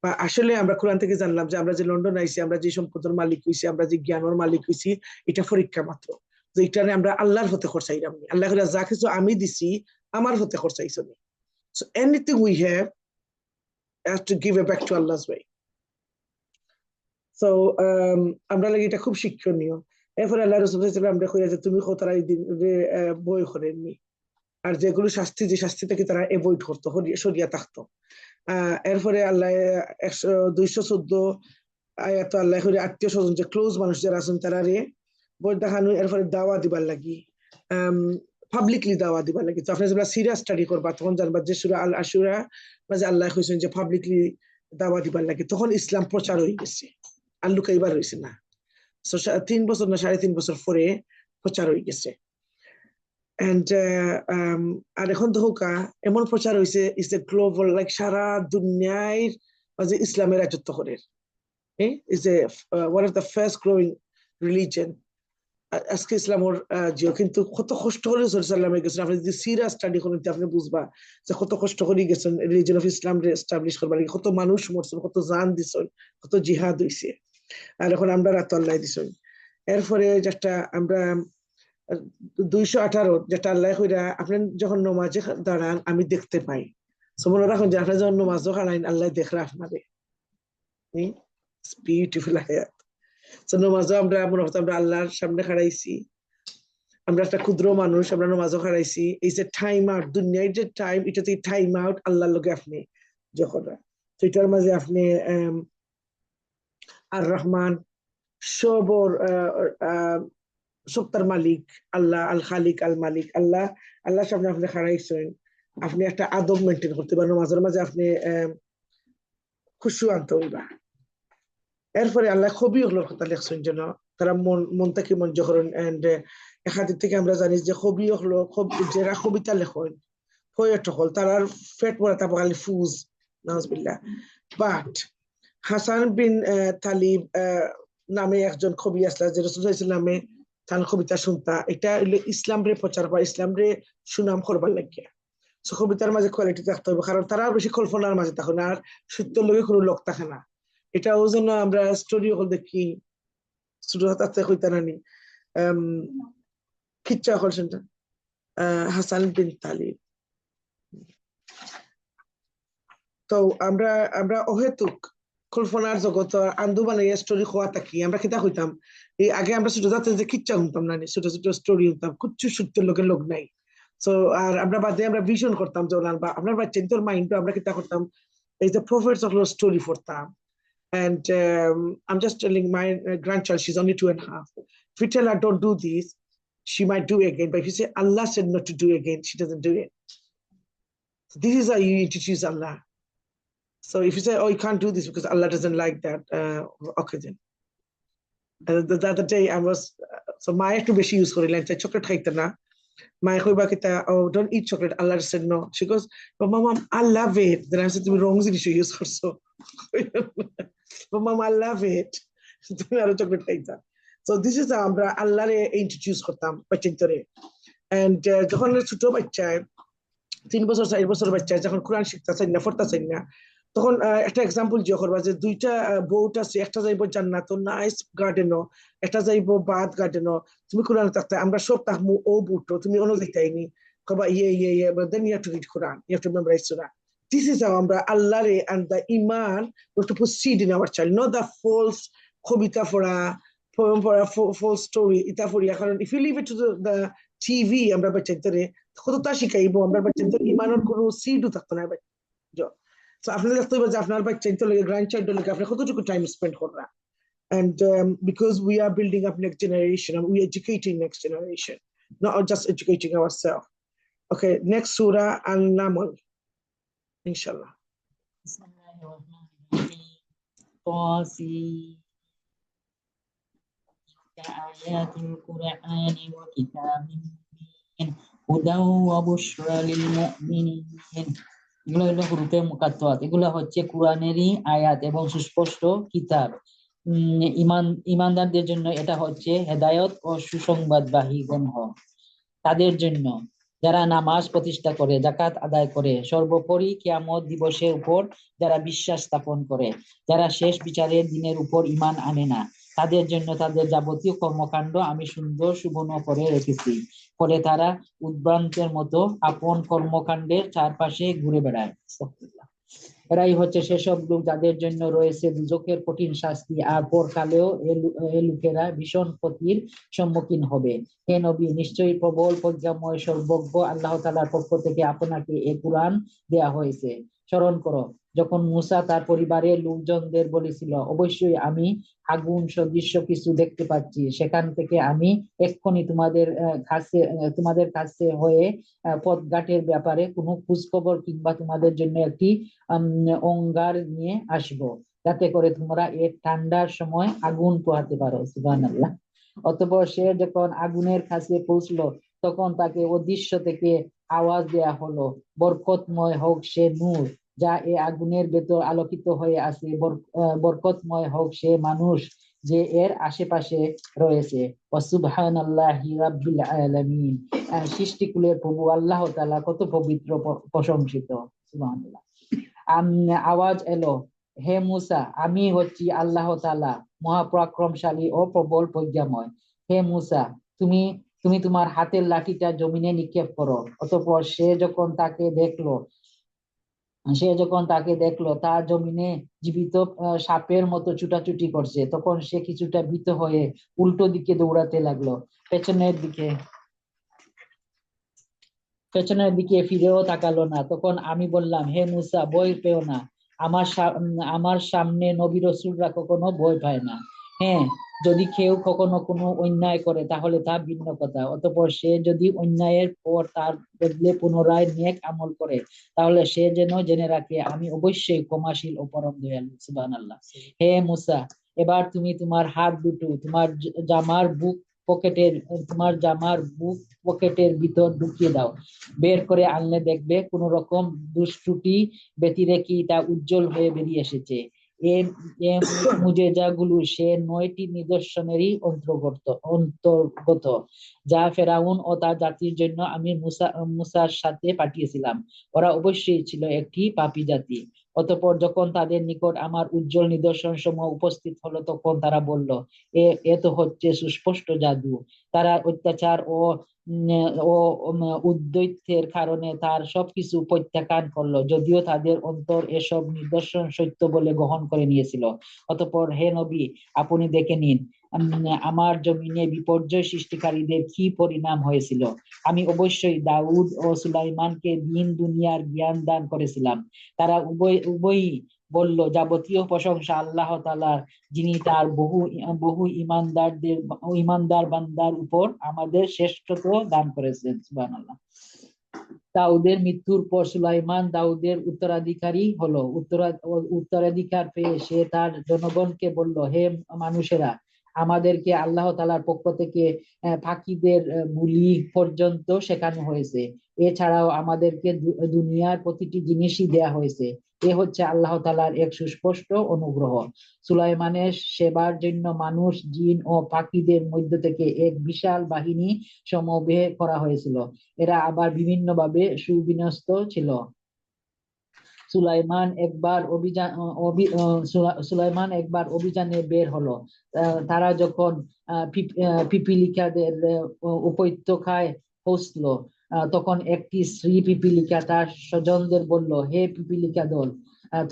বা আসলে আমরা কোরআন থেকে জানলাম যে আমরা যে লন্ডন আইছি, আমরা যে সম্পদের মালিক হইছি, আমরা যে জ্ঞানের মালিক হইছি, এটা পরীক্ষা মাত্র। যে এটারে আমরা আল্লাহর হতে খরচাইলাম নি, আল্লাহ যা কিছু আমি দিছি আমার হতে খরচাইছো নি। So anything we have to give it back to Allah's way. So আমরা লাগে এটা খুব শিক্ষণীয়। এরপরে আল্লাহ রাসূল সাল্লাল্লাহু আলাইহি ওয়াসাল্লাম আমরা কইয়া যে তুমি কতরা দিন বই করেননি, আর যেগুলো শাস্তি যে শাস্তি থেকে তারা এভয়েড করতো, সরিয়া থাকতো। এরপরে আল্লাহ 214 আয়াত আল্লাহ করে আত্মীয় স্বজন যে ক্লোজ মানুষ যারা আছেন তারা রে বই দেখানো, এরপরে দাওয়া দিবার লাগি পাবলিকলি দাওয়া দিবা লাগে। তো আপনি যখন সিরিয়াস স্টাডি করবা তখন জানবা যে সূরা আল আশুরা মাঝে আল্লাহ কইছেন যে পাবলিকলি দাওয়া দিবার লাগে, তখন ইসলাম প্রচার হয়ে গেছে, আর লুকাইবার হয়েছে না। 3 বছর না 3.5 বছর পরে প্রচার হয়ে গেছে। এন্ড আর এখন তো হোকা এমন প্রচার হয়েছে, ইস এ গ্লোবাল, লাইক সারা দুনিয়ায় মাঝে ইসলামের রাজত্ব করে। Is a one of the first growing religion আজকে ইসলামর জিও। কিন্তু কত কষ্ট করে সাল্লামে গেছেন, আপনি যদি সিরিয়াস স্টাডি করেন আপনি বুঝবা যে কত কষ্ট করে গেছেন রিলিজন অফ ইসলাম এস্টাবলিশ করবার, কত মানুষ মরছেন, কত জান দিছেন, কত জিহাদ হইছে। আর এখন আমরা রাত আল্লাহ দিছেন। এরপরে যেটা আমরা 218 যেটা আল্লাহ কইরা আপনি যখন নমাজে দাঁড়ান আমি দেখতে পাই। মনে রাখুন যে আপনি যখন নমাজও খাড়াইন আল্লাহ দেখরা আপনারে। বিউটিফুল আয়াত। নমাজও আমরা মনে হতো আমরা আল্লাহর সামনে খাড়াইছি, আমরা একটা ক্ষুদ্র মানুষ, আমরা নমাজও খাড়াইছি। এই যে টাইম আউট, দুনিয়ার যে টাইম, এটা থেকে টাইম আউট আল্লাহর লগে আপনি যখন, তো এটার মাঝে আপনি আর রহমান সবর সত্তার মালিক আল্লাহ, আল খালিক আল মালিক আল্লাহ, আল্লাহর সামনে আপনি খাড়াইছেন, আপনি একটা আদব মেনটেন করতে পারেন, মাঝে মাঝে আপনি খুশু আনতে হইবা। এরপরে আল্লাহ কবি হলোর কথা লেখছেন যেন তারা মন থেকে মন করেন। এন্ড এখাদিক থেকে আমরা জানি যে কবি হলো যারা কবিতা লেখন পোয়েট হল তারার ফেট পড়া তা খালি ফুজ নাউজুবিল্লাহ। বাট হাসান বিন তালিব নামে একজন কবি আসলা যে রাসূল সাল্লাল্লাহু আলাইহি ওয়াসাল্লামে তার কবিতা শুনতা, এটা ইসলাম রে প্রচার বা ইসলাম রে সুনাম করবার লাগিয়া। সো কবিতার মাঝে কোয়ালিটি থাকতে হবে, কারণ তারা বেশি কল্পনার মাঝে থাকে না, আর সত্যের লগে কোনো লোক থাকে না। এটাও জন্য আমরা স্টোরি হল দেখি সুরতাতে কইতা নানি কিচ্ছা হল শুনতা হাসান বিন তালিব। তো আমরা আমরা অহেতুক কল্পনার জগৎ আন্দু বানাইয়া স্টোরি খোয়া থাকি। আমরা কিতা হইতাম এই আগে আমরা ছোট যাতে যে কিচ্ছা শুনতাম না, ছোট ছোট স্টোরি শুনতাম, কিচ্ছু সত্যের লোকের লোক নাই। সো আর আমরা বাদে আমরা ভিশন করতাম যে আপনার বাচ্চা তোর মাইন্ড আমরা কিতা করতাম এই যে প্রফেটস অফ স্টোরি পড়তাম। And I'm just telling my grandchild, she's only 2.5. If you tell her don't do this, she might do it again. But if you say Allah said not to do it again, she doesn't do it. So this is how you introduce Allah. So if you say, oh, you can't do this because Allah doesn't like that, okay then. And the other day I was, so my to be she used for like chocolate cake na. My oh, don't eat chocolate. Allah said no. She goes, but mom, I love it. Then I said to me, wrong thing she used for so. But mom, I love it. Chocolate cake. So this is আমরা আল্লাহরে ইন্ট্রোডিউস করতাম বাচ্চাদের। এন্ড যখন ছোট বাচ্চা 3 বছর 4 বছর বাচ্চা যখন কোরআন শিখতেছেন না পড়তেছেন না, তখন একটা এক্সাম্পল যে করবা যে দুইটা বোট আছে, একটা যাইবো জান্নাত নাইস গার্ডেনও, একটা যাইবো বাদ গার্ডেনও। তুমি কোরআন থাকতে আমরা সব থাকবো ও বুটো, তুমি অন্য যাইতাইনি কবা ইয়ে but then you have to read Quran, you have to memorize Surah. This is how আমরা আল্লাহরে and the iman to proceed in our child, not the false কবিতা পড়া poem পড়া false story এটা পড়িয়া। কারণ if you leave it to the TV আমরা বাচ্চাদের কতটা শিখাইবো, আমরা বাচ্চাদের ইমানের কোনো সিডও থাকতো না। So আপনাদের দেখতে হবে যে আপনার বাচ্চা গ্র্যান্ড চাইল্ড লাগে আপনি কতটুকু টাইম স্পেন্ড করবেন। And because we are building up next generation and we are educating next generation, not just educating ourselves. Okay, next surah An-Naml, inshallah. ayatul Qur'ani wa kitabin mubin hudaw wa bushra lil mu'minin। এগুলো হলো হুরুফে মুকাত্তাত, এগুলো হচ্ছে কোরআনেরই আয়াত এবং সুস্পষ্ট কিতাব। ইমানদারদের জন্য এটা হচ্ছে হেদায়েত ও সুসংবাদবাহী গ্রন্থ। তাদের জন্য যারা নামাজ প্রতিষ্ঠা করে, যাকাত আদায় করে, সর্বোপরি কিয়ামত দিবসের উপর যারা বিশ্বাস স্থাপন করে, যারা শেষ বিচারের দিনের উপর ঈমান আনে না, তাদের জন্য তাদের যাবতীয় কর্মকাণ্ড আমি সুন্দর সুবর্ণ করে রেখেছি। ফলে তারা উদ্ভ্রান্তের মতো আপন কর্মকাণ্ডের চারপাশে ঘুরে বেড়ায়। এরাই হচ্ছে সেসব লোক যাদের জন্য রয়েছে দুজকের কঠিন শাস্তি, আর পরকালেও এ লোকেরা ভীষণ ক্ষতির সম্মুখীন হবে। হে নবী, নিশ্চয়ই প্রবল প্রজ্ঞাময় সর্বজ্ঞ আল্লাহ তাআলার পক্ষ থেকে আপনাকে এ কুরআন দেয়া হয়েছে। স্মরণ করো যখন মূসা তার পরিবারের লোকজনদের বলেছিল, অবশ্যই আমি আগুন সদৃশ্য কিছু দেখতে পাচ্ছি, সেখান থেকে আমি এক্ষুনি তোমাদের কাছে হয়ে পথঘাটের ব্যাপারে কোনো খোঁজখবর কিংবা তোমাদের জন্য একটি অঙ্গার নিয়ে আসবো, যাতে করে তোমরা এই ঠান্ডার সময় আগুন পোহাতে পারো। সুবহানাল্লাহ। অতঃপর সে যখন আগুনের কাছে পৌঁছলো, তখন তাকে অদৃশ্য থেকে আওয়াজ দেয়া হলো, বরকতময় হোক সে নূর যা এই আগুনের ভেতর আলোকিত হয়ে আছে, বরকতময় হোক সে মানুষ যে এর আশেপাশে রয়েছে। সুবহানাল্লাহি রাব্বিল আলামিন। সৃষ্টিকুলের প্রভু আল্লাহ তাআলা কত পবিত্র, প্রশংসিত। সুবহানাল্লাহ। আওয়াজ এলো, হে মূসা, আমি হচ্ছি আল্লাহ তাআলা, মহাপরাক্রমশালী ও প্রবল প্রজ্ঞাময়। হে মূসা, তুমি তুমি তোমার হাতের লাঠিটা জমিনে নিক্ষেপ করো। অতঃপর সে যখন তাকে দেখলো তার জমিনে জীবিত সাপের মতো ছুটাছুটি করছে, তখন সে কিছুটা ভীত হয়ে উল্টো দিকে দৌড়াতে লাগলো, পেছনের দিকে পেছনের দিকে ফিরেও তাকালো না। তখন আমি বললাম, হে মূসা, ভয় পেও না, আমার সামনে নবী রাসূলরা কখনো ভয় পায় না। হ্যাঁ, যদি কেউ কখনো কোনো অন্যায় করে তাহলে তা ভিন্ন কথা। অতঃপর সে যদি অন্যায়ের পর তার বদলে পুনরায় নেক আমল করে, তাহলে সে যেন জেনে রাখে আমি অবশ্যই ক্ষমাশীল ও পরম দয়ালু। সুবহানাল্লাহ। হে মূসা, এবার তুমি তোমার হাত দুটো তোমার জামার বুক পকেটের ভিতর ঢুকিয়ে দাও। বের করে আনলে দেখবে কোন রকম দুষ্টুটি ব্যতিরেকেই তা উজ্জ্বল হয়ে বেরিয়ে এসেছে। এই মুজেজাগুলো সে 9টি নিদর্শনেরই অন্তর্গত, যা ফেরাউন ও তার জাতির জন্য আমি মূসার সাথে পাঠিয়েছিলাম। ওরা অবশ্যই ছিল একটি পাপী জাতি। অতঃপর যখন তাদের নিকট আমার উজ্জ্বল নিদর্শন সমূহ উপস্থিত হলো, তখন তারা বলল, এ তো হচ্ছে সুস্পষ্ট জাদু। তারা অত্যাচার ও উদ্বৈতের কারণে তার সবকিছু প্রত্যাখ্যান করলো, যদিও তাদের অন্তর এসব নিদর্শন সত্য বলে গ্রহণ করে নিয়েছিল। অতঃপর হে নবী, আপনি দেখে নিন আমার জমিনে বিপর্যয় সৃষ্টিকারীদের কি পরিণাম হয়েছিল। আমি অবশ্যই দাউদ ও সুলাইমানকে দিন দুনিয়ার জ্ঞান দান করেছিলাম। তারা উভয়ই বলল, যাবতীয় প্রশংসা আল্লাহ তাআলার, যিনি তার বহু ইমানদার বান্দার উপর আমাদের শ্রেষ্ঠত্ব দান করেছেন। সুবহানাল্লাহ। দাউদের মৃত্যুর পর সুলাইমান দাউদের উত্তরাধিকারী হলো। উত্তরাধিকার পেয়ে সে তার জনগণকে বলল, হে মানুষেরা, আমাদেরকে আল্লাহ তাআলার পক্ষ থেকে ফাঁকিদের বুলি পর্যন্ত শেখানো হয়েছে। এছাড়াও আমাদেরকে দুনিয়ার প্রতিটি জিনিসই দেয়া হয়েছে। এ হচ্ছে আল্লাহ তাআলার এক সুস্পষ্ট অনুগ্রহ। সুলাইমানের সেবার জন্য মানুষ, জিন ও পাখিদের মধ্য থেকে এক বিশাল বাহিনী সমবেত করা হয়েছিল। এরা আবার বিভিন্নভাবে সুবিন্যস্ত ছিল। সুলাইমান একবার অভিযানে বের হলো। তারা যখন পিপিলিকাদের উপত্যকায় পৌঁছলো, তখন একটি স্ত্রী পিপিলিকা তার স্বজনদের বলল, হে পিপিলিকা দল,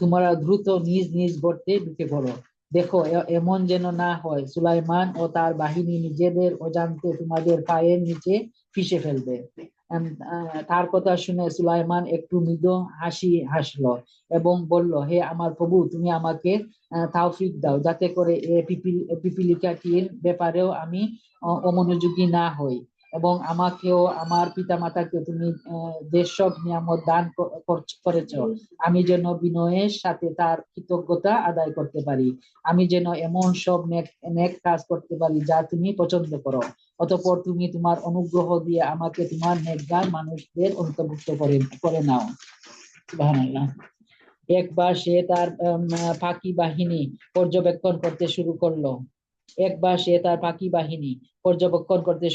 তোমরা দ্রুত নিজ নিজ গর্তে ঢুকে পড়ো। দেখো এমন যেন না হয় সুলাইমান ও তার বাহিনী নিজেদের অজান্তে তোমাদের পায়ের নিচে পিষে ফেলবে। তার কথা শুনে সুলাইমান একটু মৃদু হাসলো এবং বলল, হে আমার প্রভু, তুমি আমাকে তৌফিক দাও, যাতে করে পিপিলিকাটির ব্যাপারেও আমি অমনোযোগী না হই, এবং আমাকেও আমার পিতামাতাকে তুমি যেসব নিয়ামত দান করেছ, আমি যেন বিনয়ের সাথে তার কৃতজ্ঞতা আদায় করতে পারি। আমি যেন এমন সব নেক কাজ করতে পারি যা তুমি পছন্দ করো। অতঃপর তুমি তোমার অনুগ্রহ দিয়ে আমাকে তোমার নেককার মানুষদের অন্তর্ভুক্ত করে নাও। সুবহানাল্লাহ। একবার সে তার পাখি বাহিনী পর্যবেক্ষণ করতে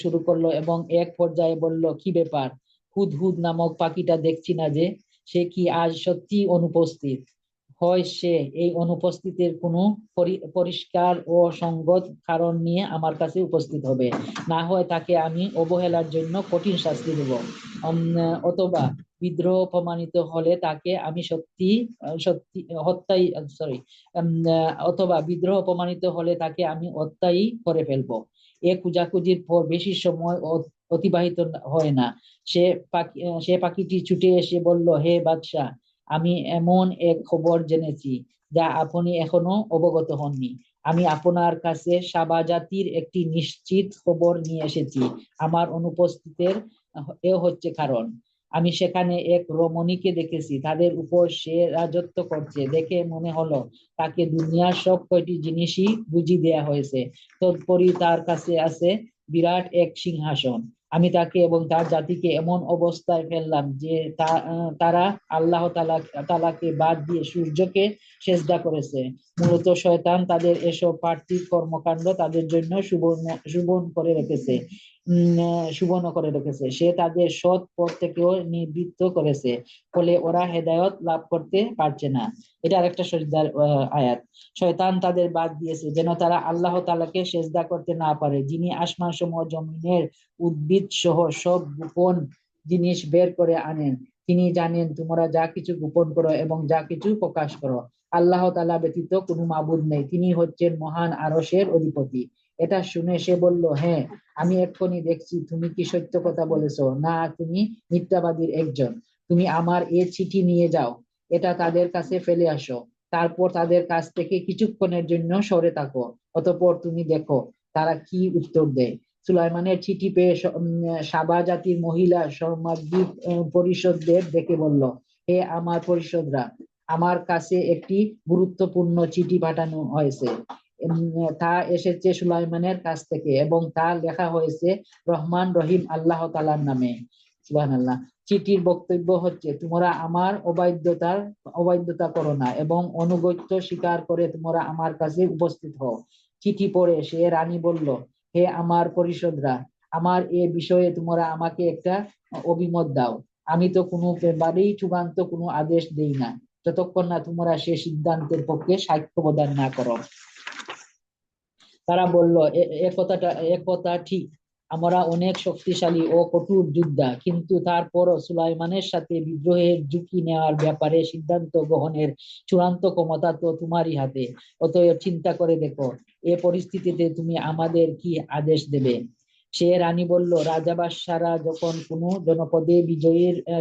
শুরু করলো এবং এক পর্যায়ে বলল, কি ব্যাপার, হুদহুদ নামক পাখিটা দেখছি না যে, সে কি আজ সত্যি অনুপস্থিত? হয় সে এই অনুপস্থিতির কোনো পরিষ্কার ও সঙ্গত কারণ নিয়ে আমার কাছে উপস্থিত হবে, না হয় তাকে আমি অবহেলার জন্য কঠিন শাস্তি দেব। অথবা বিদ্রোহ প্রমাণিত হলে তাকে আমি হত্যাই করে ফেলবো। এ খোঁজাখুঁজির পর বেশি সময় অতিবাহিত হয় না, সে পাখিটি ছুটে এসে বলল, হে বাদশাহ, আমি এমন এক খবর জেনেছি যা আপনি এখনো অবগত হননি। আমি আপনার কাছে সাবা জাতির একটি নিশ্চিত খবর নিয়ে এসেছি। আমার অনুপস্থিতির এ হচ্ছে কারণ। আমি সেখানে এক রমণীকে দেখেছি, তাদের উপর সে রাজত্ব করছে। দেখে মনে হলো তাকে দুনিয়ার সব কয়টি জিনিসই বুঝিয়ে দেয়া হয়েছে। তৎপরই তার কাছে আছে বিরাট এক সিংহাসন। আমি তাকে এবং তার জাতিকে এমন অবস্থায় ফেললাম যে তারা আল্লাহ তাআলাকে বাদ দিয়ে সূর্যকে সেজদা করেছে। মূলত শয়তান তাদের এসব পার্থিব কর্মকাণ্ড তাদের জন্য সুবর্ণ করে রেখেছে। সুবর্ণ করে রেখেছে। সে তাদের সৎ পথ থেকেও নিবৃত্ত করেছে, ফলে ওরা হেদায়েত লাভ করতে পারছে না। এটা আরেকটা সজদার আয়াত। শয়তান তাদের বাদ দিয়েছে যেন তারা আল্লাহ তাআলাকে সেজদা করতে না পারে, যিনি আসমান সমূহ জমিনের উদ্ভিদ সহ সব গোপন জিনিস বের করে আনেন। তিনি জানেন তোমরা যা কিছু গোপন করো এবং যা কিছু প্রকাশ করো। আল্লাহ তাআলা ব্যতীত কোনো মাবুদ নেই, তিনি হচ্ছেন মহান আরশের অধিপতি। এটা শুনে সে বলল, হ্যাঁ, আমি এক্ষুনি দেখছি তুমি কি সত্য কথা বলেছো, না তুমি মিথ্যাবাদীর একজন। তুমি আমার এ চিঠি নিয়ে যাও, এটা তাদের কাছে ফেলে আসো। তারপর তাদের কাছ থেকে কিছুক্ষণের জন্য সরে থাকো, অতঃপর তুমি দেখো তারা কি উত্তর দেয়। সুলাইমানের চিঠি পেয়ে সাবা জাতির মহিলা সাংবাদিক পরিষদদের ডেকে বলল, হে আমার পরিষদরা, আমার কাছে একটি গুরুত্বপূর্ণ চিঠি পাঠানো হয়েছে। তা এসেছে সুলাইমানের কাছ থেকে এবং তা লেখা হয়েছে রহমান রহিম আল্লাহ তাআলার নামে। সুবহানাল্লাহ। চিঠির বক্তব্য হচ্ছে, তোমরা আমার অবাধ্যতা করো না এবং অনুগত্য স্বীকার করে তোমরা আমার কাছে উপস্থিত হও। চিঠি পড়ে সে রানী বলল, হে আমার পরিষদরা, আমার এ বিষয়ে তোমরা আমাকে একটা অভিমত দাও। আমি তো কোনো ব্যাপারেই চূড়ান্ত কোনো আদেশ দেই না যতক্ষণ না তোমরা সে সিদ্ধান্তের পক্ষে সাক্ষ্য প্রদান না করো। তারা বলল, একথা ঠিক, আমরা অনেক শক্তিশালী ও কঠোর যোদ্ধা, কিন্তু তারপরও সুলাইমানের সাথে বিদ্রোহের ঝুঁকি নেওয়ার ব্যাপারে সিদ্ধান্ত গ্রহণের চূড়ান্ত ক্ষমতা তো তোমারই হাতে। অতএব চিন্তা করে দেখো, এ পরিস্থিতিতে তুমি আমাদের কি আদেশ দেবে? সে রানী বলল, রাজাবাদশারা যখন কোনো জনপদে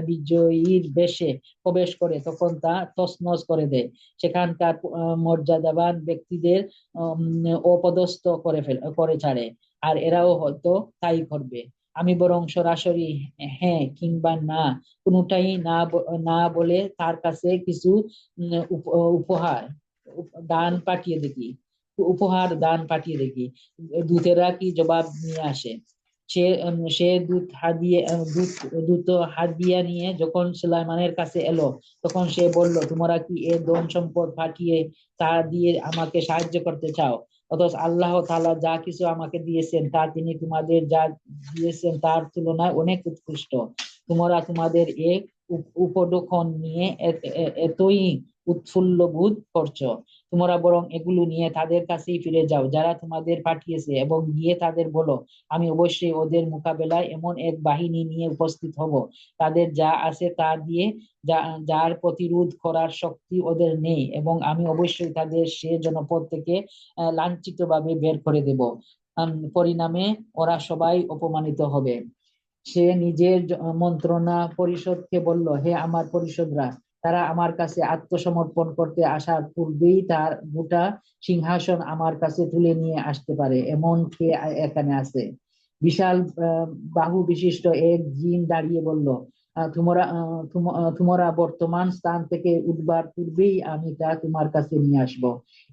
বিজয়ীর বেশে প্রবেশ করে তখন তা তছনছ করে দেয়। সেখানকার মর্যাদাবান ব্যক্তিদের অপদস্থ করে ছাড়ে, আর এরাও হয়তো তাই করবে। আমি বরং সরাসরি হ্যাঁ কিংবা না কোনোটাই না বলে তার কাছে কিছু উপহার দান পাঠিয়ে দেখি, দূতেরা কি জবাব নিয়ে আসে। সে দ্রুত হাদিয়া নিয়ে যখন সুলাইমানের কাছে এলো, তখন সে বলল, তোমরা কি এ ধন সম্পদ পাঠিয়ে তা দিয়ে আমাকে সাহায্য করতে চাও? অথচ আল্লাহ তাআলা যা কিছু আমাকে দিয়েছেন তা তিনি তোমাদের যা দিয়েছেন তার তুলনায় অনেক উৎকৃষ্ট। তোমরা তোমাদের এ উপঢৌকন নিয়ে এতই উৎফুল্ল বোধ করছো। তোমরা বরং এগুলো নিয়ে তাদের কাছেই ফিরে যাও যারা তোমাদের পাঠিয়েছে, এবং গিয়ে তাদের বলো, আমি অবশ্যই ওদের মোকাবেলায় এমন এক বাহিনী নিয়ে উপস্থিত হব, তাদের যা আছে তা দিয়ে যার প্রতিরোধ করার শক্তি ওদের নেই, এবং আমি অবশ্যই তাদের সে জনপদ থেকে লাঞ্ছিত ভাবে বের করে দেব। পরিণামে ওরা সবাই অপমানিত হবে। সে নিজের মন্ত্রণা পরিষদকে বলল, হে আমার পরিষদরা, তারা আমার কাছে আত্মসমর্পণ করতে আসার পূর্বেই তার গোটা সিংহাসন আমার কাছে তুলে নিয়ে আসতে পারে এমন কে এখানে আছে? বিশাল বাহু বিশিষ্ট এক জিন দাঁড়িয়ে বলল, তোমরা বর্তমান স্থান থেকে উঠবার পূর্বেই আমি তা তোমার কাছে নিয়ে আসব।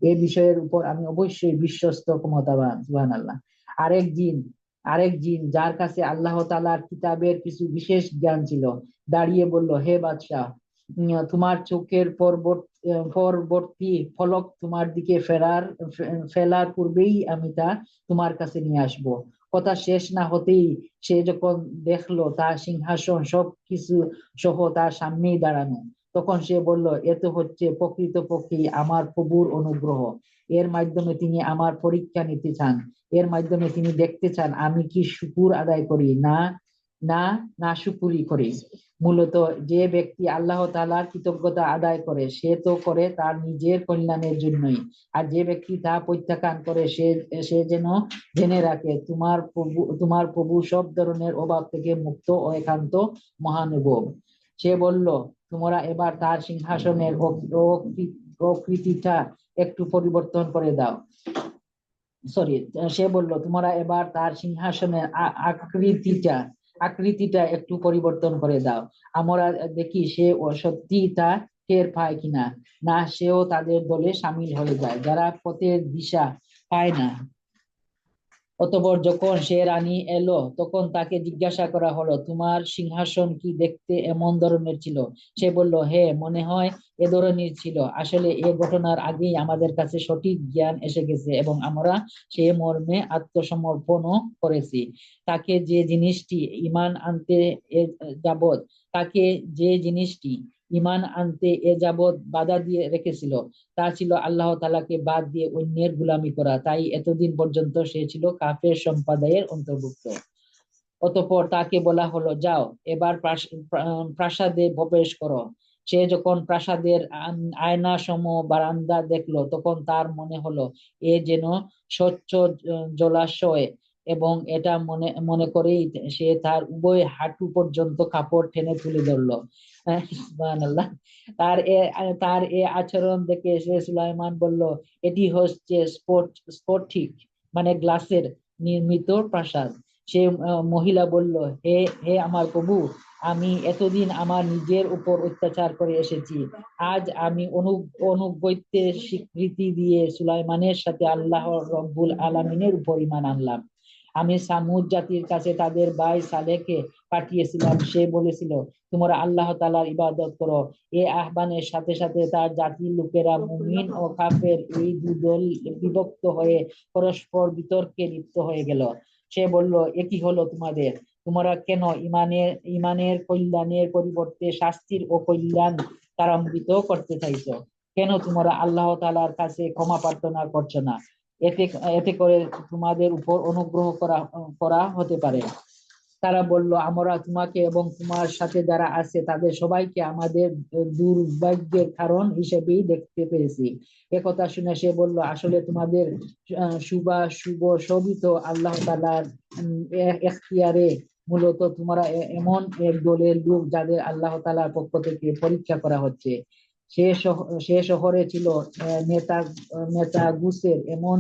এই বিষয়ের উপর আমি অবশ্যই বিশ্বস্ত ক্ষমতাবান। সুবহানাল্লাহ। আরেক জিন যার কাছে আল্লাহ তাআলার কিতাবের কিছু বিশেষ জ্ঞান ছিল দাঁড়িয়ে বলল, হে বাদশাহ, তোমার চোখের পরবর্তী ফলক তোমার দিকে ফেলার পূর্বেই আমি তা তোমার কাছে নিয়ে আসব। কথা শেষ না হতেই সে যখন দেখলো তার সিংহাসন সবকিছু সহ তার সামনেই দাঁড়ানো, তখন সে বলল, এ তো হচ্ছে প্রকৃতপক্ষেই আমার প্রভুর অনুগ্রহ। এর মাধ্যমে তিনি আমার পরীক্ষা নিতে চান। এর মাধ্যমে তিনি দেখতে চান আমি কি শুকর আদায় করি না না নাশুকরি করি। মূলত যে ব্যক্তি আল্লাহ তাআলার কৃতজ্ঞতা আদায় করে সে তো করে তার নিজের কল্যাণের জন্যই, আর যে ব্যক্তি তা প্রত্যাখ্যান করে সে যেন জেনে রাখে তোমার প্রভু সব ধরনের অভাব থেকে মুক্ত ও একান্ত মহানুভব। সে বলল, তোমরা এবার তার সিংহাসনের আকৃতিটা একটু পরিবর্তন করে দাও। সরি, সে বলল তোমরা এবার তার সিংহাসনের আকৃতিটা একটু পরিবর্তন করে দাও। আমরা দেখি সে সত্যি তা টের পায় কিনা। না, সেও তাদের দলে সামিল হয়ে যায় যারা পথের দিশা পায় না। অতঃপর যখন সে রানী এলো তখন তাকে জিজ্ঞাসা করা হলো, তোমার সিংহাসন কি দেখতে এমন ধরনের ছিল? সে বলল, হ্যাঁ, মনে হয় এ ধরনের ছিল। আসলে এ ঘটনার আগেই আমাদের কাছে সঠিক জ্ঞান এসে গেছে এবং আমরা সে মর্মে আত্মসমর্পণও করেছি। তাকে যে জিনিসটি ঈমান আনতে এ যাবৎ তাকে যে জিনিসটি ঈমান আনতে এ যাবৎ বাধা দিয়ে রেখেছিল তা ছিল আল্লাহ তাআলাকে বাদ দিয়ে অন্যের গোলামি করা। তাই এতদিন পর্যন্ত সে ছিল কাফের সম্প্রদায়ের অন্তর্ভুক্ত। অতঃপর তাকে বলা হলো, যাও এবার প্রাসাদে প্রবেশ করো। সে যখন প্রাসাদের আয়না সম বারান্দা দেখলো তখন তার মনে হলো এ যেন স্বচ্ছ জলাশয়, এবং এটা মনে মনে করেই সে তার উভয় হাঁটু পর্যন্ত কাপড় টেনে তুলে ধরলো। সুবহানাল্লাহ। তার এ আচরণ দেখে সে সুলাইমান বলল, এটি হচ্ছে স্ফটিক মানে গ্লাসের নির্মিত প্রাসাদ। সে মহিলা বলল, হে হে আমার প্রভু, আমি এতদিন আমার নিজের উপর অত্যাচার করে এসেছি। আজ আমি অনুগত্যের স্বীকৃতি দিয়ে সুলাইমানের সাথে আল্লাহ রব্বুল আলামিনের উপর ঈমান আনলাম। আমি সামুদ জাতির কাছে তাদের ভাই সালেহকে পাঠিয়েছিলাম। সে বলেছিল, তোমরা আল্লাহ তাআলার ইবাদত করো। এ আহ্বানের সাথে সাথে তার জাতির লোকেরা মুমিন ও কাফের এই দুদল বিভক্ত হয়ে পরস্পর বিতর্কে লিপ্ত হয়ে গেল। সে বলল, এ কি হলো তোমাদের? তোমরা কেন ইমানের কল্যাণের পরিবর্তে শাস্তির ও কল্যাণ ত্বরান্বিত করতে চাইছো? কেন তোমরা আল্লাহ তাআলার কাছে ক্ষমা প্রার্থনা করছো না? এতে এতে করে তোমাদের উপর অনুগ্রহ করা হতে পারে। তারা বলল, আমরা তোমাকে এবং তোমার সাথে যারা আছে তাদের সবাইকে আমাদের দুর্ভাগ্যের কারণ হিসেবেই দেখতে পেয়েছি। একথা শুনে সে বলল, আসলে তোমাদের শুভ সবই তো আল্লাহ তাআলার এখতিয়ারে। মূলত তোমরা এমন এক দলের লোক যাদের আল্লাহ তাআলার পক্ষ থেকে পরীক্ষা করা হচ্ছে। সে শহরে ছিল নেতা গুসের এমন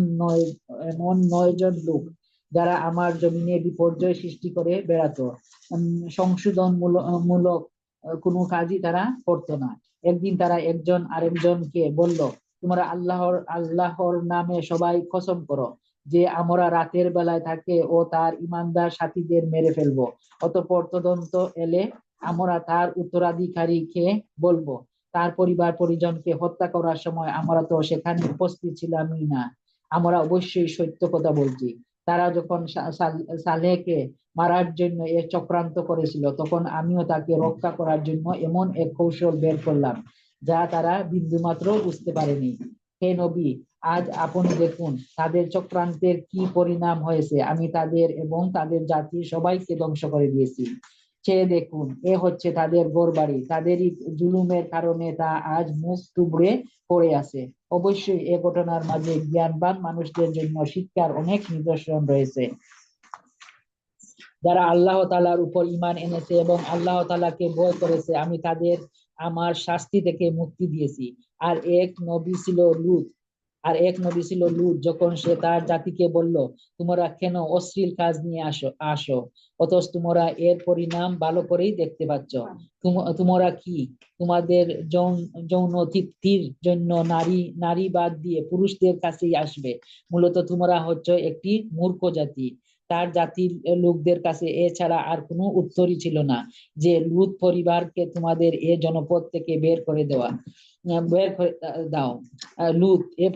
9 জন লোক যারা আমার জমিনে বিপর্যয় সৃষ্টি করে বেড়াতো। সংশোধন মূলক কোনো কাজই তারা করতো না। একদিন তারা একজন আরেকজনকে বলল, তোমরা আল্লাহর নামে সবাই কসম করো যে আমরা রাতের বেলায় থাকে ও তার ইমানদার সাথীদের মেরে ফেলবো। অতঃপর তদন্ত এলে আমরা তার উত্তরাধিকারীকে বলবো, তার পরিবার পরিজনকে হত্যা করার সময় আমরা তো সেখানে উপস্থিত ছিলামই না। আমরা অবশ্যই সত্য কথা বলছি। তারা যখন সালেহকে মারার জন্য এ চক্রান্ত করেছিল তখন আমিও তাকে রক্ষা করার জন্য এমন এক কৌশল বের করলাম যা তারা বিন্দুমাত্র বুঝতে পারেনি। হে নবী, আজ আপনি দেখুন তাদের চক্রান্তের কি পরিণাম হয়েছে। আমি তাদের এবং তাদের জাতির সবাইকে ধ্বংস করে দিয়েছি। সে দেখুন, এ হচ্ছে তাদের ঘরবাড়ি। তাদেরই জুলুমের কারণে তা আজ মুখ থুবড়ে পড়ে আছে। অবশ্যই এ ঘটনার মাঝে জ্ঞানবান মানুষদের জন্য শিক্ষার অনেক নিদর্শন রয়েছে। যারা আল্লাহ তাআলার উপর ঈমান এনেছে এবং আল্লাহ তাআলাকে ভয় করেছে আমি তাদের আমার শাস্তি থেকে মুক্তি দিয়েছি। আর এক নবী ছিল লূত। যখন সে তার জাতিকে বলল, তোমরা কেন অশ্লীল কাজ নিয়ে আসো অথচ তোমরা এর পরিণাম ভালো করেই দেখতে পাচ্ছ। তোমরা কি তোমাদের যৌন তৃপ্তির জন্য নারী বাদ দিয়ে পুরুষদের কাছেই আসবে? মূলত তোমরা হচ্ছে একটি মূর্খ জাতি। তার জাতির লোকদের কাছে এছাড়া আর কোনো উত্তরই ছিল না যে লূত পরিবারকে তোমাদের এ জনপদ থেকে বের করে দাও। লূত এ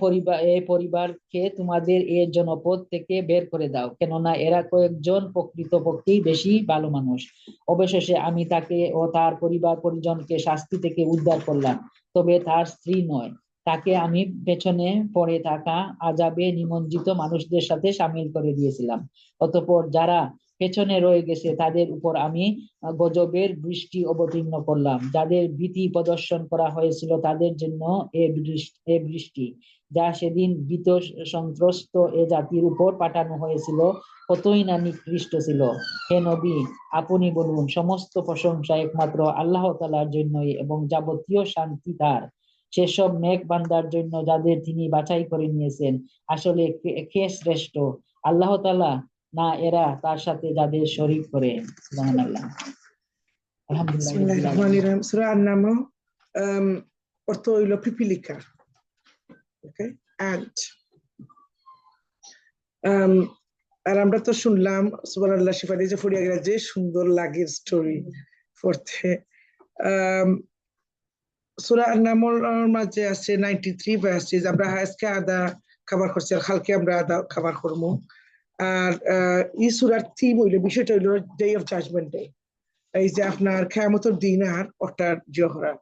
পরিবারকে তোমাদের এ জনপদ থেকে বের করে দাও, কেননা এরা কয়েকজন প্রকৃতপক্ষেই বেশি ভালো মানুষ। অবশেষে আমি তাকে ও তার পরিবার পরিজনকে শাস্তি থেকে উদ্ধার করলাম, তবে তার স্ত্রী নয়। তাকে আমি পেছনে পড়ে থাকা আযাবে নিমজ্জিত মানুষদের সাথে শামিল করে দিয়েছিলাম। অতঃপর যারা পেছনে রয়ে গেছে তাদের উপর আমি গজবের বৃষ্টি অবতীর্ণ করলাম। যাদের ভীতি প্রদর্শন করা হয়েছিল তাদের জন্য এ বৃষ্টি, যা সেদিন ভীত সন্ত্রস্ত এ জাতির উপর পাঠানো হয়েছিল, কতই না নিকৃষ্ট ছিল। হে নবী, আপনি বলুন, সমস্ত প্রশংসা একমাত্র আল্লাহ তাআলার জন্যই এবং যাবতীয় শান্তি তার সেসব নেক বান্দার জন্য যাদের তিনি বাছাই করে নিয়েছেন। আসলে কে শ্রেষ্ঠ, আল্লাহ তাআলা না এরা তার সাথে যাদের শরীক করে? সুবহানাল্লাহ। আলহামদুলিল্লাহ রাব্বিল আলামিন। Bismillahirrahmanirrahim. Sura An-Naml, অর্থ হইল পিপিলিকা। ওকে, অ্যান্ট। আর আমরা তো শুনলাম সুবহানাল্লাহ, শিফারি যে ফরিয়া গেলা যে সুন্দর লাগে স্টোরি পড়তে। সূরা আন-নামল মাঝে আছে 93 ভার্সেস। আমরা আজকে আদা কভার করছি, আর কালকে আমরা আদা কভার করবো। আর এই সূরার থিম হইল, বিষয়টা হইল ডে অফ জাজমেন্ট ডে। এই যে আপনার কিয়ামতের দিন আর ওটার জহরা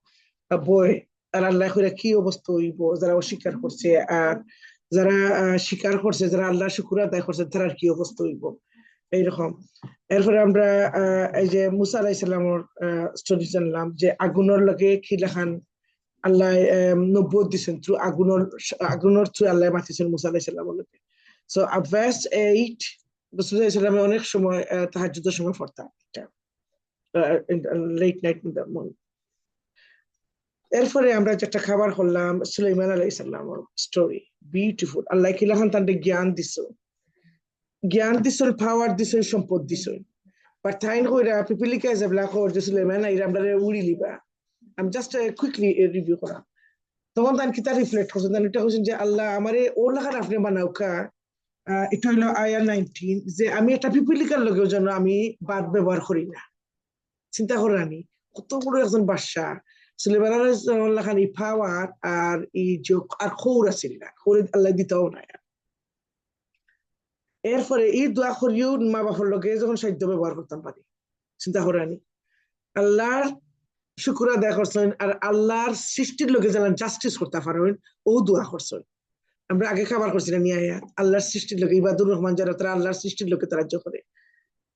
বই, আর আল্লাহ কইরা কি অবস্থা হইব যারা অস্বীকার করছে, আর যারা স্বীকার করছে, যারা আল্লাহ শুকর আদায় করছে, তার কি অবস্থা হইব এইরকম। এরপরে আমরা এই যে মুসা আলাইহিস সালামের স্টোরি জানলাম, যে আগুনের লগে খিলা খান আল্লাহ নবুয়ত দিয়েছেন থ্রু আগুনের থ্রু আল্লাহ মাতিছেন মুসা আলাইহিস সালামের লগে। সো ভার্স 8 রাসূল সাল্লাল্লাহু আলাইহি ওয়াসাল্লাম অনেক সময় তাহাজ্জুদের সময় পড়তাম late night in the morning. এরপরে আমরা যেটা খাবার করলাম সুলাইমান আলাইহিস সালামের স্টোরি, বিউটিফুল। আল্লাহ কি লাখান তান্ডে জ্ঞান দিছেন, পাওয়ার দিছেন, সম্পদ দিছেন। বাট তাইন কইরা পিপিলিকা যে ব্ল্যাক হোল যে সুলাইমান আইরা আমরা উড়ি লিবা। আমি জাস্ট কুইকলি রিভিউ করা। তখন তান কিতা রিফ্লেক্ট করছেন, তান এটা কইছেন যে আল্লাহ আমারে ওর লাখান আপনি বানাওকা। এটা হইলো আয়াত 19, যে আমি একটা পিপিলিকার লগেও যেন আমি বাদ ব্যবহার করি না। চিন্তা করেন আমি কত বড় একজন বাদশা। সুলাইমান আলাইহিস সালাম এই পাওয়ার আর এই যে আর খৌর আছিল না, খৌর আল্লাহ দিতেও না। এরপরে এই দোয়া করিও মা বাবার লগে যখন সাহায্য ব্যবহার করতাম পারি। চিন্তা করেন আমি আল্লাহর শুকর আদায় করছেন, আর আল্লাহর সৃষ্টির লোকে যেন জাস্টিস করতে পারেন ও দোয়া করছেন। আমরা আগে খাবার করছিলাম আল্লাহর সৃষ্টির লোকে, ইবাদুর রহমান যারা তারা আল্লাহর সৃষ্টির লোকে তারা করে।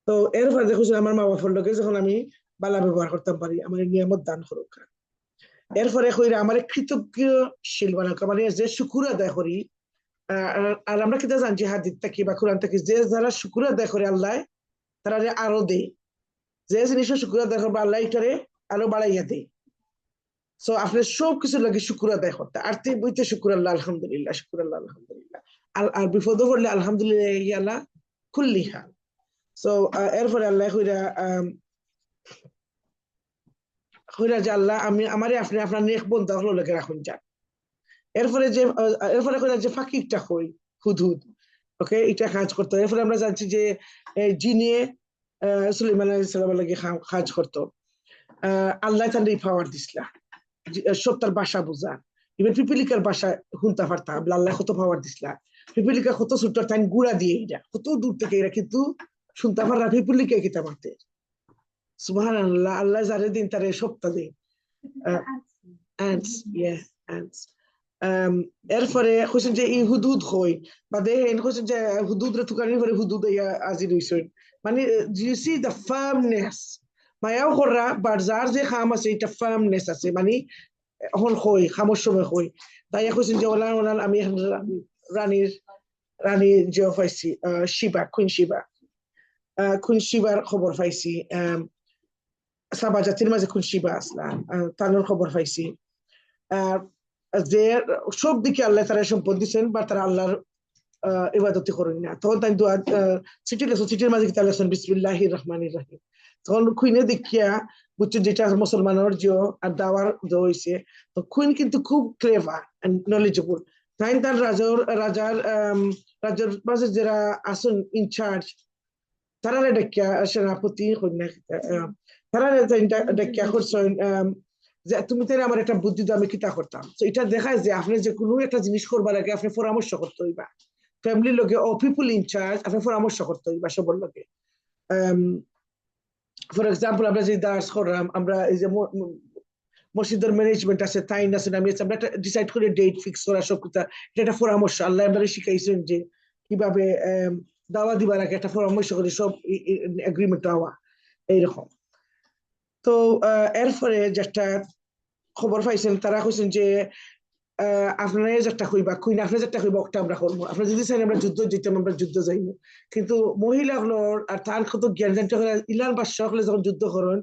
তো এরপরে দেখছি আমার মা বাবার লোকে যখন আমি বালা ব্যবহার করতাম পারি, আমার নিয়ামত দান করুক। এরপরে কইরা আমার কৃতজ্ঞশীল বানাক, আমার যে শুকুর আদায় করি। আর আমরা কিতা জানছি হাদিস থেকে বা কোরআন থেকে, যে যারা শুকুর আদায় করে আল্লাহ তারা আরো দেয়, যে জিনিসের শুকুর আদায় করবে আল্লাহ এটারে আরো বাড়াইয়া দেয়। সো আপনি সবকিছু লাগে শুকুর আদায় করতে, আর্থিক বইতে শুকুর আল্লাহ আলহামদুলিল্লাহ, শুকুর আল্লাহ আলহামদুলিল্লাহ, আর বিপদও পড়লে আলহামদুলিল্লাহ ইয়ালা কুল্লি হাল। সো এরপরে আল্লাহ কইরা যে আল্লাহ আমি আমারে আপনি আপনার নেক বন্ধা হলো লেগে রাখুন যান। এরপরে কইরা যে ফাকিকটা কই হুদহুদ, ওকে, এটা কাজ করতো। এরপরে আমরা জানছি যে জিনে সুলাইমান আলাইহিস সালামের লাগে কাজ করতো। আল্লাহ তাদের পাওয়ার দিছিলা সব তার ভাষা বুঝা, ইভেন পিপিলিকার ভাষা শুনতে পারতাম। আল্লাহ কত পাওয়ার দিছিলা, পিপিলিকা কত ছোট টাইম গুড়া দিয়ে এরা কত দূর থেকে এরা কিন্তু শুনতে পারা পিপিলিকা কিতা মারতে। সুবহানাল্লাহ, আল্লাহ যারে দিন তারে সপ্তাহ দিন। এরপরে কইছেন যে এই হুদুদ হই বা দেখেন কইছেন যে হুদুদ রে তুকানি করে হুদুদ আজির হইছেন, মানে you see the firmness মায়াও করা বাজার যে খাম আছে এটা ফার্মনেস আছে, মানে এখন হই খামর সময় হই। তাই কইছেন যে ওলা ওলা আমি রানী যে পাইছি শিবা, কুইন শিবার খবর পাইছি। সাবা জাতির মাঝে কুইন শিবা আসলাম, তার খবর পাইছি। যে সব দিকে আল্লাহ তারা সম্পদ দিচ্ছেন, বা তারা আল্লাহর ইবাদতি করেন না। তখন তাই দোয়া চিঠি লেখো, চিঠির মাঝে কিতা লেখছেন বিসমিল্লাহির রহমানির রহিম। তখন কুইনে দেখিয়া বুঝছেন যেটা মুসলমানের যে আর দাওয়ার হয়েছে। তো কুইন কিন্তু খুব ক্লেভার এন্ড নলেজেবল। তাই তার রাজার মাঝে যারা আসুন ইনচার্জ তারা দেখিয়া সেনাপতি কন্যা তারা দেখিয়া করছেন যে তুমি তাই আমার একটা বুদ্ধি দাও, আমি কিতা করতাম। তো এটা দেখায় যে আপনি যে কোনো একটা জিনিস করবার আগে আপনি পরামর্শ করতে হইবা ফ্যামিলির লোকে ও পিপুল ইনচার্জ, আপনি পরামর্শ করতে হইবা সবার লোকে। ফর এক্সাম্পল আমরা যে দাস করলাম, আমরা এই যে মসজিদের ম্যানেজমেন্ট আছে তাই আছে আমি আমরা একটা ডিসাইড করে ডেট ফিক্স করা সব কথা, এটা একটা পরামর্শ। আল্লাহ আমরা শিখাইছেন যে কিভাবে দাওয়া দিবার আগে একটা পরামর্শ করে সব এগ্রিমেন্ট হওয়া এইরকম। তো এরপরে যেটা খবর পাইছেন তারা কইছেন যে আপনারা যেটা কইবা কইন আপনি যেটা কইবা ওটা আমরা করবো, আপনারা যদি চাইন আমরা যুদ্ধ যেতাম আমরা যুদ্ধ যাইব। কিন্তু মহিলাগুলোর আর তার কত জ্ঞান জানতে করে ইলান বাদশাহ হলে যখন যুদ্ধ করেন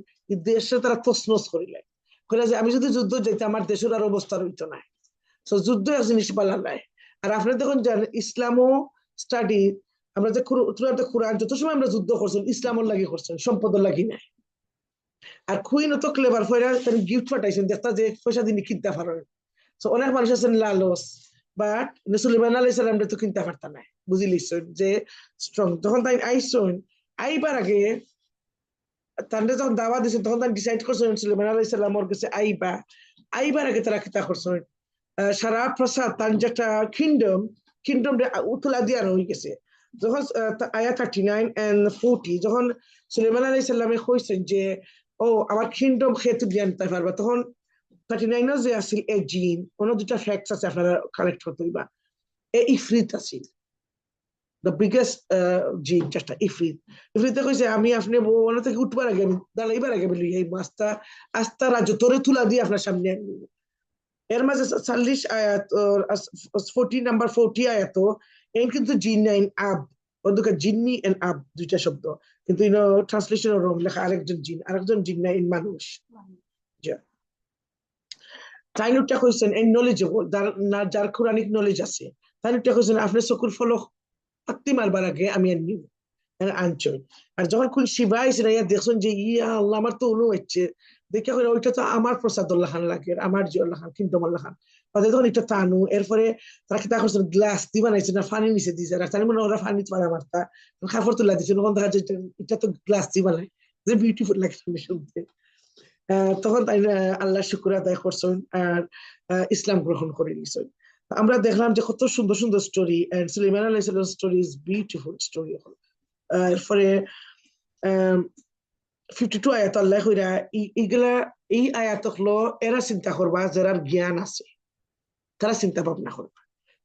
দেশে তারা তছনছ করিলেন, কইলা যে আমি যদি যুদ্ধ যাইতাম আমার দেশের আর অবস্থা রইতো না। তো যুদ্ধ এক জিনিস পালা নাই। আর আপনি দেখুন জানেন ইসলামও স্টাডি আমরা যে কোরআন যত সময় আমরা যুদ্ধ করছেন ইসলামের লাগি করছেন, সম্পদের লাগি নাই। আর কুইন তো ক্লেভার ফয়রা তিনি গিফট পাঠাইছেন দেখতা যে পয়সা দিন কিনতে পারেন। তো অনেক মানুষ আছেন লালস, বাট সুলাইমান আলাইহিস সালাম তো কিনতে পারতাম না, বুঝিলিছেন যে স্ট্রং। যখন তাই আইসন আইবার আগে তান্ডে যখন দাওয়া দিয়েছেন তখন তারা ডিসাইড করছেন সুলাইমান আলাইহিস সালাম ওর কাছে আইবার আগে তারা কিতা করছেন সারা প্রসাদ তার যেটা কিংডম উতলা দিয়ে হয়ে গেছে। যখন আয়াত 39 and 40 যখন সুলাইমান আলাইহিস সালামে কইছেন যে ও আমার কিংডম খেতে দিয়ে আনতে পারবা, তখন 39 যে আছিল এ জিন, অন্য দুটা ফ্যাক্টস আছে আপনারা কালেক্ট করতে দিবা। এ ইফরিত আছিল, the biggest জিন যেটা ইফরিতে কইছে আমি আপনি ওনা থেকে উঠবার আগে আমি দাঁড়াইবার আগে বলি এই মাছটা আস্তা রাজ্য তোরে তুলা দিয়ে আপনার সামনে আনবো। এর মাঝে 40 আয়াত 40 নাম্বার 40 আয়াত এই কিন্তু জিন নাইন আব ওদিকে জিন্নি এন্ড আব দুইটা শব্দ, কিন্তু ইনো ট্রান্সলেশন রং লেখা আরেকজন জিন নাইন মানুষ। যা তাইনুটা কইছেন এই নলেজেবল যার কোরআনিক নলেজ আছে, তাইনুটা কইছেন আপনি চকুর ফলক পাত্তি মারবার আগে আমি নিব আনছই। আর যখন কোন শিবা আইসে না দেখছেন যে ইয়া আল্লাহ আমার তো অনু হচ্ছে দেখে ওইটা তো আমার প্রসাদ আল্লাহ খান লাগে আমার জি আল্লাহ খান কিন্তু আল্লাহ খান তাদের তখন এটা টানু। এরপরে তারা কিতা করছেন গ্লাস দি বানাইছে না পানি নিচে দিয়েছে, আর তার মনে ওরা পানি পারে মারতা খাবার তুলা দিচ্ছে, তখন দেখা যায় এটা তো গ্লাস দি বানায়, যে বিউটিফুল লাগে শুনতে। তখন তাই আল্লাহ শুকর আদায় করছেন আর ইসলাম গ্রহণ করে নিয়েছেন। আমরা দেখলাম যে কত সুন্দর সুন্দর স্টোরি, সুলাইমান আলাইহিস সালাম স্টোরি ইজ বিউটিফুল স্টোরি। এরপরে 52 আয়াত আল্লাহ কইরা এইগুলা এই আয়াত হলো এরা চিন্তা করবা যারা জ্ঞান আছে তারা চিন্তা ভাবনা করবা।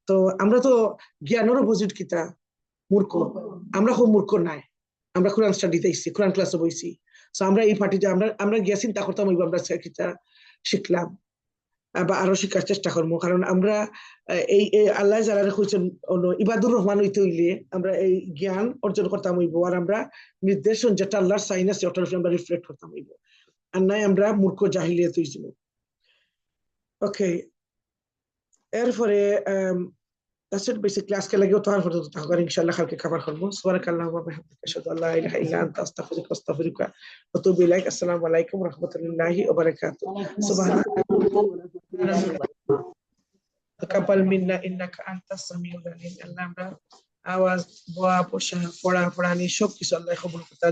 তো আমরা তো জ্ঞানের অপোজিট কিতা মূর্খ, আমরা খুব মূর্খ নাই, আমরা কোরআন স্টাডি দিয়েছি কোরআন ক্লাসে বইছি। তো আমরা এই পার্টিতে আমরা গিয়া চিন্তা করতাম আমরা কিতা শিখলাম বা আরো শিখার চেষ্টা করবো, কারণ আমরা এই আল্লাহ যারা কইছেন ইবাদুর রহমান হইতে হইলে আমরা এই জ্ঞান অর্জন করতাম হইব, আর আমরা নির্দেশন যেটা আল্লাহর সাইন আছে ওটার উপরে আমরা রিফ্লেক্ট করতাম হইব, আর নাই আমরা মূর্খ জাহিলিয়াত হইছিল। ওকে, এরপরে তাছাড়া বেসিক্যালি আজকে লাগেও তো আর পর্যন্ত থাকবার ইনশাআল্লাহ কালকে খাবার করবো। সুবহানাকাল্লাহুম্মা ওয়া বিহামদিকা আশহাদু আল্লা ইলাহা ইল্লা আনতা আস্তাগফিরুকা ওয়া আস্তাগফিরুকা ওয়া আতুবু ইলাইক। আসসালামু আলাইকুম ওয়া রাহমাতুল্লাহি ওয়া বারাকাতুহু। তাকাব্বাল মিন্না ইন্নাকা আনতাস সামিউল আলিম। আল্লাহ আমরা আওয়াজ পড়া পড়ানি সবকিছু আল্লাহ কবুল করতে